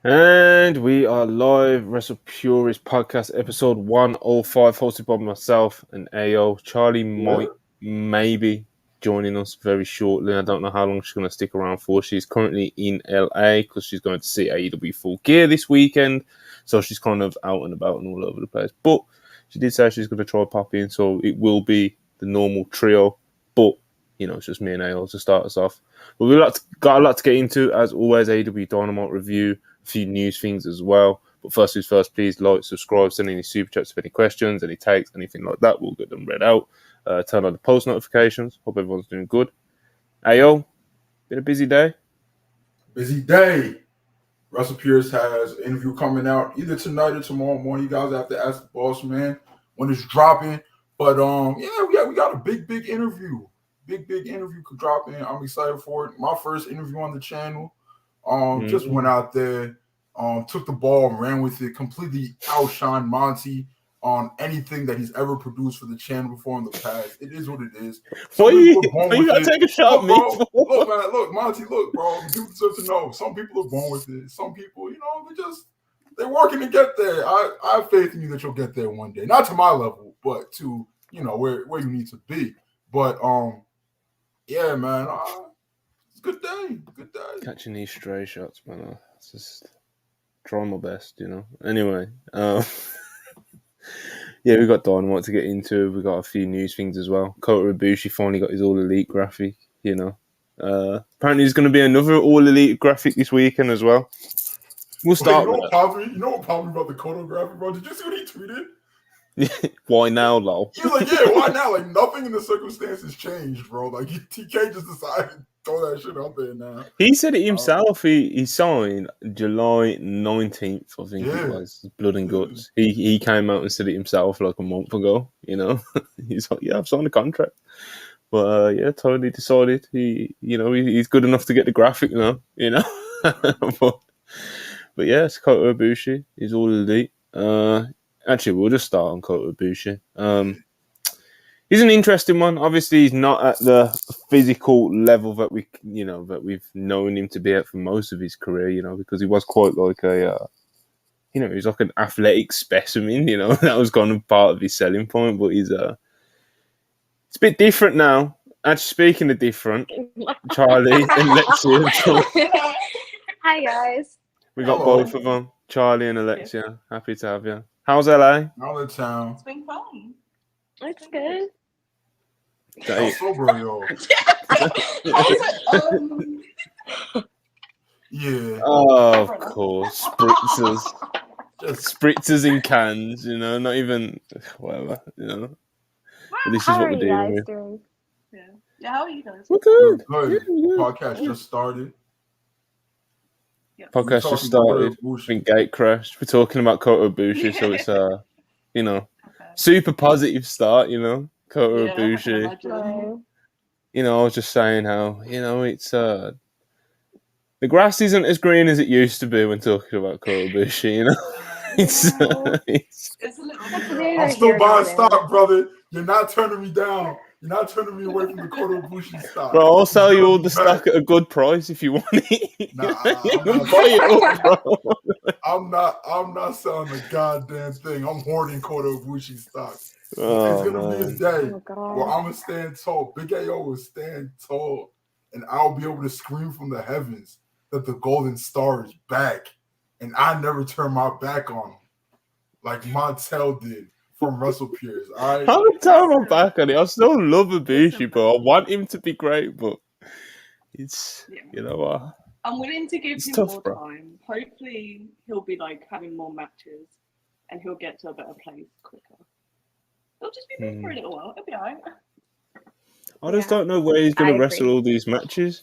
And we are live, WrestlePurists Podcast, episode 105, hosted by myself and AO. Charlie might maybe joining us very shortly. I don't know how long she's going to stick around for. She's currently in LA because she's going to see AEW Full Gear this weekend. So she's kind of out and about and all over the place. But she did say she's going to try pop in, so it will be the normal trio. But, you know, it's just me and AO to start us off. But we've got a lot to get into, as always, AEW Dynamite review, a few news things as well. But first things first, please like, subscribe, send any super chats with any questions, any takes, anything like that. We'll get them read out. Turn on the post notifications. Hope everyone's doing good. Ayo, been a busy day? Busy day. WrestlePurists has an interview coming out either tonight or tomorrow morning. You guys have to ask the boss man when it's dropping. But we got a big interview. Big interview could drop in. I'm excited for it. My first interview on the channel. Just went out there, took the ball and ran with it, completely outshined Monty on anything that he's ever produced for the channel before in the past. It is what it is. Why you gotta take a shot at me? Look, man, look, Monty, look, bro. People deserve to know. Some people are born with it. Some people, they're working to get there. I have faith in you that you'll get there one day. Not to my level, but to, where you need to be. But, yeah, man, it's a good day. Good day. Catching these stray shots, man. It's just trying my best, Anyway, yeah, we got Dynamite to get into. We got a few news things as well. Kota Ibushi finally got his All Elite graphic, Apparently there's going to be another All Elite graphic this weekend as well. We'll start with that. You know what probably about the Kota graphic, bro? Did you see what he tweeted? Why now, lol? He's like, yeah, why now? Like, nothing in the circumstances changed, bro. Like, TK just decided to throw that shit out there now. He said it himself. He signed July 19th, I think it was. Blood and Guts. He came out and said it himself like a month ago, He's like, yeah, I've signed a contract. But, totally decided he's good enough to get the graphic now, but yeah, it's Kota Ibushi. He's All Elite. Actually, we'll just start on Kota Ibushi. He's an interesting one. Obviously, he's not at the physical level that we've known him to be at for most of his career, because he was quite like he's like an athletic specimen, that was kind of part of his selling point. But it's a bit different now. Actually, speaking of different, Charlie and Alexia. Hi, guys. We got both of them, Charlie and Alexia. Happy to have you. How's LA? All the town. It's been fun. It's good. How sober yo? Yeah. Oh, of course. Spritzers. Just spritzers in cans, not even whatever, But this is what we're dealing with. Yeah, how are you guys? We're good. Good. Podcast just started. Yep. Podcast just started. Been gate crashed. We're talking about Kota Ibushi, so it's super positive start, Kota Ibushi. I was just saying how, it's the grass isn't as green as it used to be when talking about Kota Ibushi, it's a little I'm still buying stock, brother. You're not turning me down. You're not turning me away from the Kota Ibushi stock. Bro, I'll sell you all the stock at a good price if you want it. Nah, buy it up, bro. I'm not selling a goddamn thing. I'm hoarding Kota Ibushi stock. Oh, it's gonna be a day where I'm gonna stand tall. Big AO will stand tall, and I'll be able to scream from the heavens that the Golden Star is back, and I never turn my back on him like Montel did from WrestlePurists. I'm gonna turn my back on it. I still love Abushi, bro. I want him to be great, but it's I'm willing to give him more time. Hopefully, he'll be like having more matches, and he'll get to a better place quicker. It'll just be me for a little while. It'll be alright. I just don't know where he's going to wrestle all these matches.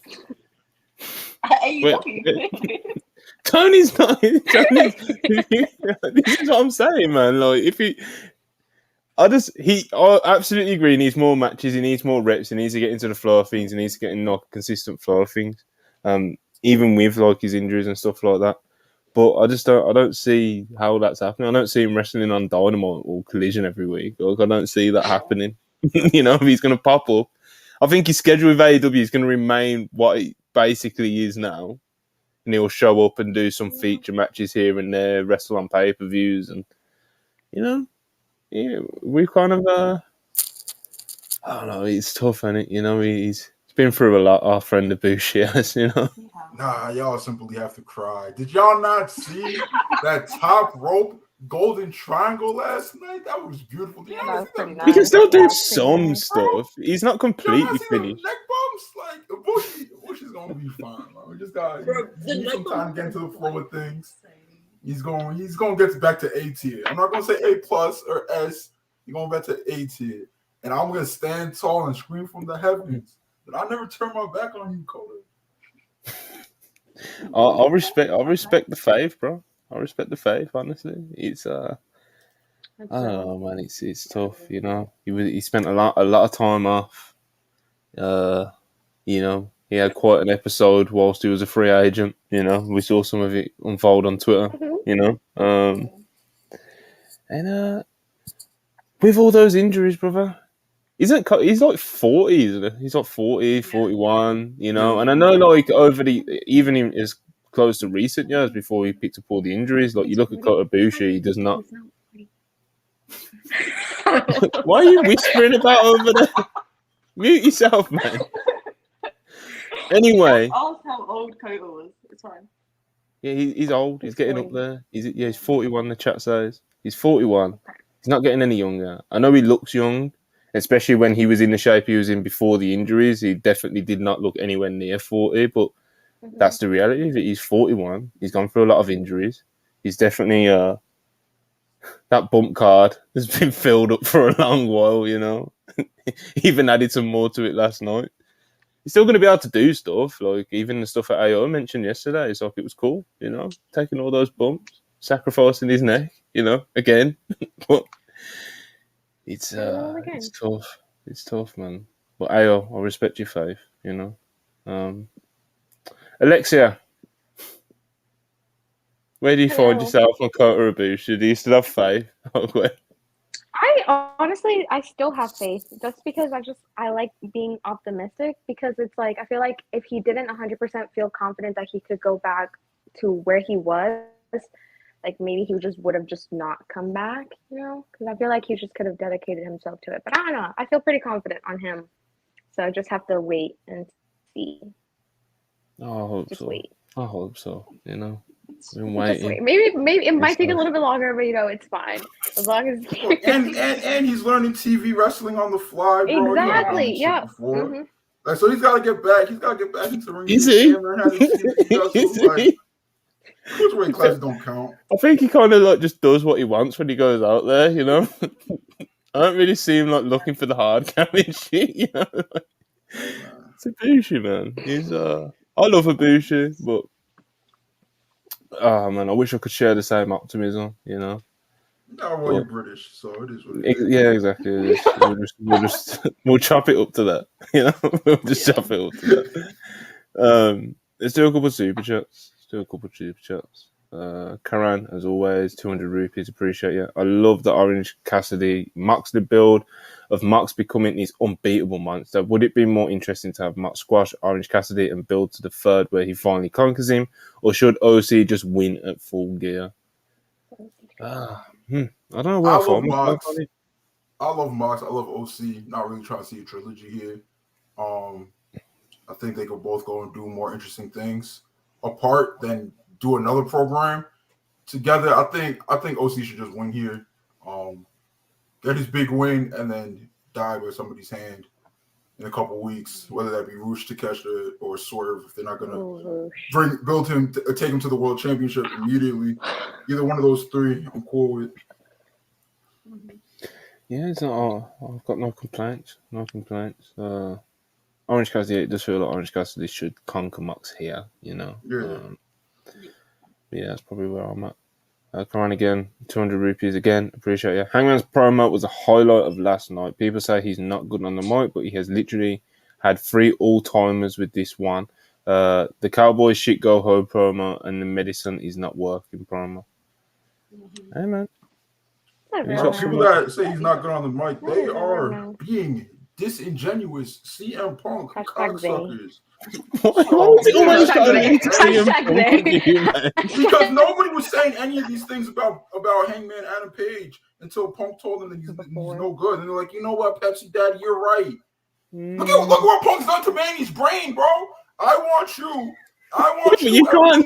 Tony's not. This is what I'm saying, man. Like, I absolutely agree. He needs more matches. He needs more reps. He needs to get into the flow of things. He needs to get in a consistent flow of things. Even with like his injuries and stuff like that. But I don't see how that's happening. I don't see him wrestling on Dynamite or Collision every week. Like, I don't see that happening. If he's going to pop up. I think his schedule with AEW is going to remain what it basically is now. and he'll show up and do some feature matches here and there, wrestle on pay-per-views, and we kind of I don't know. It's tough, isn't it? He's been through a lot. Our friend Abushi has, Nah, y'all simply have to cry. Did y'all not see that top rope golden triangle last night? That was beautiful. That was pretty nice. He can still do some stuff. He's not completely finished. Neck bumps, like Abushi's gonna be fine. Man. We just got need some time to get into the flow of things. He's going to get back to A tier. I'm not gonna say A plus or S. He's going back to A tier, and I'm gonna stand tall and scream from the heavens that I'll never turn my back on you, Kota. I'll respect the faith, bro. I respect the faith. Honestly, it's I don't know, man. It's tough. He spent a lot of time off. He had quite an episode whilst he was a free agent. We saw some of it unfold on Twitter. And with all those injuries, brother. He's like 40, isn't he? He's like 40, 41, and I know like even in as close to recent years before he picked up all the injuries, like you look at Kota Ibushi, he does not. Why are you whispering about over there? Mute yourself, man. Anyway. Ask how old Kota was. It's fine. Yeah, he's old. He's getting up there. He's 41, the chat says. He's 41. He's not getting any younger. I know he looks young. Especially when he was in the shape he was in before the injuries, he definitely did not look anywhere near 40. But that's the reality of it. He's 41. He's gone through a lot of injuries. He's definitely that bump card has been filled up for a long while. He even added some more to it last night. He's still going to be able to do stuff like even the stuff that AO mentioned yesterday. It's like it was cool. Taking all those bumps, sacrificing his neck. Again, but. It's tough. It's tough, man. But Ayo, I respect your faith, Alexia, where do you find yourself on Kota Ibushi? Do you still have faith? I still have faith just because I like being optimistic because it's like I feel like if he didn't 100% feel confident that he could go back to where he was, like maybe he would have not come back, because I feel like he just could have dedicated himself to it. But I don't know. I feel pretty confident on him, so I just have to wait and see. Oh, I hope just so. Wait. I hope so. Been waiting. Maybe it might take a little bit longer, but it's fine as long as. and he's learning TV wrestling on the fly, bro. Exactly. Yeah. Like, so he's got to get back. He's got to get back into the ring. Is he? Cruiserweight classes don't count. I think he kind of like just does what he wants when he goes out there, I don't really see him like looking for the hard carrying shit, It's Abushi, man. He's I love Abushi, but man, I wish I could share the same optimism, No, well, you're British, so it is what it is. Yeah, exactly. We'll chop it up to that, We'll just chop it up to that. Let's do a couple of super chats. Karan, as always, 200 rupees, appreciate you. I love the Orange Cassidy Moxley build of Mox becoming his unbeatable monster. Would it be more interesting to have Mox squash Orange Cassidy and build to the third where he finally conquers him, or should OC just win at Full Gear? I don't know where I love Mox. I love Mox. I love OC. Not really trying to see a trilogy here. I think they could both go and do more interesting things apart than do another program together. I think OC should just win here, get his big win, and then die by somebody's hand in a couple weeks, whether that be Roosh, Takeshita, or Swerve. If they're not gonna take him to the World Championship immediately, either one of those three, I'm cool with. Yeah, it's not. I've got no complaints. Orange Cassidy, it does feel like Orange Cassidy should conquer Mox here, Yeah. Yeah, that's probably where I'm at. Karan again, 200 rupees again, appreciate you. Hangman's promo was a highlight of last night. People say he's not good on the mic, but he has literally had 3 all-timers with this one. The Cowboys shit go home promo and the medicine is not working promo. Hey, man. People that say he's not good on the mic, they are being disingenuous CM Punk cocksuckers. Why always got to link CM Hashtag Punk? Because nobody was saying any of these things about Hangman Adam Page until Punk told them that he's no good, and they're like, you know what, Pepsi Daddy, you're right. Look what Punk's done to Manny's brain, bro. I want you. You can't.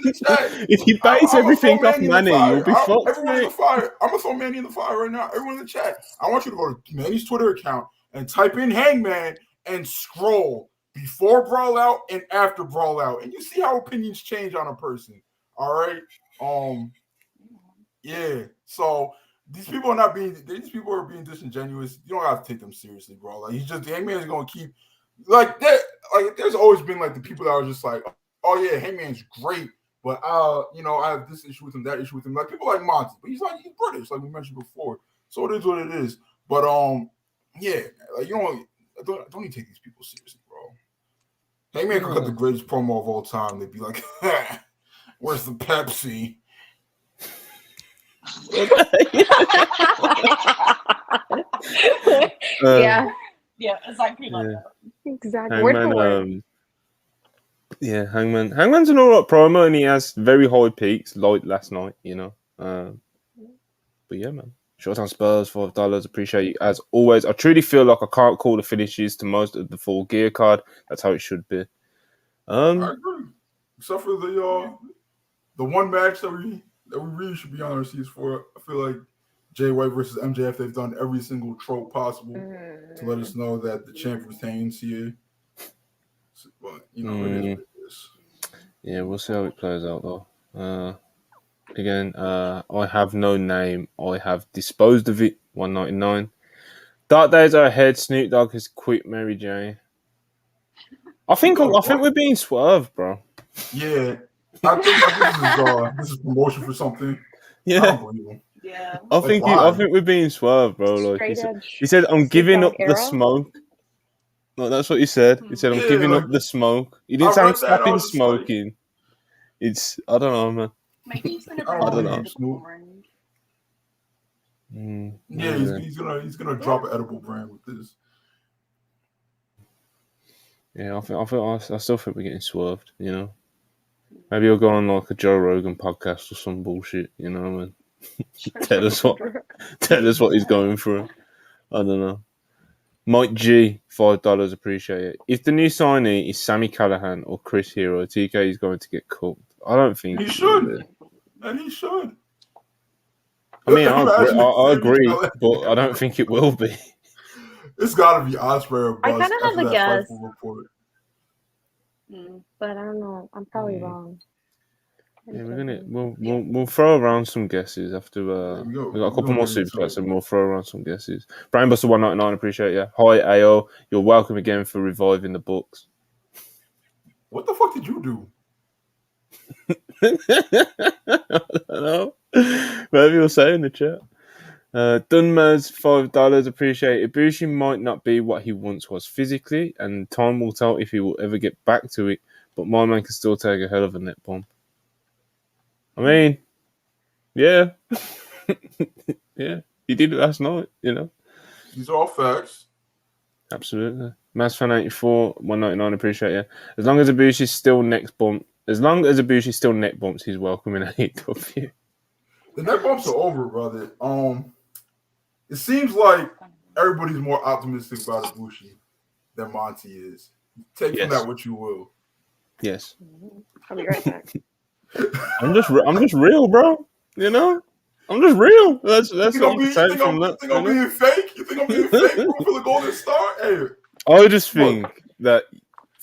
If you base everything off Manny, you'll be fucked. Everyone in the fire. I'm gonna throw Manny in the fire right now. Everyone in the chat. I want you to go to Manny's Twitter account and type in Hangman and scroll before Brawl Out and after Brawl Out, and you see how opinions change on a person. All right. Yeah. So these people are being disingenuous. You don't have to take them seriously, bro. Like Hangman is gonna keep like that. Like there's always been like the people that are just like, oh yeah, Hangman's great, but I have this issue with him, that issue with him. Like people like Monty, but he's British, like we mentioned before. So it is what it is. But yeah, like don't even take these people seriously, bro. Hangman could cut the greatest promo of all time. They'd be like, "Where's the Pepsi?" Yeah, exactly like that. Exactly. Hangman, Hangman's an alright promo, and he has very high peaks, like last night, But yeah, man. Showtime Spurs, $5. Appreciate you as always. I truly feel like I can't call the finishes to most of the full gear card. That's how it should be. I agree. Except for the one match that we really should be on our seats for. I feel like Jay White versus MJF, they've done every single trope possible to let us know that the champ retains here. But it is what it is. Yeah, we'll see how it plays out though. Again, I have no name. I have disposed of it. $1.99. Dark days are ahead. Snoop Dogg has quit Mary J. I think we're being swerved, bro. Yeah, I think this is promotion for something. Yeah, I don't believe him. Yeah, I think we're being swerved, bro. Like he said, I'm giving up the smoke. No, that's what he said. He said, I'm giving up the smoke. He didn't say I'm stopping smoking. It's I don't know, man. Maybe he's gonna I don't know. Yeah, he's gonna drop an edible brand with this. Yeah, I still think we're getting swerved. Maybe he'll go on like a Joe Rogan podcast or some bullshit. And tell us what he's going through. I don't know. Mike G, $5, appreciate it. If the new signee is Sami Callihan or Chris Hero, TK is going to get cooked. I don't think he should. And he should. I mean, I agree, but I don't think it will be. It's got to be Ospreay or Buzz. I kind of have a guess. Mm. But I don't know. I'm probably wrong. Yeah, we'll throw around some guesses after we got a couple more super chats and we'll throw around some guesses. Brainbuster 199, appreciate you. Hi AO, you're welcome again for reviving the books. What the fuck did you do? I don't know. Maybe you'll say in the chat. Dunmaz, $5, appreciate it. Abushi might not be what he once was physically, and time will tell if he will ever get back to it, but my man can still take a hell of a net bomb. I mean, yeah. Yeah, he did it last night, These are all facts. Absolutely. Massfan84, $1.99, appreciate you. As long as Abushi's still neck bumps, he's welcome in AEW. The neck bumps are over, brother. It seems like everybody's more optimistic about Abushi than Monty is. Take from that what you will. Yes. I'll be right back. I'm just real, bro. I'm just real. That's what you can take from that. You think I'm being fake? You think I'm being fake for the Golden Star? Hey. I just think that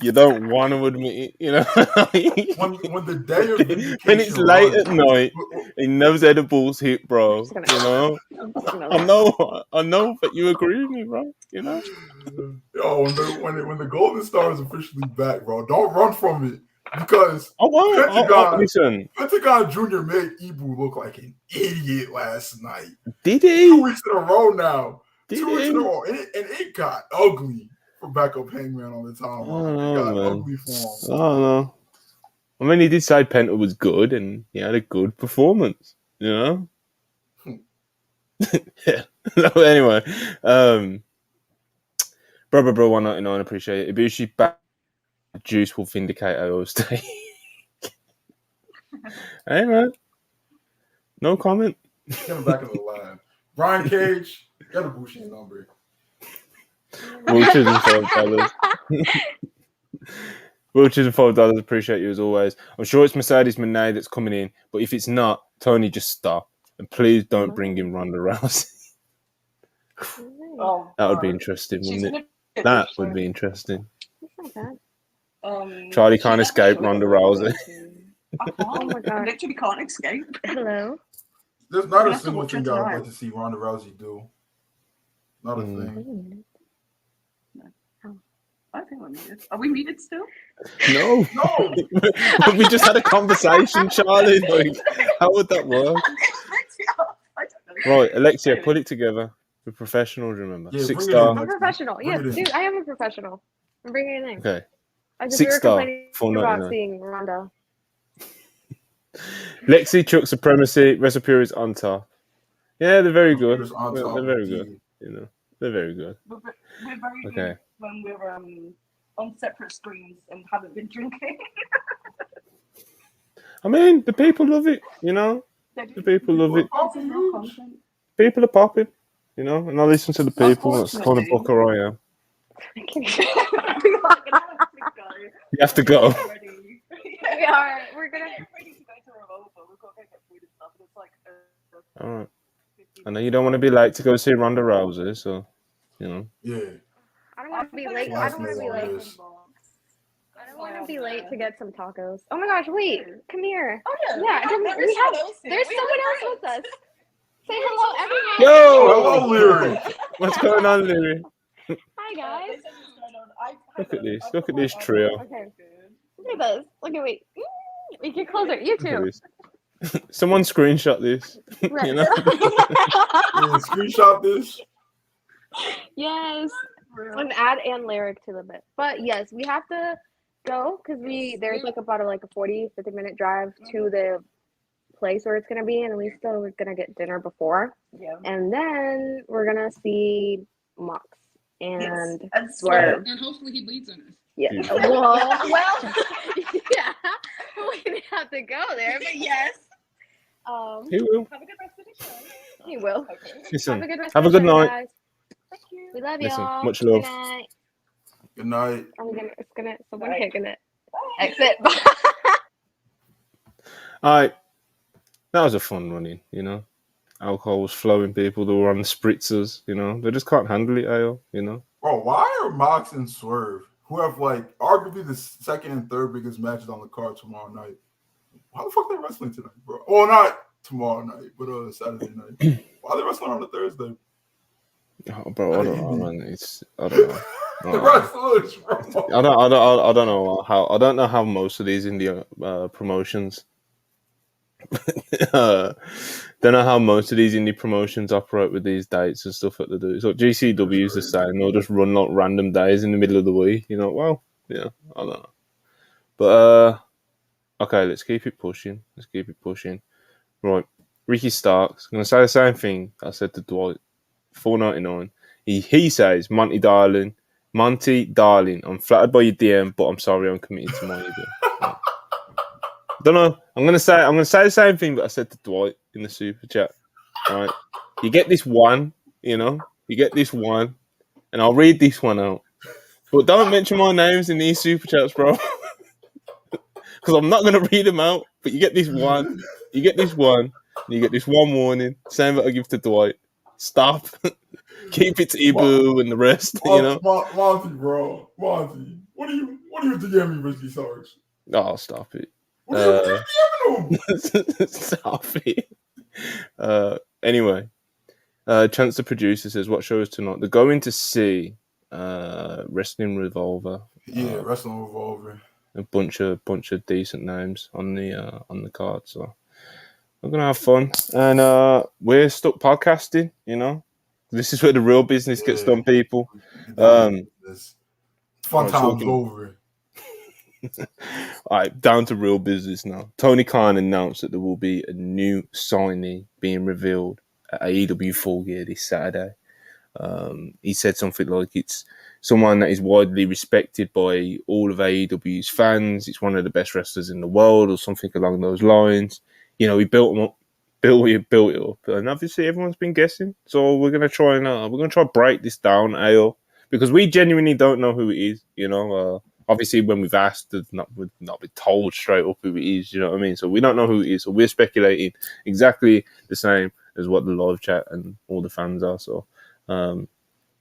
you don't want to admit it, when the day of when it's late at night and those edibles hit, bro. I know that you agree with me, bro. Yo, when the Golden Star is officially back, bro, don't run from it. Because Pentagon Jr. made Ibu look like an idiot last night. Did he? 2 weeks in a row now. 2 weeks in a row. And it got ugly for backup Hangman on the timeline. It got ugly for him. I don't know. I mean, he did say Penta was good and he had a good performance, Yeah. Anyway, bro, $1.99, appreciate it. Ibushi back Juice will vindicate AO State. Hey, man. No comment. Get him back in the lab. Brian Cage, get Abushi's number. Wilches and $5. Wilches and $5. Appreciate you as always. I'm sure it's Mercedes Moné that's coming in, but if it's not, Tony, just stop. And please don't bring in Ronda Rousey. That would be interesting, wouldn't it? That would be interesting. That's not bad. Charlie can't escape Ronda Rousey. Oh my god! I literally can't escape. Hello. There's not a single thing I would like to see Ronda Rousey do. Not a thing. I think we're muted. Are we muted still? No. We just had a conversation, Charlie. Like, how would that work? Right, Alexia, put it together. We're professionals, remember? Yeah, 6-star. I'm a professional. Yes, dude, I am a professional. I'm bringing it in. Okay. I just 6-star. about seeing Ronda. Lexi, Chuck Supremacy, WrestlePurists on top. Yeah, they're very good. WrestlePurists They're very good. You know, they're very good. We're very good when we're on separate screens and haven't been drinking. I mean, the people love it, you know? The people love it. People are popping, you know? And I listen to the people. That's kind of bucker I am. You have to go. We are. We're gonna get ready to go to Revolver. We've got to go get food and stuff. It's like all right. I know you don't want to be late to go see Ronda Rousey, so you know. Yeah. I don't want to be late. I don't want to be late. I don't want to be late to get some tacos. Oh my gosh! Wait, come here. Oh yeah. There's someone else with us. Say hello, everyone. Yo, hello, Lyric. What's going on, Lyric? Hi guys. Look at this trio. Okay. Look at this. Look at me. Make it closer. You too. Someone screenshot this. Right. You know? Screenshot this. Yes. An ad and lyric to the bit. But yes, we have to go because there's like about a 40-50 minute drive to the place where it's gonna be, and we still are gonna get dinner before. Yeah. And then we're gonna see Mox and Swerve. And hopefully he bleeds on us. Yeah. Well, yeah. We didn't have to go there, but yes. He will. Have a good rest of the show. He will. Okay. Listen, Have a good night. Guys. Thank you. We love Listen, y'all. much love. Good night. Good night. Someone Right. kicking it. Exit. All right. That was a fun running, you know. Alcohol was flowing, people that were on the spritzers, you know. They just can't handle it, AO, you know. Bro, why are Mox and Swerve, who have arguably the second and third biggest matches on the card tomorrow night? Why the fuck are they wrestling tonight, bro? Well, not tomorrow night, but Saturday night. Why are they wrestling on a Thursday? Oh, bro, I don't know, man. I don't know. The wrestlers, bro. I don't know how most of these indie promotions. Don't know how most of these indie promotions operate with these dates and stuff that they do. So GCW is the same. They'll just run random days in the middle of the week. You know, well, yeah, I don't know. But okay, let's keep it pushing. Right, Ricky Starks. I'm gonna say the same thing I said to Dwight. $4.99. He says, Monty darling, I'm flattered by your DM, but I'm sorry, I'm committed to my idea. Don't know. I'm gonna say the same thing that I said to Dwight in the super chat. All right, you get this one, you know, and I'll read this one out. But don't mention my names in these super chats, bro, because I'm not gonna read them out. But you get this one, and you get this one warning. Same that I give to Dwight. Stop. Keep it to Ibu and the rest. You know, Monty, bro, Monty. What are you DMing, Ricky Sarge? Oh, stop it. Stop it. Anyway, Chance the producer says, "What shows tonight?" They're going to see Wrestling Revolver. Yeah, Wrestling Revolver. A bunch of decent names on the card, so we're gonna have fun. And we're stuck podcasting. You know, this is where the real business gets done, people. Fun time's over. All right, down to real business now. Tony Khan announced that there will be a new signee being revealed at AEW Full Gear this Saturday. He said something like it's someone that is widely respected by all of AEW's fans. It's one of the best wrestlers in the world, or something along those lines. You know, he built him up, built it up, and obviously everyone's been guessing. So we're gonna try and break this down, AO, because we genuinely don't know who it is. You know, obviously when we've asked, we've not been told straight up who it is. You know what I mean? So we don't know who it is. So we're speculating exactly the same as what the live chat and all the fans are. So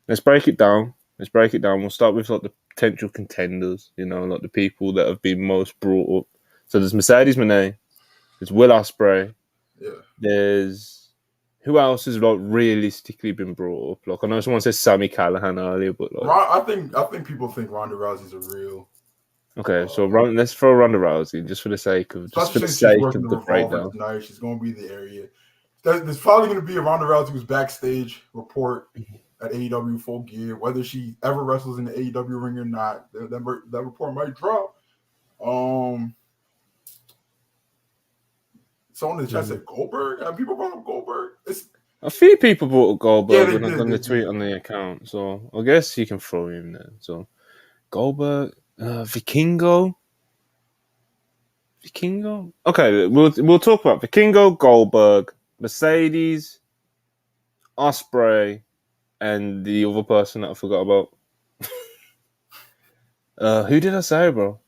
let's break it down. We'll start with like the potential contenders. You know, like the people that have been most brought up. So there's Mercedes Moné. There's Will Ospreay. Yeah. There's who else has like realistically been brought up? Like I know someone said Sami Callihan earlier, but like I think people think Ronda Rousey's a real. Okay, so let's throw Ronda Rousey just for the sake of the breakdown. Tonight. She's going to be in the area. There's probably going to be a Ronda Rousey backstage report at AEW Full Gear, whether she ever wrestles in the AEW ring or not. That report might drop. Someone in the chat said Goldberg. Have people brought up Goldberg? A few people brought up Goldberg on the tweet on the account, so I guess you can throw him there. So Goldberg, Vikingo. Okay, we'll talk about Vikingo, Goldberg, Mercedes, Ospreay, and the other person that I forgot about. Who did I say, bro?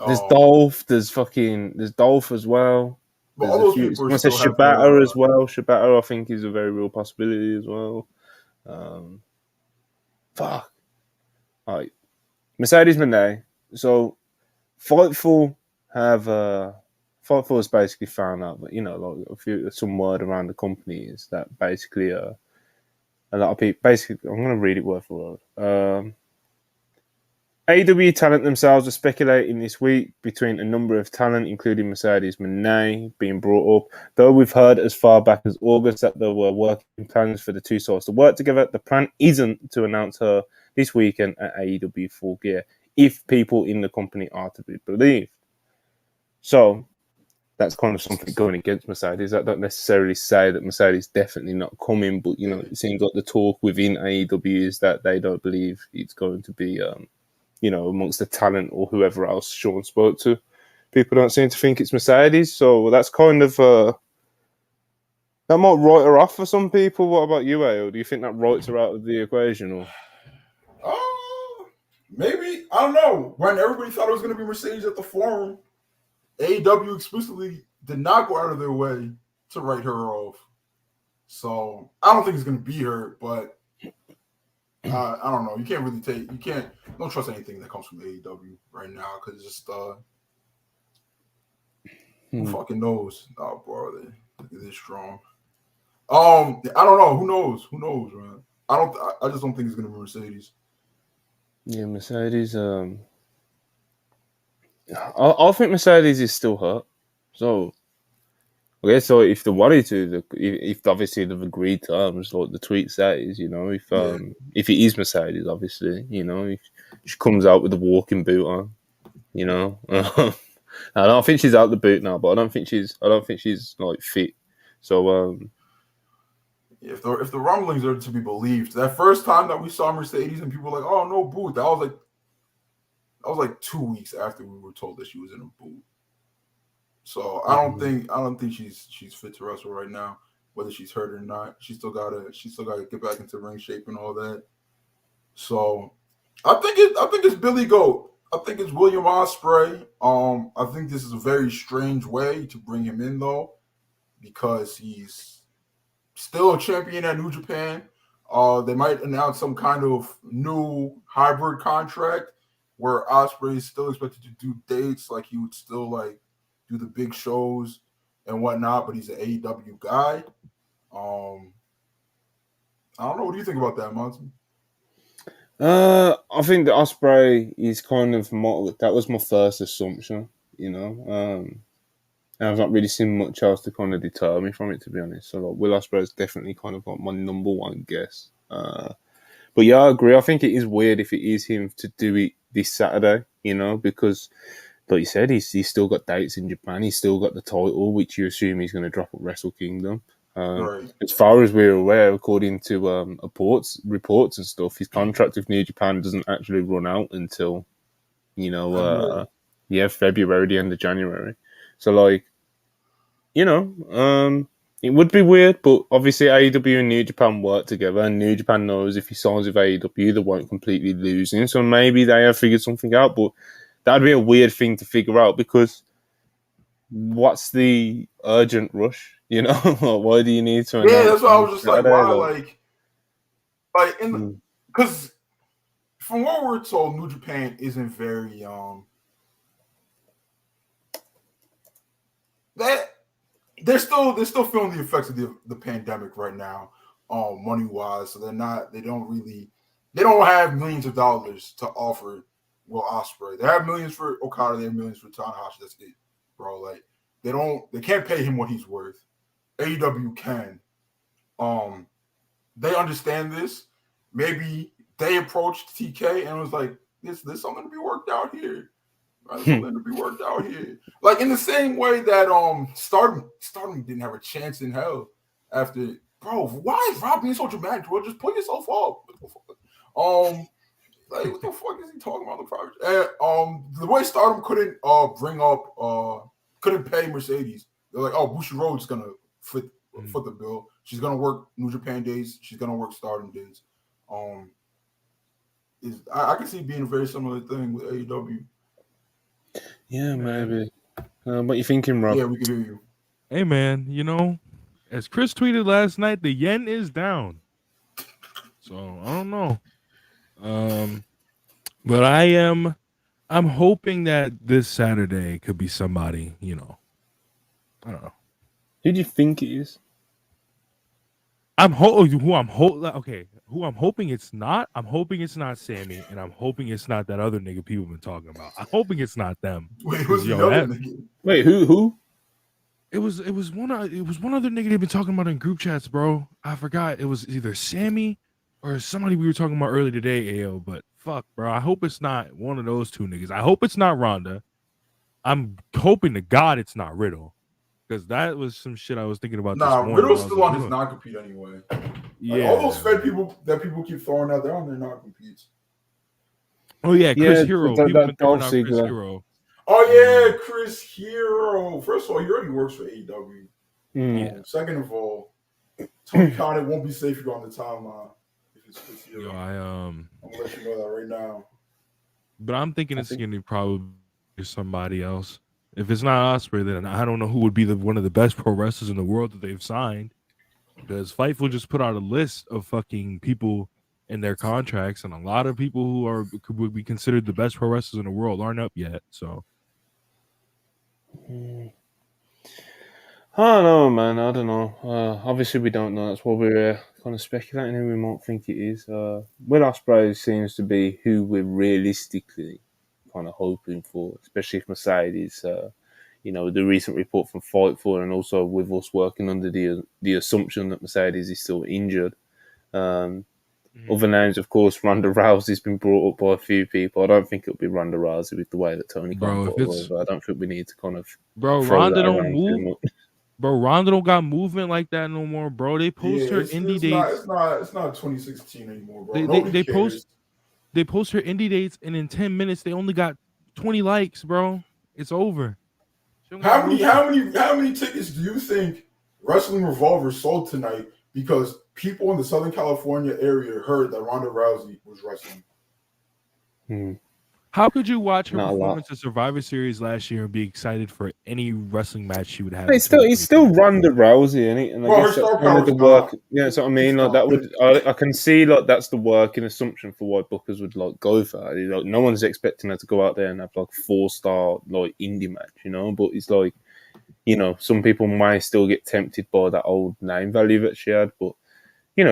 There's Dolph. There's Dolph as well. But all those people I said Shibata as well. Shibata, I think, is a very real possibility as well. Fuck. All right. Mercedes Moné. So Fightful has basically found out that, you know, like some word around the company is that basically a lot of people, basically, I'm going to read it word for word. AEW talent themselves are speculating this week between a number of talent, including Mercedes Moné being brought up. Though we've heard as far back as August that there were working plans for the two souls to work together, the plan isn't to announce her this weekend at AEW Full Gear, if people in the company are to be believed. So that's kind of something going against Mercedes. That don't necessarily say that Mercedes definitely not coming, but, you know, it seems like the talk within AEW is that they don't believe it's going to be... you know, amongst the talent or whoever else Sean spoke to. People don't seem to think it's Mercedes, so that's kind of... that might write her off for some people. What about you, Ayo? Do you think that writes her out of the equation? Or maybe. I don't know. When everybody thought it was going to be Mercedes at the forum, AEW explicitly did not go out of their way to write her off. So I don't think it's going to be her, but I don't know. Don't trust anything that comes from AEW right now because it's just who fucking knows? Oh, bro, they're strong. I don't know. Who knows, man? I just don't think it's gonna be Mercedes. Yeah, Mercedes. I think Mercedes is still hurt. So I guess so. If they wanted to, if obviously they've agreed terms, like the tweet says, you know, if it is Mercedes, obviously, you know, if she comes out with a walking boot on, you know, I don't think she's out the boot now, but I don't think she's like fit. So if the rumblings are to be believed, that first time that we saw Mercedes and people were like, oh, no boot, that was like 2 weeks after we were told that she was in a boot. So I don't think she's fit to wrestle right now, whether she's hurt or not. She still gotta get back into ring shape and all that. So I think it's Billy Goat. I think it's William Ospreay. I think this is a very strange way to bring him in though, because he's still a champion at New Japan. They might announce some kind of new hybrid contract where Ospreay is still expected to do dates, like he would still like do the big shows and whatnot, but he's an AEW guy. I don't know. What do you think about that, Monty? I think that Ospreay is kind of that was my first assumption, you know. And I've not really seen much else to kind of deter me from it, to be honest. So like, Will Ospreay is definitely kind of like my number one guess. But yeah, I agree. I think it is weird if it is him to do it this Saturday, you know, because like you said, he's still got dates in Japan. He's still got the title, which you assume he's going to drop at Wrestle Kingdom. Right. As far as we're aware, according to reports and stuff, his contract with New Japan doesn't actually run out until, February, the end of January. So, like, it would be weird, but obviously AEW and New Japan work together, and New Japan knows if he signs with AEW, they won't completely lose him. So maybe they have figured something out, but that'd be a weird thing to figure out because what's the urgent rush? Why do you need to? Yeah, that's why I was just like, why, because from what we're told, New Japan isn't very that they're still feeling the effects of the pandemic right now, money wise. So they don't have millions of dollars to offer Will Ospreay. They have millions for Okada, they have millions for Tanahashi. That's it, bro. Like they can't pay him what he's worth. AEW can. They understand this. Maybe they approached TK and was like, there's something to be worked out here. Right? Something to be worked out here. Like in the same way that Stardom didn't have a chance in hell after. Bro, why is Rob being so dramatic? Bro, just pull yourself up. Like what the fuck is he talking about the project? And the way Stardom couldn't pay Mercedes. They're like, oh, Bushi Road's gonna foot the bill. She's gonna work New Japan days. She's gonna work Stardom days. I can see it being a very similar thing with AEW. Yeah, maybe. What you thinking, Rob? Yeah, we can hear you. Hey, man, as Chris tweeted last night, the yen is down. So, I don't know. But I'm hoping that this Saturday could be somebody, I don't know. Who do you think it is? Who I'm hoping it's not. I'm hoping it's not Sammy, and I'm hoping it's not that other nigga people been talking about. I'm hoping it's not them. Wait, who's the other nigga? Wait, who? It was one other nigga they've been talking about in group chats, bro. I forgot. It was either Sammy or somebody we were talking about earlier today, AO. But fuck, bro. I hope it's not one of those two niggas. I hope it's not Ronda. I'm hoping to God it's not Riddle. Because that was some shit I was thinking about. Nah, this morning. Riddle's still on his non-compete anyway. Yeah, like, all those Fed people that people keep throwing out, they're on their non-competes. Oh yeah, Chris Hero. People been throwing out Chris Hero. Oh yeah, Chris Hero. First of all, he already works for AEW. Yeah. Second of all, Tony Khan, it won't be safe for you on the timeline if it's Chris Hero. Yo, I'm gonna let you know that right now. But I'm thinking it's gonna probably be somebody else. If it's not Ospreay, then I don't know who would be one of the best pro wrestlers in the world that they've signed. Because Fightful just put out a list of fucking people in their contracts, and a lot of people who would be considered the best pro wrestlers in the world aren't up yet. So I don't know, man. I don't know. Obviously, we don't know. That's why we're kind of speculating who we might think it is. Will Ospreay seems to be who we're realistically kind of hoping for, especially if Mercedes, the recent report from Fightful, and also with us working under the assumption that Mercedes is still injured. Other names, of course, Ronda Rousey's been brought up by a few people. I don't think it'll be Ronda Rousey with the way that Tony Khan put it over. I don't think we need to kind of Ronda don't move. Bro, Ronda don't got movement like that no more, bro. They post her indie dates. It's not 2016 anymore, bro. They post her indie dates, and in 10 minutes they only got 20 likes, bro. It's over. How many tickets do you think Wrestling Revolver sold tonight because people in the Southern California area heard that Ronda Rousey was wrestling? How could you watch her performance at Survivor Series last year and be excited for any wrestling match she would have? It's still Ronda Rousey, isn't it? And I guess that's kind of the work. Yeah, that's what I mean. Like that would, I can see like that's the working assumption for why bookers would like go for her. Like, no one's expecting her to go out there and have like 4-star like indie match, But it's like, some people might still get tempted by that old name value that she had, but.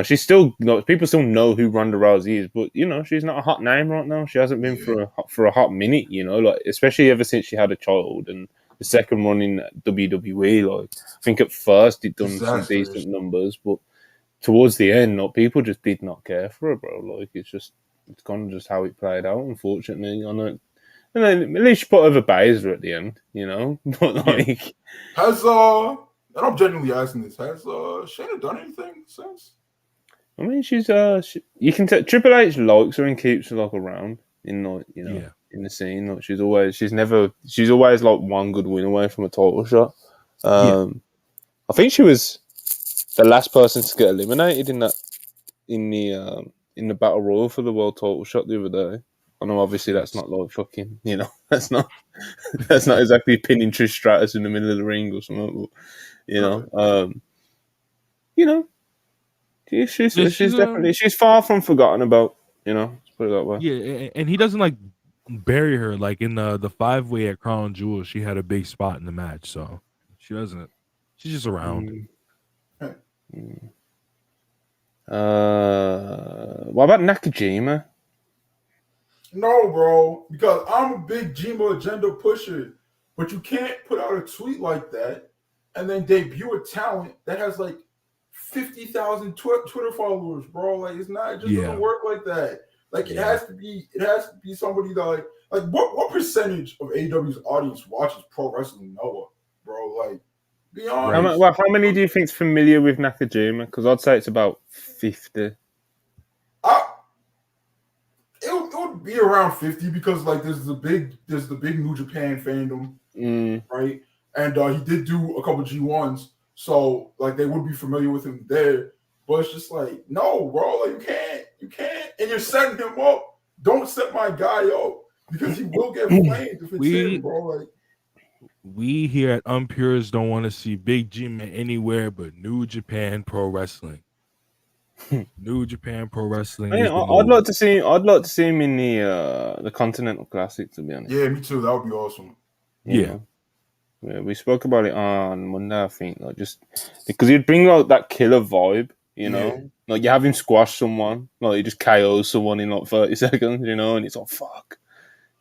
She's still people still know who Ronda Rousey is, but she's not a hot name right now. She hasn't been for a hot minute, like especially ever since she had a child and the second run in WWE. Like I think at first it done some decent numbers, but towards the end, people just did not care for her, bro. Like it's kind of just how it played out, unfortunately. I know, and then at least she put over Baszler at the end, But like, has and I'm genuinely asking this: has Shayna done anything since? I mean, she's you can tell Triple H likes her and keeps her like around in like in the scene. Like she's always like one good win away from a title shot. I think she was the last person to get eliminated in the battle royal for the world title shot the other day. I know, obviously, that's not like fucking, that's not exactly pinning Trish Stratus in the middle of the ring or something. But, she's far from forgotten about. Let's put it that way. Yeah, and he doesn't like bury her like in the 5-way at Crown Jewel. She had a big spot in the match, so she doesn't. She's just around. What about Nakajima? No, bro, because I'm a big Jima agenda pusher, but you can't put out a tweet like that and then debut a talent that has like 50,000 Twitter followers, bro. Like it doesn't work like that. Like it has to be somebody that like what percentage of AEW's audience watches pro wrestling Noah, bro? Like be honest. How many do you think's familiar with Nakajima? Because I'd say it's about 50. It would be around 50 because like there's the big New Japan fandom, right? And he did do a couple G1s, so like they would be familiar with him there. But it's just like, no, bro, like you can't, and you're setting him up. Don't set my guy up because he will get flamed if it's him, bro. Like we here at Unpurists don't want to see Big G-Man anywhere but New Japan Pro Wrestling. New Japan Pro Wrestling. I'd like to see him in the Continental Classic, to be honest. Yeah, me too. That would be awesome. Yeah, we spoke about it on Monday, I think. Like just because he'd bring out that killer vibe, like you have him squash someone, like he just KOs someone in like 30 seconds, and it's like fuck.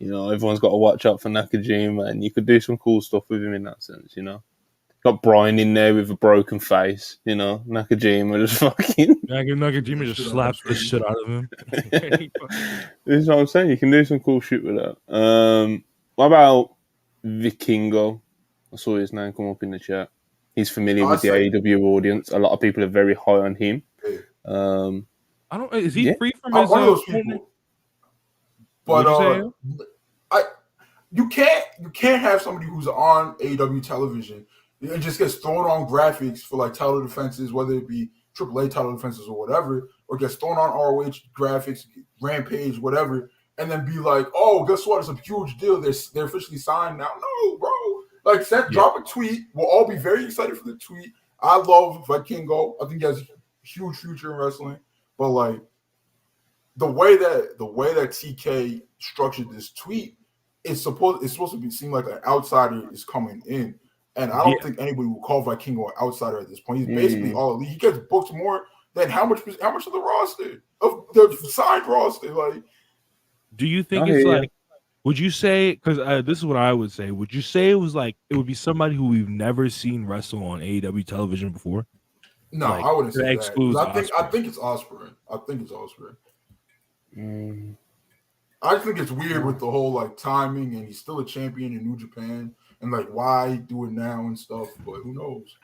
Everyone's got to watch out for Nakajima, and you could do some cool stuff with him in that sense, Got Brian in there with a broken face, Nakajima just fucking... Nakajima just slaps the shit out of him. This is what I'm saying. You can do some cool shit with that. What about Vikingo? I saw his name come up in the chat. He's familiar with the AEW audience. A lot of people are very high on him. Is he free from his... one of those people. But you can't have somebody who's on AEW television and just gets thrown on graphics for like title defenses, whether it be AAA title defenses or whatever, or gets thrown on ROH graphics, Rampage, whatever, and then be like, oh, guess what? It's a huge deal. They're officially signed now. No, bro. Like, drop a tweet. We'll all be very excited for the tweet. I love Vikingo. I think he has a huge future in wrestling. But like the way that TK structured this tweet, it's supposed to seem like an outsider is coming in. And I don't think anybody will call Vikingo an outsider at this point. He's basically all elite. He gets booked more than how much of the roster, of the signed roster. Like, do you think it's like? Would you say? Because this is what I would say. Would you say it was like it would be somebody who we've never seen wrestle on AEW television before? No, like, I wouldn't say that. I think it's Ospreay. I think it's weird with the whole like timing, and he's still a champion in New Japan. And like, why do it now and stuff? But who knows?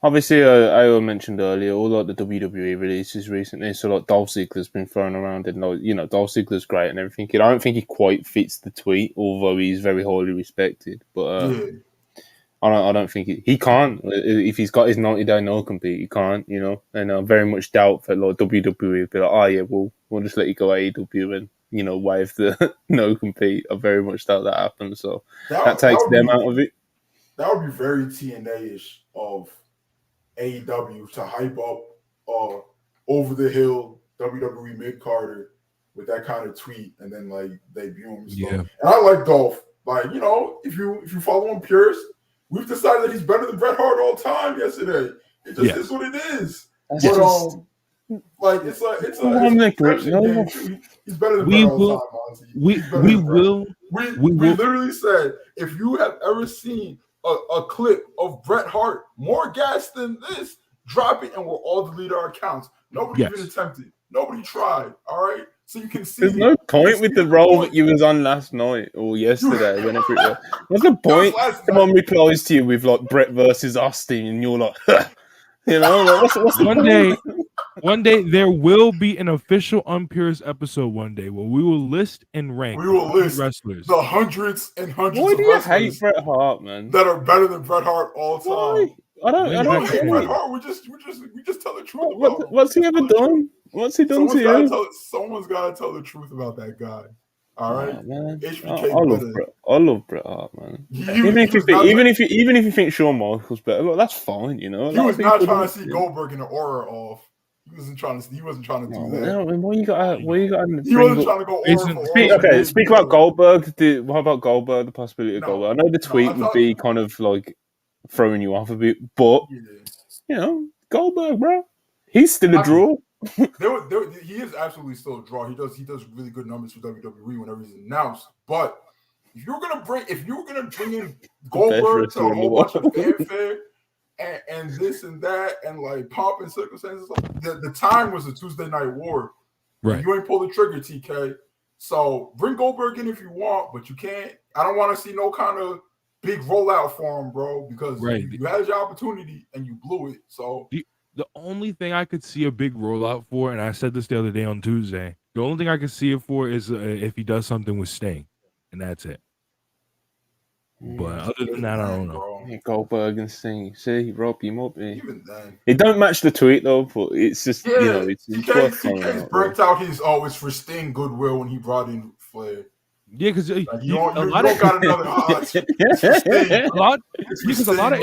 Obviously, I mentioned earlier all like the WWE releases recently. So like Dolph Ziggler's been thrown around, and like Dolph Ziggler's great and everything. I don't think he quite fits the tweet, although he's very highly respected. But I don't think he can't. If he's got his 90-day no compete, he can't. And I very much doubt that like WWE will be like, oh yeah, we'll just let you go AEW and waive the no compete. I very much doubt that happens. So that takes them out of it. That would be very TNA-ish of AEW to hype up over the hill WWE mid-carder with that kind of tweet and then like debut him and stuff. Yeah. And I like Dolph. Like, if you follow him Purist, we've decided that he's better than Bret Hart all time yesterday. It just is what it is. But it's a game too. He's better than Bret all time, honestly. We literally said, if you have ever seen a clip of Bret Hart more gas than this, drop it and we'll all delete our accounts. Nobody even attempted. Nobody tried. All right. so you can see. There's no point with the role that you was on last night or yesterday, whenever it was. What's the point? Someone replies to you with like Brett versus Austin, and you're like, you know, like, what's the point? One day there will be an official Unpurists episode. One day where we will list and rank. We will list wrestlers, the hundreds and hundreds. Why of do you wrestlers hate Bret Hart, man? That are better than Bret Hart all time. Why? I don't hate Bret Hart. We just tell the truth. What's he ever done? What's he done to you? Someone's got to tell the truth about that guy. All right, man. HBK I love Bret Hart, man. Even if you think Shawn Michaels better, look, that's fine. You know, he was not trying to see Goldberg in the aura off. He wasn't trying to do that. No, why you got? He wasn't trying to go aura. Speak about Goldberg. What about Goldberg? The possibility of Goldberg. I know the tweet would be kind of like throwing you off a bit, but you know, Goldberg, bro, he's still a draw. He is absolutely still a draw. He does really good numbers for WWE whenever he's announced. But if you're gonna bring in Goldberg to a whole bunch of fanfare and this and that and like pomp and circumstances, the time was a Tuesday Night War. Right. You ain't pull the trigger, TK. So bring Goldberg in if you want, but you can't. I don't want to see no kind of big rollout for him, bro, because you had your opportunity and you blew it. So the only thing I could see a big rollout for, and I said this the other day on Tuesday, the only thing I could see it for is if he does something with Sting, and that's it. But other than that, I don't know. Goldberg and Sting, see, Rob, you might be. Even then, it don't match the tweet though, but it's just you know, it's TK's burnt out his always for Sting goodwill when he brought in Flair. Yeah, because you don't got another odds. Because a lot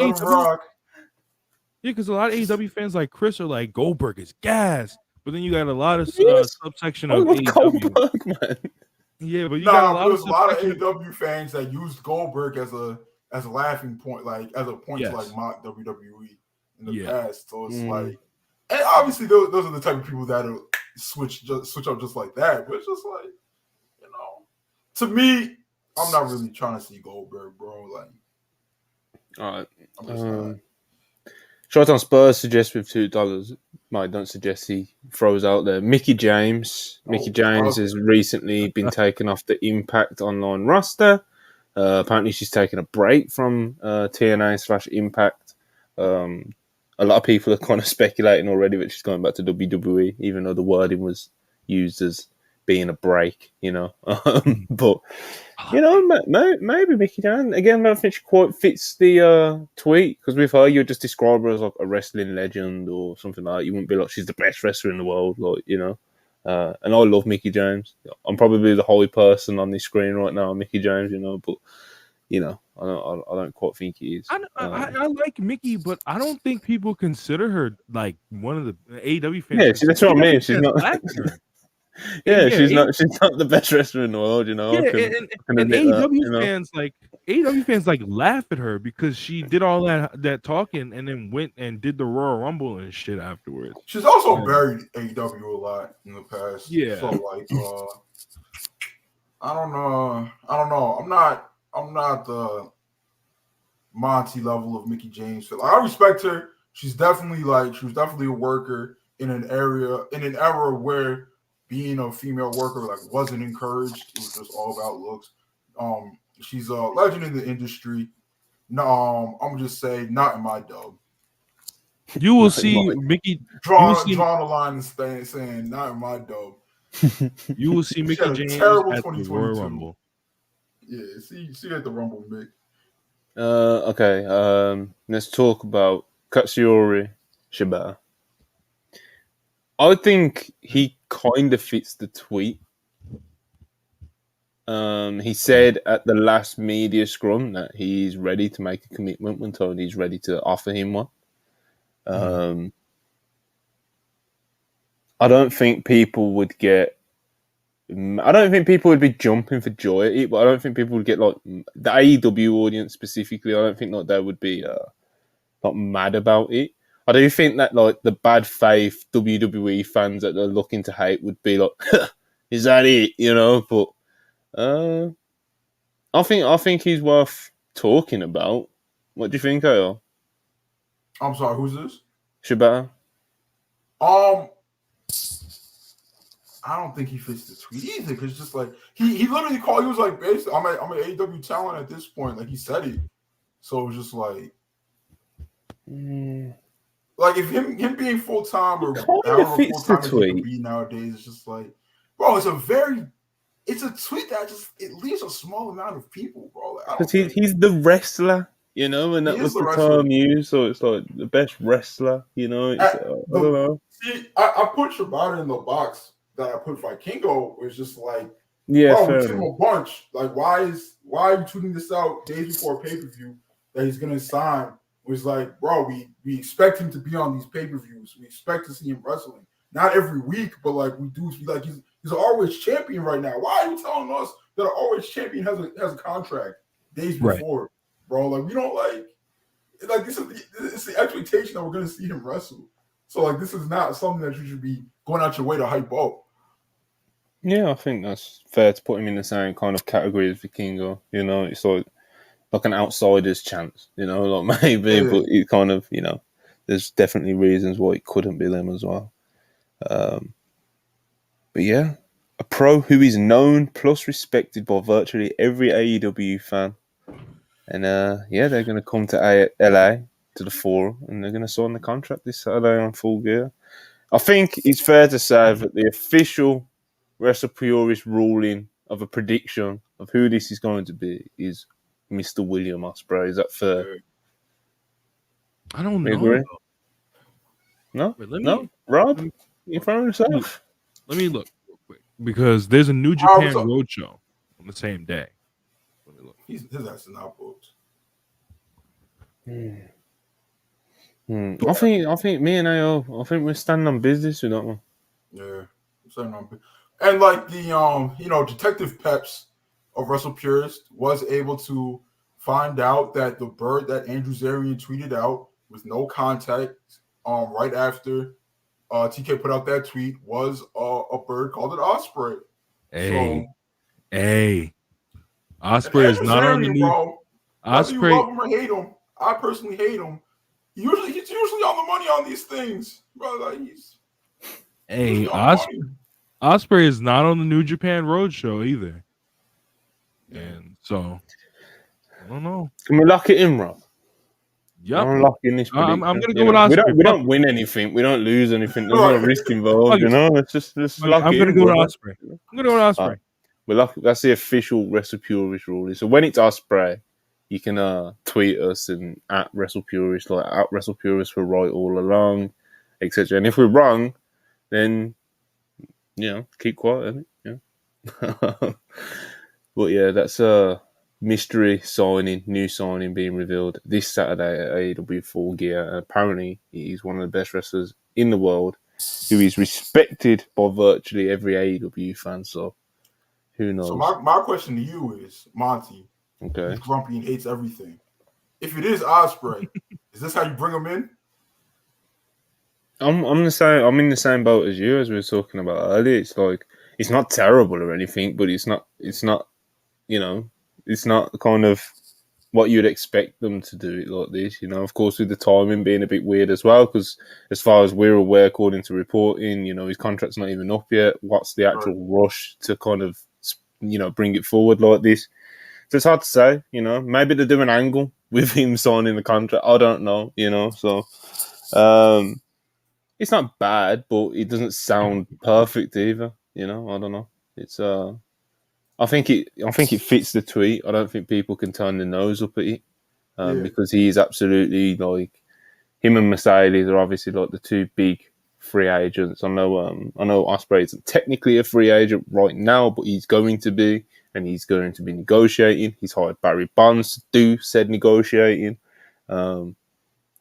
of AEW fans like Chris are like Goldberg is gas, but then you got a lot of subsection of AEW. Goldberg, man. Yeah, but there's a lot of AEW fans that used Goldberg as a laughing point, like as a point to like mock WWE in the past. So it's like, and obviously those are the type of people that'll switch up just like that. But it's just like, you know, to me, I'm not really trying to see Goldberg, bro. Like, all right. Short on Spurs suggests with $2. Mike, don't suggest he throws out there. Mickey James. Mickey James has recently been taken off the Impact Online roster. Apparently, she's taken a break from TNA/Impact. A lot of people are kind of speculating already that she's going back to WWE, even though the wording was used as being a break, you know. But, you know, maybe Mickey James. Again, I don't think she quite fits the tweet, because with her, you just describe her as like a wrestling legend or something like that. You wouldn't be like, she's the best wrestler in the world, like, you know. And I love Mickey James. I'm probably the holy person on this screen right now, Mickey James, you know, but, you know, I don't quite think he is. I like Mickey, but I don't think people consider her like one of the AEW fans. Yeah, that's what I mean. She's not. She's not the best wrestler in the world, you know. Yeah, and AEW fans like laugh at her because she did all that talking and then went and did the Royal Rumble and shit afterwards. She's also buried AEW a lot in the past. Yeah. So like, I don't know. I'm not the Monty level of Mickey James. Like, I respect her. She was definitely a worker in an era where being a female worker like wasn't encouraged. It was just all about looks. She's a legend in the industry. No, I'm gonna just say not in my dub. You will see Mickey drawing a line and saying not in my dub. You will see Mickey James at the Royal Rumble. Yeah, see at the Rumble, Mick. Okay. Let's talk about Katsuyori Shibata. I think he kind of fits the tweet. He said at the last media scrum that he's ready to make a commitment when Tony's ready to offer him one. I don't think people would be jumping for joy at it, but I don't think people would get like the AEW audience specifically. I don't think like they would be not mad about it. I do think that like the bad faith WWE fans that they're looking to hate would be like, is that it? You know, but I think he's worth talking about. What do you think, Kyle? I'm sorry, who's this? Shibata. I don't think he fits the tweet either. Because just like he literally called. He was like, basically, I'm an AEW talent at this point. Like he said it. So it was just like, like if him being full time or however full time he could be nowadays, it's just like, bro, it's a tweet that just it leaves a small amount of people, bro. Because he's the wrestler, you know, and that was the term used. So it's like the best wrestler, you know. It's, I don't know. See, I put Shibata in the box that I put Vikingo. Was just like, yeah, bro, we took him a bunch. Like, why are you tweeting this out days before pay per view that he's gonna sign? It was like, bro, we expect him to be on these pay per views. We expect to see him wrestling, not every week, but like we do. Like he's an always champion right now. Why are you telling us that an always champion has a contract days before, bro? Like we don't like this is the expectation that we're gonna see him wrestle. So like this is not something that you should be going out your way to hype up. Yeah, I think that's fair to put him in the same kind of category as Vikingo. You know, it's like an outsider's chance. You know, like maybe, but it kind of, you know, there's definitely reasons why it couldn't be them as well. But yeah, a pro who is known plus respected by virtually every AEW fan, and yeah, they're going to come to LA to the Forum, and they're going to sign the contract this Saturday on Full Gear. I think it's fair to say that the official WrestlePurists ruling of a prediction of who this is going to be is Mr. William Ospreay. Is that fair? I don't know. Agree? No? No? Rob? You found yourself? Let me look real quick. Because there's a New Japan Roadshow on the same day. Let me look. His ass is not booked. I think me and AO, I think we're standing on business with that one. Yeah. Standing on business. And like the you know, Detective Peps of WrestlePurist was able to find out that the bird that Andrew Zarian tweeted out with no contact right after TK put out that tweet was a bird called an Ospreay. Ospreay is not on the new. Ospreay, you love him or hate him, I personally hate him. He's usually on the money on these things, bro. Like Ospreay is not on the New Japan Roadshow either, and so I don't know. Can we lock it in, Rob? Yeah, I'm locking this. I'm going to go with Ospreay. We don't win anything. We don't lose anything. There's no risk involved. You know, let's lock it in. I'm going to go with Ospreay. I'm going to go with Ospreay. That's the official WrestlePurist rule. So when it's Ospreay, you can tweet us and at WrestlePurist, like at WrestlePurist, we're right all along, etc. And if we're wrong, then you know, keep quiet, isn't it? Yeah. But yeah, that's a mystery new signing being revealed this Saturday at AEW Full Gear. And apparently, he's one of the best wrestlers in the world, who is respected by virtually every AEW fan. So, who knows? So my question to you is, Monty. Okay. He's grumpy and hates everything. If it is Ospreay, is this how you bring him in? I'm the same. I'm in the same boat as you, as we were talking about earlier. It's like it's not terrible or anything, but it's not. You know, it's not kind of what you'd expect them to do it like this. You know, of course, with the timing being a bit weird as well, because as far as we're aware, according to reporting, you know, his contract's not even up yet. What's the actual rush to kind of, you know, bring it forward like this? So it's hard to say. You know, maybe they do an angle with him signing the contract. I don't know. You know, so. It's not bad, but it doesn't sound perfect either. You know, I don't know. It's I think it fits the tweet. I don't think people can turn their nose up at it because he is absolutely like him and Mercedes are obviously like the two big free agents. I know Ospreay isn't technically a free agent right now, but he's going to be, and he's going to be negotiating. He's hired Barry Bonds to do said negotiating.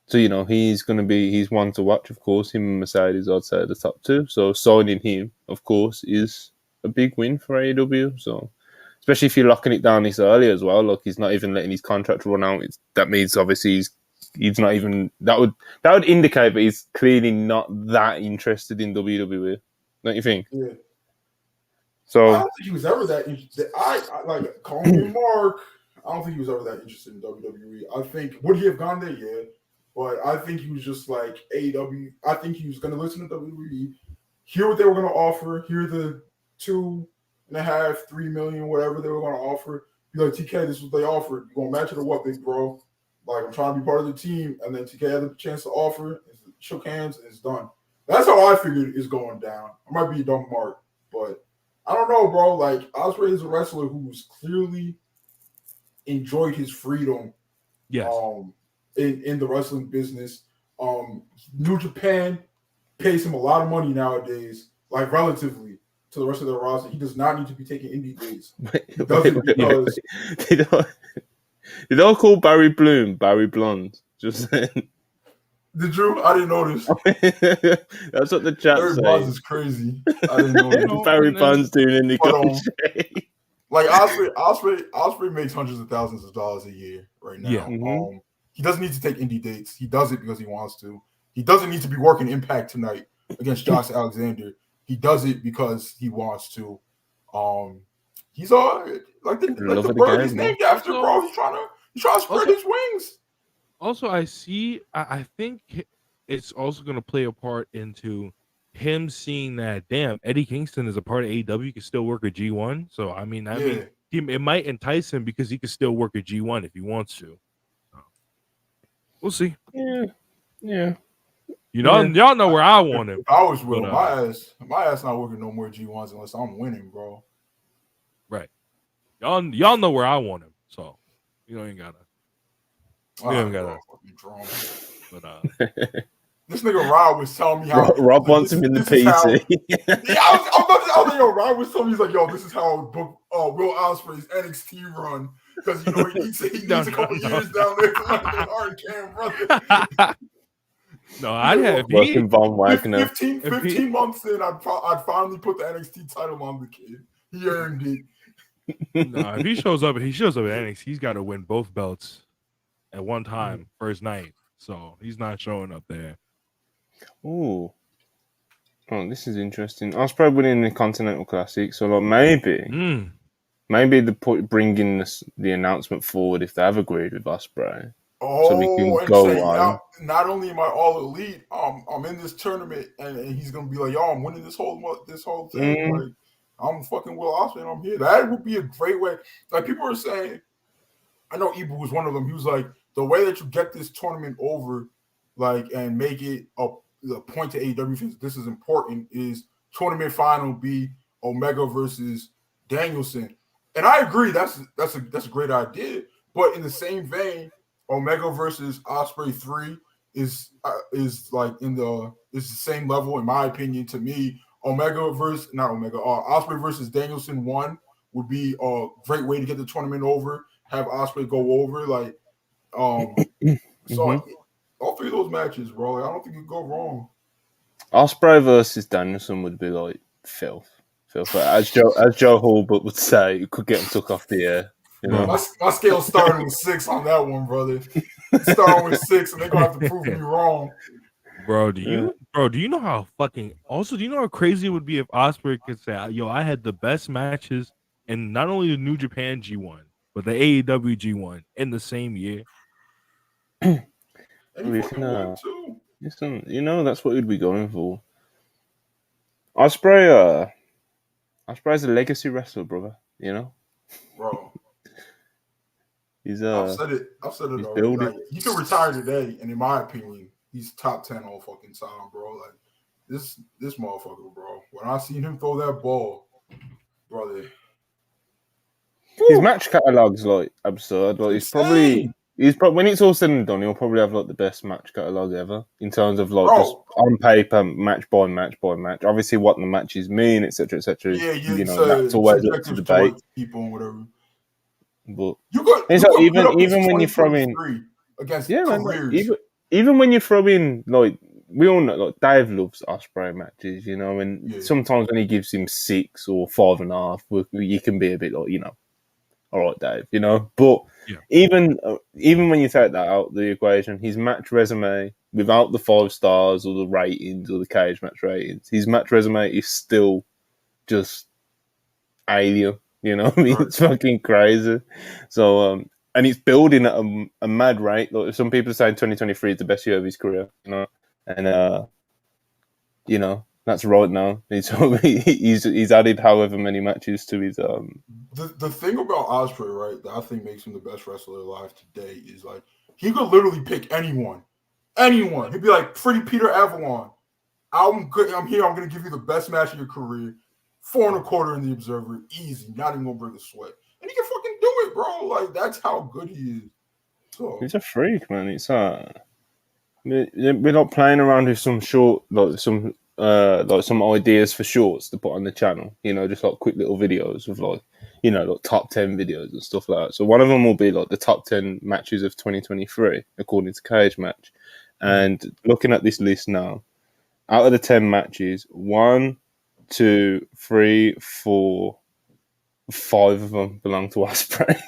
So, you know, he's one to watch, of course. Him and Mercedes, I'd say, are the top two. So signing him, of course, is a big win for AEW. So, especially if you're locking it down this early as well. Look, he's not even letting his contract run out. That means, obviously, he's not even... That would indicate that he's clearly not that interested in WWE. Don't you think? Yeah. So, I don't think he was ever that interested. I like, call me Mark. I don't think he was ever that interested in WWE. I think, would he have gone there? Yeah. But I think he was just like AEW. I think he was going to listen to WWE, Here what they were going to offer. Here the 2.5, 3 million, whatever they were going to offer. Be like, TK, this is what they offered. You going to match it or what, big bro? Like, I'm trying to be part of the team. And then TK had the chance to offer. Shook hands, and it's done. That's how I figured it's going down. I might be a dumb mark, but I don't know, bro. Like, Ospreay is a wrestler who's clearly enjoyed his freedom in the wrestling business. New Japan pays him a lot of money nowadays, like relatively to the rest of their roster. He does not need to be taking indie dates. He does it because Did I call Barry Bloom Barry Blonde? Just saying. Did you? I didn't notice. That's what the chat Barry says. Bonds is crazy. I didn't notice. Barry Bonds doing any like Ospreay makes hundreds of thousands of dollars a year right now. Yeah. He doesn't need to take indie dates. He does it because he wants to. He doesn't need to be working Impact tonight against Josh Alexander. He does it because he wants to. He's like the bird he's named after, bro. He's trying to spread his wings. Also, I think it's also going to play a part into him seeing that, damn, Eddie Kingston is a part of AEW, he can still work a G1. So, I mean, it might entice him because he can still work a G1 if he wants to. We'll see. Yeah. Y'all know where I want him. If I was with my ass not working no more G1s unless I'm winning, bro. Right. Y'all know where I want him. So, you ain't gotta. But this nigga Rob was telling me how Rob wants him in the PC. I was like, yo, Rob was telling me, he's like, yo, this is how I book Will Ospreay's NXT run because he needs a couple years down there to like the hard cam, brother. No, I'd have working Von Wagner. 15 months in, I'd finally put the NXT title on the kid. He earned it. No, if he shows up at NXT, he's got to win both belts at one time, first night. So he's not showing up there. Oh, this is interesting. Ospreay winning the Continental Classic, so like maybe bringing the announcement forward if they have agreed with Ospreay. So we can go on. Not only am I all elite, I'm in this tournament, and he's gonna be like, "Yo, I'm winning this whole thing. Like, I'm fucking Will Ospreay, and I'm here." That would be a great way. Like people are saying, I know Ibu was one of them. He was like, the way that you get this tournament over, like, and make it a point to AEW. This is important. Is tournament final be Omega versus Danielson? And I agree. That's a great idea. But in the same vein, Omega versus Ospreay 3 is like is the same level in my opinion to me. Ospreay versus Danielson 1 would be a great way to get the tournament over. Have Ospreay go over so all three of those matches, bro. Like, I don't think it could go wrong. Ospreay versus Danielson would be like filth. As Joe Hulbert would say, you could get him took off the air. You know? My scale's starting with 6 on that one, brother. Starting with 6, and they're gonna have to prove me wrong. Bro, do you know how fucking also do you know how crazy it would be if Ospreay could say, yo, I had the best matches in not only the New Japan G1, but the AEW G1 in the same year? Listen, that's what we'd be going for. Ospreay's a legacy wrestler, brother. You know, bro. I've said it already. Like, he could retire today, and in my opinion, he's top 10 all fucking time, bro. Like this motherfucker, bro. When I seen him throw that ball, brother, his match catalog's like absurd. Like he's probably when it's all said and done, he'll probably have like the best match catalog ever in terms of like just on paper, match by match by match. Obviously, what the matches mean, etc., etc. Yeah, that's always up to debate. People and whatever. But even when you throw in against careers. Even when you throw in like we all know, like Dave loves Ospreay matches, you know, and sometimes when he gives him 6 or 5.5, you can be a bit like, all right, Dave, you know. But even when you take that out of the equation, his match resume without the 5 stars or the ratings or the cage match ratings, his match resume is still just alien. You know what I mean? Right. It's fucking crazy. So, and it's building at a mad rate. Like some people are saying 2023 is the best year of his career, you know. And, That's right now. He's added however many matches to his The thing about Ospreay, right, that I think makes him the best wrestler alive today is like he could literally pick anyone. Anyone. He'd be like, Pretty Peter Avalon. I'm good. I'm here. I'm gonna give you the best match of your career. 4.25 in the Observer. Easy. Not even gonna bring the sweat. And he can fucking do it, bro. Like that's how good he is. So he's a freak, man. It's we're not playing around with some short like some ideas for shorts to put on the channel, just like quick little videos of like top 10 videos and stuff like that. So one of them will be like the top 10 matches of 2023 according to Cage Match. And looking at this list now, out of the 10 matches, 1, 2, 3, 4, 5 of them belong to Ospreay.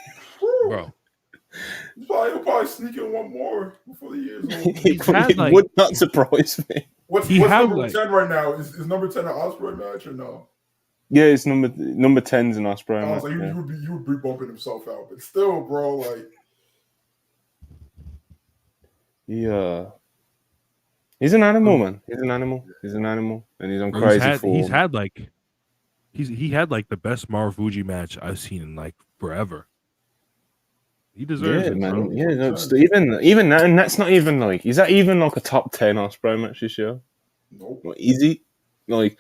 Bro, he'll probably sneak in one more before the year's over. It would not surprise me. What's number 10 right now? Is number 10 an Ospreay match or no? Yeah, it's number 10's an Ospreay match. Like you would be bumping himself out, but still, bro, like yeah. He's an animal, man. He's an animal, and he's on crazy form. He had the best Marufuji match I've seen in like forever. He deserves it, man. Bro. Yeah, no, even that, and that's not even like. Is that even like a top 10 Ospreay match this year? Nope. Like, is he? Like,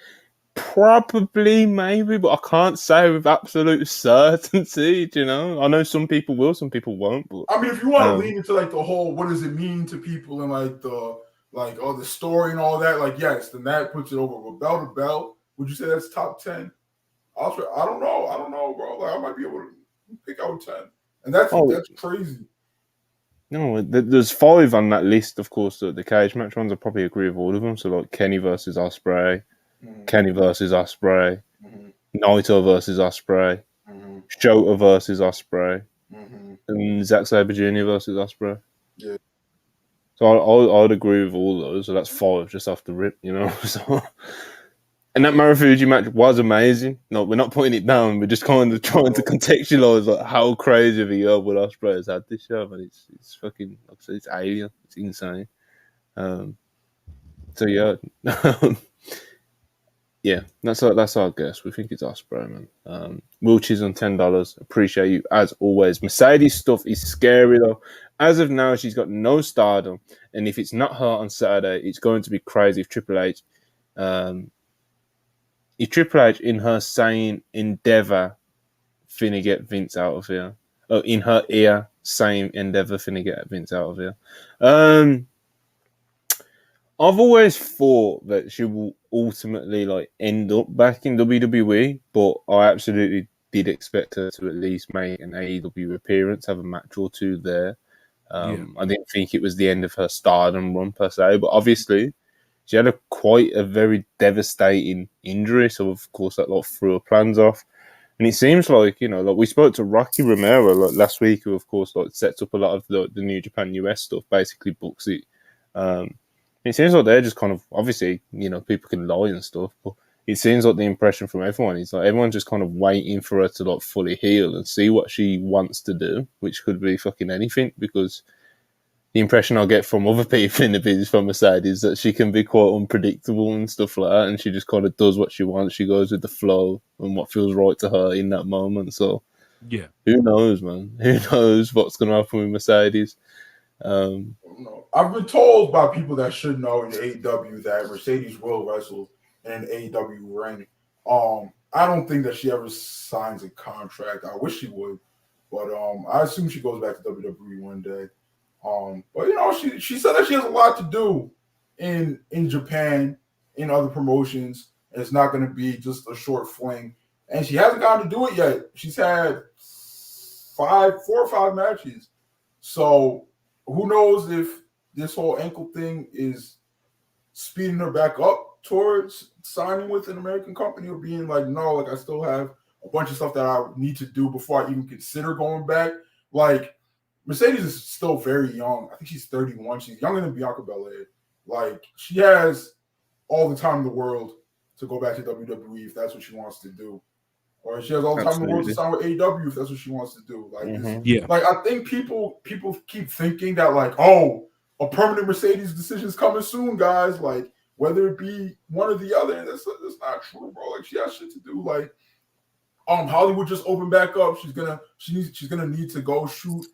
probably, maybe, but I can't say with absolute certainty. I know some people will, some people won't. But I mean, if you want to lean into like the whole, what does it mean to people, and like the story and all that, like yes, then that puts it over. But bell to bell, would you say that's top 10? Ospreay, I don't know, bro. Like I might be able to pick out 10. And that's crazy. No, there's 5 on that list, of course. The cage match ones, I probably agree with all of them. So, like Kenny versus Ospreay, Kenny versus Ospreay, Naito versus Ospreay, Shota versus Ospreay, and Zack Sabre Jr. versus Ospreay. Yeah. So I'd agree with all those. So that's 5 just off the rip, So. And that Marufuji match was amazing. No, we're not putting it down. We're just kind of trying to contextualize like how crazy of a year Will Ospreay has had this year. But it's fucking, like I said, it's alien. It's insane. So yeah, yeah. That's our guess. We think it's Ospreay, man. Wilchies on $10. Appreciate you as always. Mercedes stuff is scary though. As of now, she's got no stardom, and if it's not her on Saturday, it's going to be crazy. If Triple H in her sane endeavor finna get Vince out of here. Oh, in her ear, same endeavor finna get Vince out of here. I've always thought that she will ultimately like end up back in WWE, but I absolutely did expect her to at least make an AEW appearance, have a match or two there. I didn't think it was the end of her stardom run per se, but obviously she had quite a very devastating injury, so of course that threw her plans off. And it seems like we spoke to Rocky Romero last week, who of course sets up a lot of the New Japan US stuff, basically books it. It seems like they're just kind of obviously people can lie and stuff, but it seems like the impression from everyone is like everyone's just kind of waiting for her to fully heal and see what she wants to do, which could be fucking anything, because the impression I get from other people in the business from Mercedes is that she can be quite unpredictable and stuff like that, and she just kind of does what she wants. She goes with the flow and what feels right to her in that moment. So, yeah, who knows, man? Who knows what's going to happen with Mercedes? I've been told by people that should know in the AEW that Mercedes will wrestle in an AEW ring. I don't think that she ever signs a contract. I wish she would, but I assume she goes back to WWE one day. But she said that she has a lot to do in Japan, in other promotions, and it's not going to be just a short fling. And she hasn't gotten to do it yet. She's had 4 or 5 matches. So who knows if this whole ankle thing is speeding her back up towards signing with an American company, or being like, no, I still have a bunch of stuff that I need to do before I even consider going back. Mercedes is still very young. I think she's 31. She's younger than Bianca Belair. She has all the time in the world to go back to WWE if that's what she wants to do. Or she has all the time in the world to sign with AEW if that's what she wants to do. I think people keep thinking that a permanent Mercedes decision is coming soon, guys. whether it be one or the other. And that's not true, bro. Like, she has shit to do. Like, Hollywood just opened back up. She's gonna need to go shoot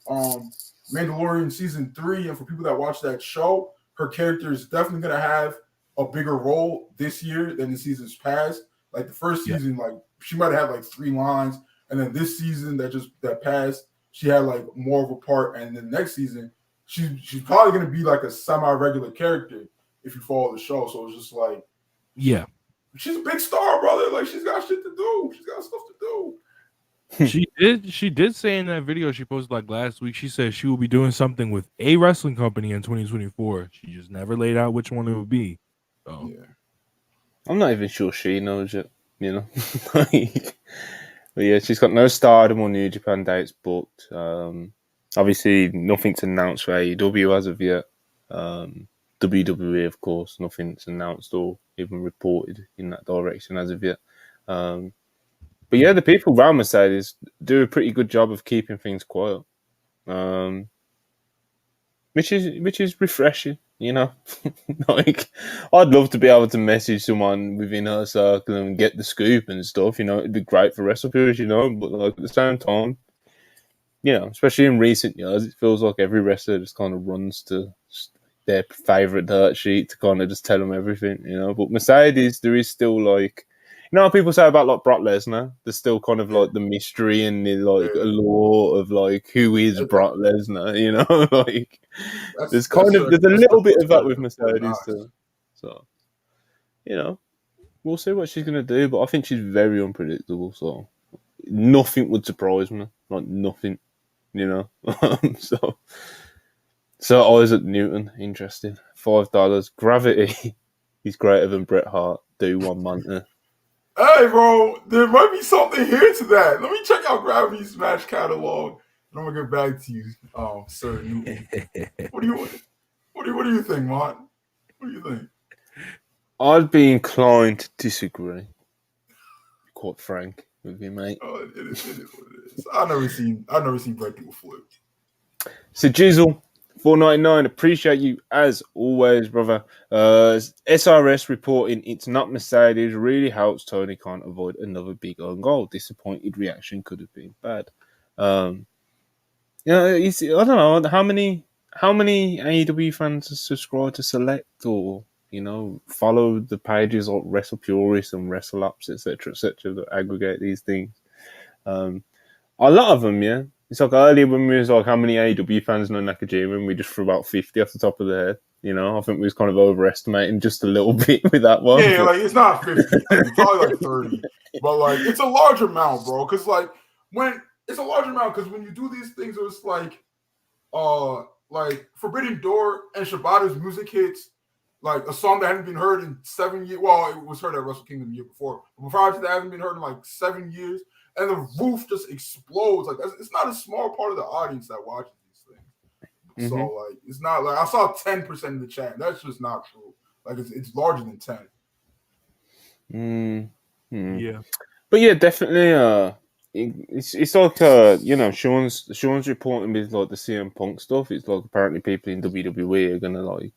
Mandalorian season 3. And for people that watch that show, her character is definitely gonna have a bigger role this year than the seasons past. Like the first season, like she might have had like 3 lines, and then this season that passed, she had like more of a part. And then next season, she's probably gonna be like a semi-regular character if you follow the show. So it's just like, yeah, she's a big star, brother. Like, she's got shit to do. She's got stuff to do. She did say in that video she posted like last week, she said she will be doing something with a wrestling company in 2024. She just never laid out which one it would be. So Yeah. I'm not even sure she knows it, you know. But yeah, she's got no Stardom or New Japan dates booked. Obviously, nothing's announced for AEW as of yet. WWE, of course, nothing's announced or even reported in that direction as of yet. But yeah, the people around Mercedes do a pretty good job of keeping things quiet, which is refreshing, you know. Like, I'd love to be able to message someone within her circle and get the scoop and stuff. You know, it'd be great for WrestlePurists, you know. But like at the same time, you know, especially in recent years, it feels like every wrestler just kind of runs to their favorite dirt sheet to kind of just tell them everything, you know. But Mercedes, there is still like, you know, what people say about like Brock Lesnar. There's still kind of like the mystery and the like allure of like who is Brock Lesnar, you know. Like there's a little bit of that with Mercedes too. So, you know, we'll see what she's gonna do. But I think she's very unpredictable. So nothing would surprise me. Like nothing, you know. So Isaac Newton, interesting. $5. Gravity is greater than Bret Hart. Do one month. Hey, bro, there might be something here to that. Let me check out Gravity's match catalog, and I'm gonna get back to you, Sir Newton. What do you think, Mont? What do you think? I'd be inclined to disagree. Quite frank with you, mate. Oh, it is what it is. I've never seen Bret do a flip. So Jizzle, $4.99. Appreciate you as always, brother. SRS reporting it's not Mercedes really helps Tony Khan avoid another big own goal. Disappointed reaction could have been bad. You know, I don't know how many AEW fans subscribe to Select or, you know, follow the pages like WrestlePurists and WrestleUps, etc., that aggregate these things. A lot of them, yeah. It's like earlier when we was like, how many AEW fans know Nakajima, and we just threw about 50 off the top of the head. You know, I think we was kind of overestimating just a little bit with that one. Yeah, like it's not 50, it's probably like 30. But like it's a large amount, bro. Because like when you do these things, it's like Forbidden Door and Shibata's music hits, like a song that hadn't been heard in 7 years. Well, it was heard at Wrestle Kingdom the year before, but prior to that, hasn't been heard in like 7 years. And the roof just explodes. Like it's not a small part of the audience that watches these things. Mm-hmm. So like it's not like I saw 10% in the chat. That's just not true. Like it's larger than 10. Yeah, but yeah, definitely. It's like you know, Sean's reporting with like the CM Punk stuff. It's like apparently people in WWE are gonna like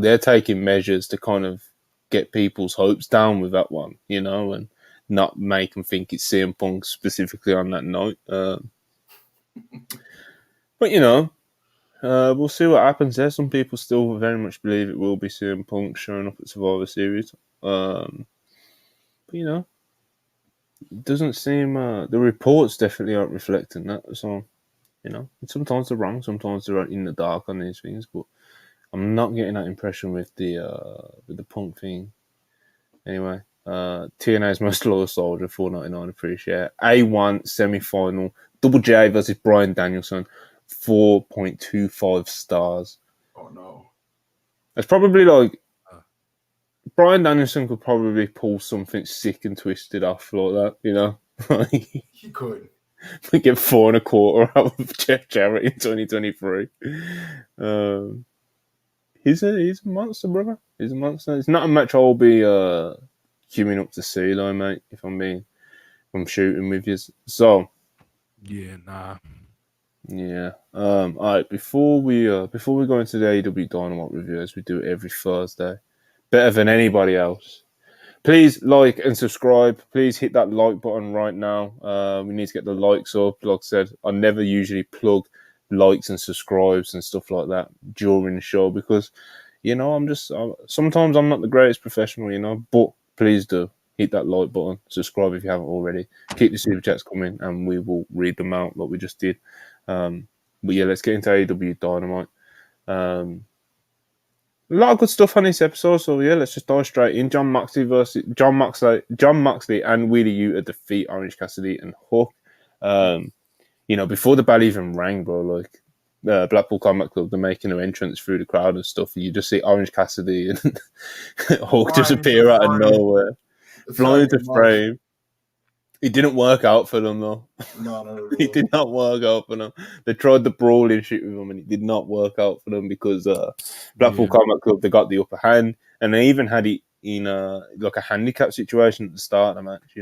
they're taking measures to kind of get people's hopes down with that one, you know, and not make them think it's CM Punk specifically on that night. But, you know, we'll see what happens there. Some people still very much believe it will be CM Punk showing up at Survivor Series. But, you know, it doesn't seem... the reports definitely aren't reflecting that. So, you know, sometimes they're wrong. Sometimes they're in the dark on these things. But I'm not getting that impression with the Punk thing. Anyway. TNA's most loyal soldier, $4.99. Appreciate it. A1 semi-final, Double J versus Bryan Danielson, 4.25 stars. Oh no! It's probably like Bryan Danielson could probably pull something sick and twisted off like that, you know. He could. We get 4.25 out of Jeff Jarrett in 2023. He's a monster, brother. He's a monster. It's not a match I'll be queuing up to see though, mate, if I'm shooting with you. So yeah, nah. Yeah. All right, before we go into the AEW Dynamite review, as we do it every Thursday, better than anybody else. Please like and subscribe. Please hit that like button right now. We need to get the likes up. Like I said, I never usually plug likes and subscribes and stuff like that during the show because, sometimes I'm not the greatest professional, but please do hit that like button. Subscribe if you haven't already. Keep the super chats coming and we will read them out like we just did. But yeah, let's get into AEW Dynamite. A lot of good stuff on this episode, so yeah, let's just dive straight in. John Moxley and Wheeler Yuta defeat Orange Cassidy and Hook. Before the bell even rang, bro, like Blackpool Combat Club, they're making their entrance through the crowd and stuff. And you just see Orange Cassidy and Hook just appear out of nowhere, flying into frame. It didn't work out for them, though. No. It did not work out for them. They tried the brawling shit with them, and it did not work out for them because Blackpool Combat Club, they got the upper hand, and they even had it in a handicap situation at the start of the match.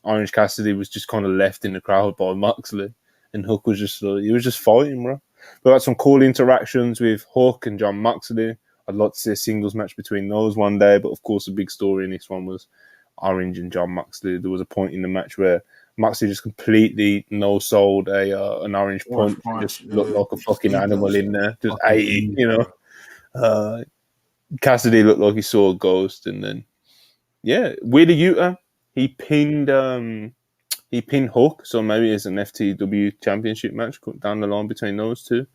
Orange Cassidy was just kind of left in the crowd by Moxley, and Hook was just fighting, bro. We got some cool interactions with Hook and John Moxley. I'd like to see a singles match between those one day, but of course the big story in this one was Orange and John Moxley. There was a point in the match where Moxley just completely no-sold an orange punch. Just looked like a fucking animal in there. Just ate it, Cassidy looked like he saw a ghost. And then, Wheeler Yuta, he pinned Hook. So maybe it's an FTW championship match down the line between those two.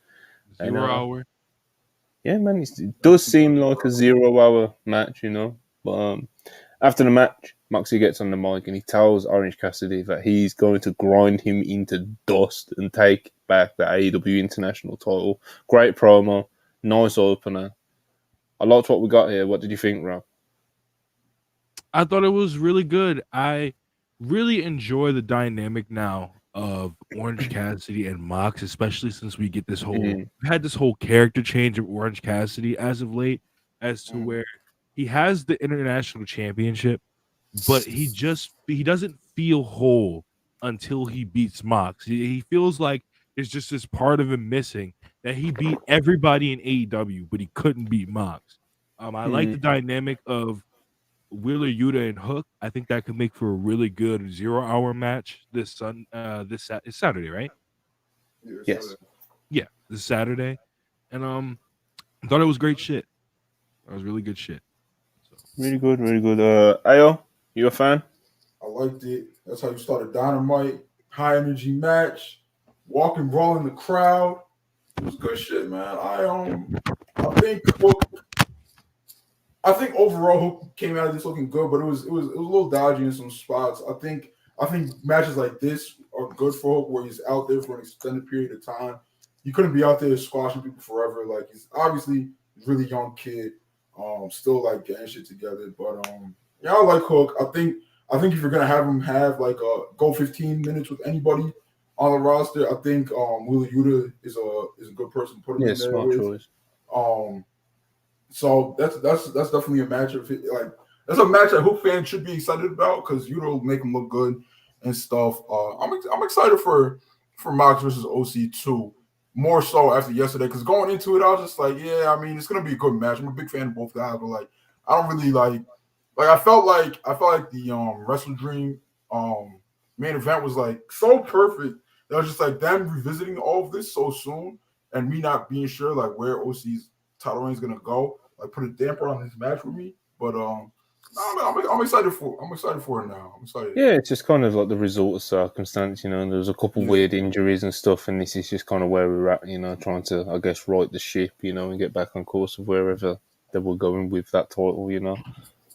0 hour. Yeah, man, it does seem like a 0 hour match, But after the match, Moxley gets on the mic and he tells Orange Cassidy that he's going to grind him into dust and take back the AEW International title. Great promo, nice opener. I liked what we got here. What did you think, Rob? I thought it was really good. I really enjoy the dynamic now of Orange Cassidy and Mox, especially since we get this whole character change of Orange Cassidy as of late, as to where he has the international championship, but he doesn't feel whole until he beats Mox. He feels like there's just this part of him missing, that he beat everybody in AEW, but he couldn't beat Mox. I like the dynamic of Wheeler Yuta and Hook. I think that could make for a really good 0 hour match this Saturday, right? Yes. Yeah, this Saturday. And I thought it was great shit. That was really good shit. Really good, really good. Ayo, you a fan? I liked it. That's how you started Dynamite. High energy match. Walk and roll in the crowd. It was good shit, man. I think overall Hook came out of this looking good, but it was a little dodgy in some spots. I think matches like this are good for Hook, where he's out there for an extended period of time. You couldn't be out there squashing people forever. Like, he's obviously a really young kid. Still like getting shit together, but I like Hook. I think if you're gonna have him have like go 15 minutes with anybody on the roster, I think Wheeler Yuta is a good person to put him in there smart with. choice. So that's definitely a match that's a match that Hook fans should be excited about because Yuta will make him look good and stuff. I'm excited for Mox versus OC too. More so after yesterday, because going into it, I was just like, it's gonna be a good match. I'm a big fan of both guys, but like, I don't really like I felt like the Wrestle Dream main event was like so perfect. That was just like them revisiting all of this so soon, and me not being sure like where OC's title reign is gonna go. Like, put a damper on this match with me, but I'm excited for it now. I'm excited. Yeah, it's just kind of like the result of circumstance, There was a couple weird injuries and stuff, and this is just kind of where we're at, trying to, I guess, right the ship, and get back on course of wherever they were going with that title,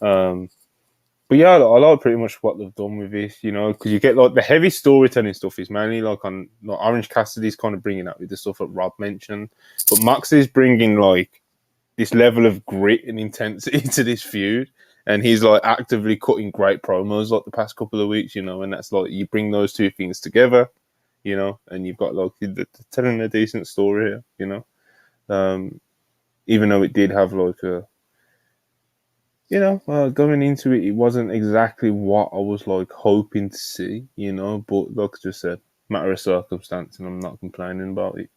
But yeah, I like pretty much what they've done with this, because you get like the heavy storytelling stuff is mainly like on Orange Cassidy's kind of bringing up with the stuff that Rob mentioned, but Max is bringing like this level of grit and intensity to this feud. And he's like actively cutting great promos like the past couple of weeks, and that's like you bring those two things together, and you've got like telling a decent story here, even though it did have like a, going into it, it wasn't exactly what I was like hoping to see, but like I just said, matter of circumstance, and I'm not complaining about it.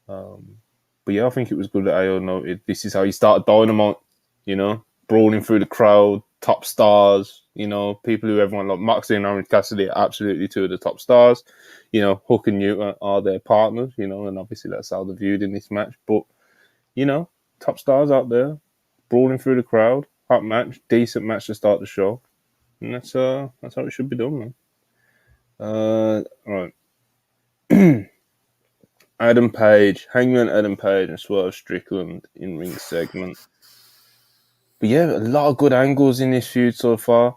But yeah, I think it was good that AO noted this is how you start Dynamite. brawling through the crowd, top stars, people who everyone like. Moxley and Orange Cassidy are absolutely two of the top stars. Hook and Newt are their partners, and obviously that's how they're viewed in this match. But, top stars out there, brawling through the crowd, hot match, decent match to start the show. And that's how it should be done, man. All right. Hangman Adam Page, and Swerve Strickland in ring segment. But yeah, a lot of good angles in this feud so far.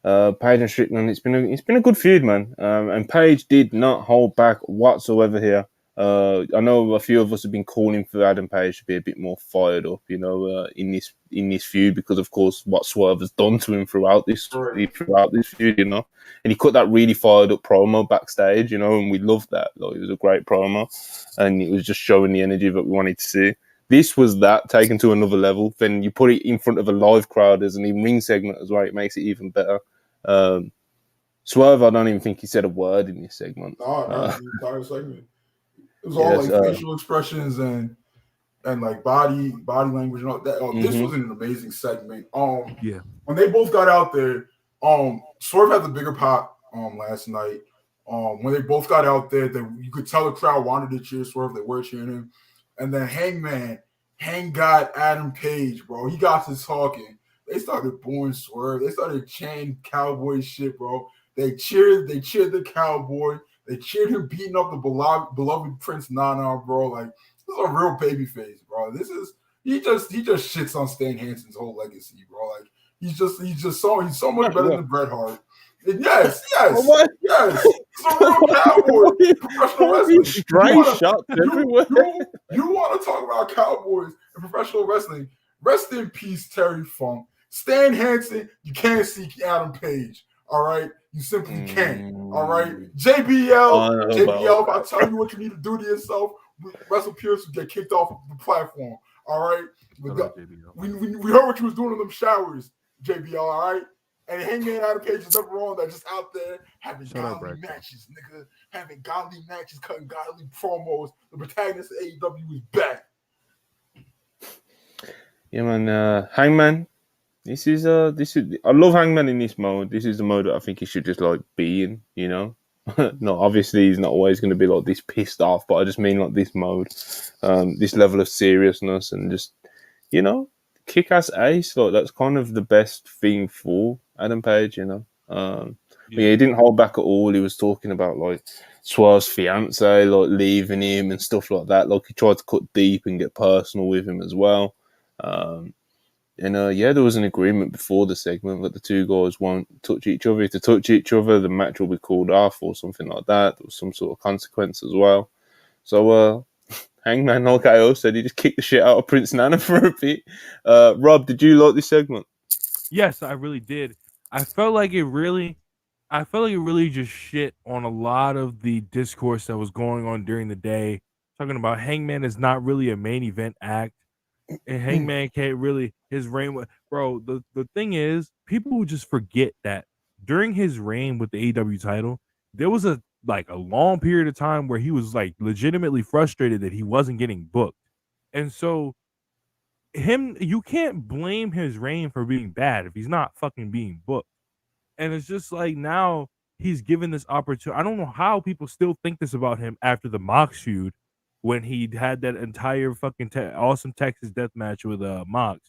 Page and Strickland, it's been a good feud, man. And Page did not hold back whatsoever here. I know a few of us have been calling for Adam Page to be a bit more fired up, in this feud, because of course what Swerve has done to him throughout this feud, and he cut that really fired up promo backstage, and we loved that. Like, it was a great promo, and it was just showing the energy that we wanted to see. This was that taken to another level. Then you put it in front of a live crowd as an in-ring segment as well. It makes it even better. Swerve, I don't even think he said a word in this segment. No, not the entire segment. It was all like facial expressions and like body language and all that. This was an amazing segment. When they both got out there, Swerve had the bigger pop last night. When they both got out there, you could tell the crowd wanted to cheer Swerve. They were cheering him. And then Hang got Adam Page, bro. He got to talking. They started booing Swerve. They started chanting cowboy shit, bro. They cheered the cowboy. They cheered him beating up the beloved Prince Nana, bro. Like, this is a real baby face, bro. He just shits on Stan Hansen's whole legacy, bro. Like, he's so much better than Bret Hart. And yes. He's a real cowboy. Professional wrestling. Straight shots everywhere. You want to talk about cowboys and professional wrestling? Rest in peace, Terry Funk. Stan Hansen, you can't see Adam Page. All right, you simply can't. All right, JBL, if I tell you what you need to do to yourself, WrestlePurists will get kicked off the platform. All right, we heard what you was doing in them showers, JBL. All right, and Hangman Adam Page is never wrong. They're just out there having godly matches, nigga, having godly matches, cutting godly promos. The protagonist of AEW is back. Yeah, man. Hangman. This is I love Hangman in this mode. This is the mode that I think he should just like be in, No, obviously he's not always going to be like this pissed off, but I just mean like this mode, this level of seriousness and just, kick-ass ace. Like, that's kind of the best thing for Adam Page, But he didn't hold back at all. He was talking about like Swerve's fiance, like leaving him and stuff like that. Like, he tried to cut deep and get personal with him as well. And there was an agreement before the segment that the two guys won't touch each other. If they touch each other, the match will be called off or something like that. There was some sort of consequence as well. So Hangman, like I said, he just kicked the shit out of Prince Nana for a bit. Rob, did you like this segment? Yes, I really did. I felt like it really just shit on a lot of the discourse that was going on during the day. Talking about Hangman is not really a main event act. And Hangman can't really, his reign, bro. The thing is, people would just forget that during his reign with the AEW title, there was a long period of time where he was like legitimately frustrated that he wasn't getting booked, and so you can't blame his reign for being bad if he's not fucking being booked. And it's just like now he's given this opportunity. I don't know how people still think this about him after the Mox feud, when he had that entire fucking awesome Texas death match with Mox.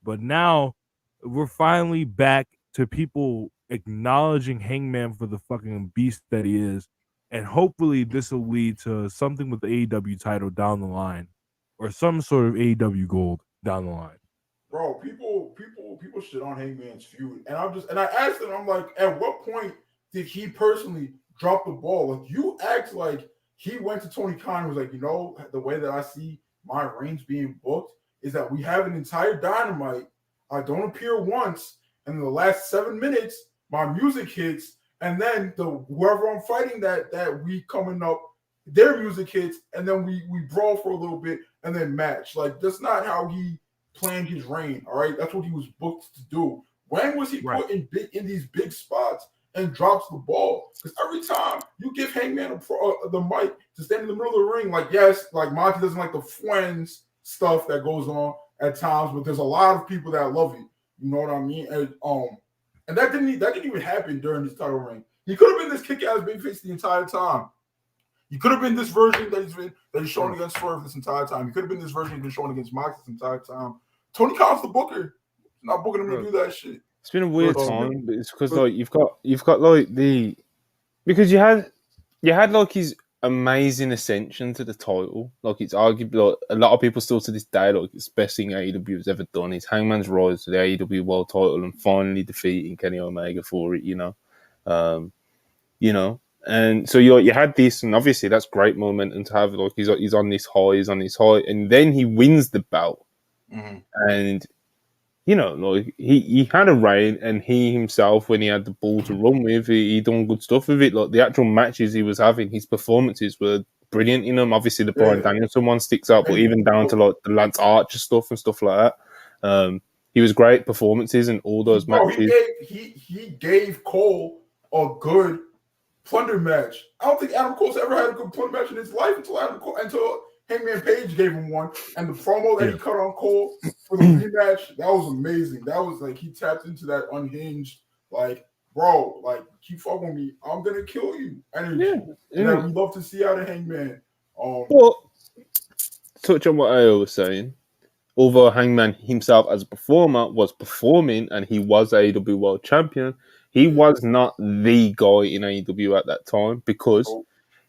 But now we're finally back to people acknowledging Hangman for the fucking beast that he is. And hopefully this will lead to something with the AEW title down the line, or some sort of AEW gold down the line. Bro, people shit on Hangman's feud. And I asked him, I'm like, at what point did he personally drop the ball? Like, you act like he went to Tony Khan and was like, the way that I see my reigns being booked is that we have an entire Dynamite. I don't appear once, and in the last 7 minutes, my music hits, and then whoever I'm fighting that week coming up, their music hits, and then we brawl for a little bit and then match. Like, that's not how he planned his reign. All right, that's what he was booked to do. When was he put in these big spots and drops the ball? Because every time you give Hangman the mic to stand in the middle of the ring, like, yes, like Monty doesn't like the friends stuff that goes on, at times, but there's a lot of people that love it. You know what I mean? And that didn't even happen during his title reign. He could have been this kick-ass babyface the entire time. He could have been this version that he's shown against Swerve this entire time. He could have been this version he's been shown against Mox this entire time. Tony Khan's the booker. He's not booking him to do that shit. It's been a weird time, but it's because like you've got like because you had like his amazing ascension to the title. Like it's arguably like a lot of people still to this day like it's the best thing AEW has ever done. It's Hangman's rise to the AEW World Title and finally defeating Kenny Omega for it. And so you had this, and obviously that's great momentum to have. Like he's on this high, and then he wins the belt, and like he had a reign, and he himself, when he had the ball to run with, he done good stuff with it. Like the actual matches he was having, his performances were brilliant in them. Obviously the Bryan Danielson one sticks out, but even down to like the Lance Archer stuff and stuff like that, he was great performances in all those matches. He gave Cole a good plunder match. I don't think Adam Cole's ever had a good plunder match in his life until Hangman Page gave him one, and the promo that he cut on Cole for the rematch, that was amazing. That was like he tapped into that unhinged, like, bro, like keep fucking with me, I'm gonna kill you energy. And we love to see out of Hangman. Well, touch on what I was saying. Although Hangman himself as a performer was performing and he was AEW World Champion, he was not the guy in AEW at that time because,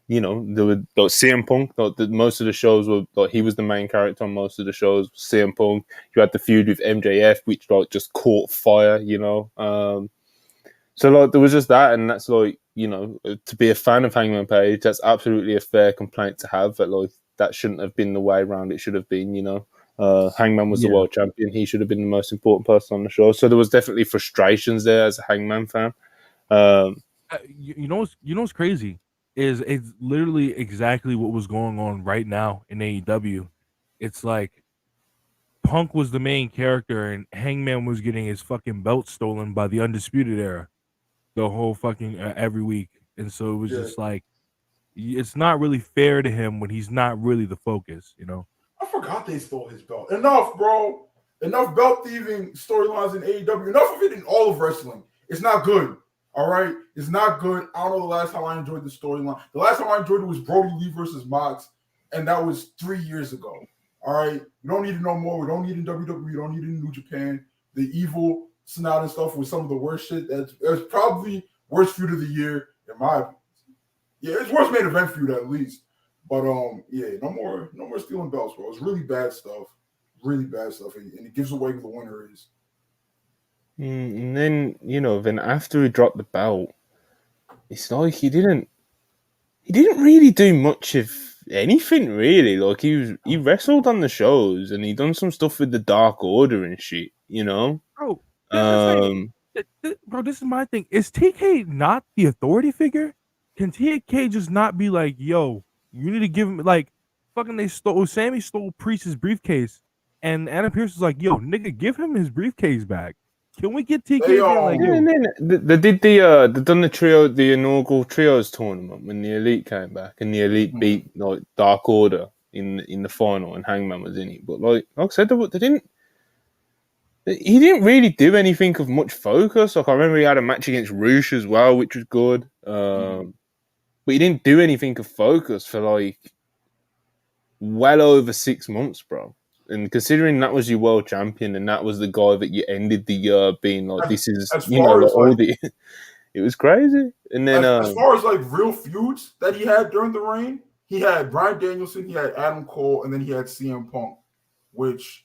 there were like CM Punk. Like most of the shows were like he was the main character on most of the shows. CM Punk. You had the feud with MJF, which like just caught fire. So like there was just that, and that's like to be a fan of Hangman Page, that's absolutely a fair complaint to have. That like that shouldn't have been the way around. It should have been, Hangman was the world champion. He should have been the most important person on the show. So there was definitely frustrations there as a Hangman fan. What's crazy is it's literally exactly what was going on right now in AEW. It's like Punk was the main character and Hangman was getting his fucking belt stolen by the Undisputed Era the whole fucking every week. And so it was just like, it's not really fair to him when he's not really the focus, I forgot they stole his belt. Enough, bro. Enough belt thieving storylines in AEW. Enough of it in all of wrestling. It's not good. All right? It's not good. I don't know the last time I enjoyed the storyline. The last time I enjoyed it was Brody Lee versus Mox, and that was 3 years ago. All right? We don't need to know more. We don't need it in WWE. We don't need it in New Japan. The evil Sonata stuff was some of the worst shit. That's probably worst feud of the year, in my opinion. Yeah, it's worst main event feud at least. But no more stealing belts, bro. It's really bad stuff. Really bad stuff. And it gives away who the winner is. And then, then after he dropped the belt, it's like he didn't really do much of anything, really. Like he wrestled on the shows and he done some stuff with the Dark Order and shit, Bro, this is my thing. Is TK not the authority figure? Can TK just not be like, yo, you need to give him, like, fucking Sammy stole Priest's briefcase, and Adam Pearce was like, yo, nigga, give him his briefcase back. Can we get TK like, yo? And then they did they done the inaugural trios tournament when the Elite came back, and the Elite beat like Dark Order in the final, and Hangman was in it. But like I said, he didn't really do anything of much focus. Like I remember he had a match against Roosh as well, which was good. But he didn't do anything of focus for like well over 6 months, bro. And considering that was your world champion and that was the guy that you ended the year being like, this is, it was crazy. And then as far as like real feuds that he had during the reign, he had Bryan Danielson, he had Adam Cole, and then he had CM Punk, which,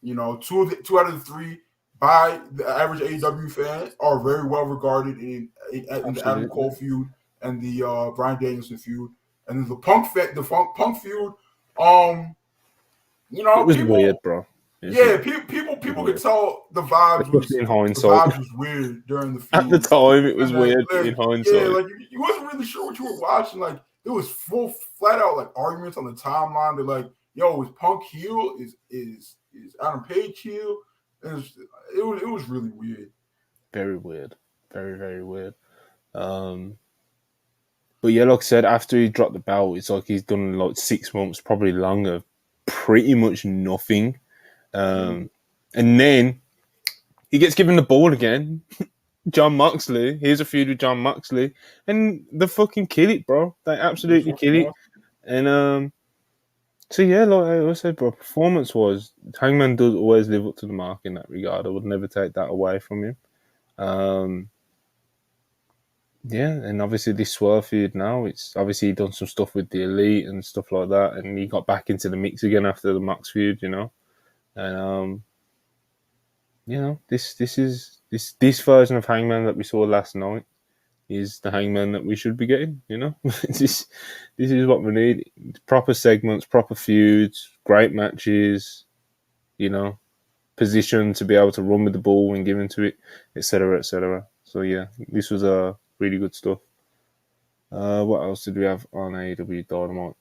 two out of the three by the average AEW fan are very well regarded in the Adam Cole feud and the Bryan Danielson feud, and then the Punk feud. It was weird, bro. People could tell the vibes was in hindsight. The vibes was weird during the feud. At the time, it was weird in hindsight. Yeah, like you wasn't really sure what you were watching. Like it was full, flat out like arguments on the timeline. They're like, "Yo, is Punk heel? Is Adam Page heel?" It was really weird. Very weird. Very, very weird. But yeah, like I said, after he dropped the belt, it's like he's done like 6 months, probably longer, pretty much nothing. And then he gets given the ball again. John Moxley. Here's a feud with John Moxley. And they fucking kill it, bro. They absolutely kill it. And so yeah, like I said, bro, performance-wise, Hangman does always live up to the mark in that regard. I would never take that away from him. Yeah, and obviously this Swerve feud now, it's obviously he done some stuff with the Elite and stuff like that, and he got back into the mix again after the Mox feud, you know. And you know, this version of Hangman that we saw last night is the Hangman that we should be getting, you know. this is what we need. Proper segments, proper feuds, great matches, you know, position to be able to run with the ball when given to it, etc., etc. So yeah, this was really good stuff. What else did we have on AEW Dynamite?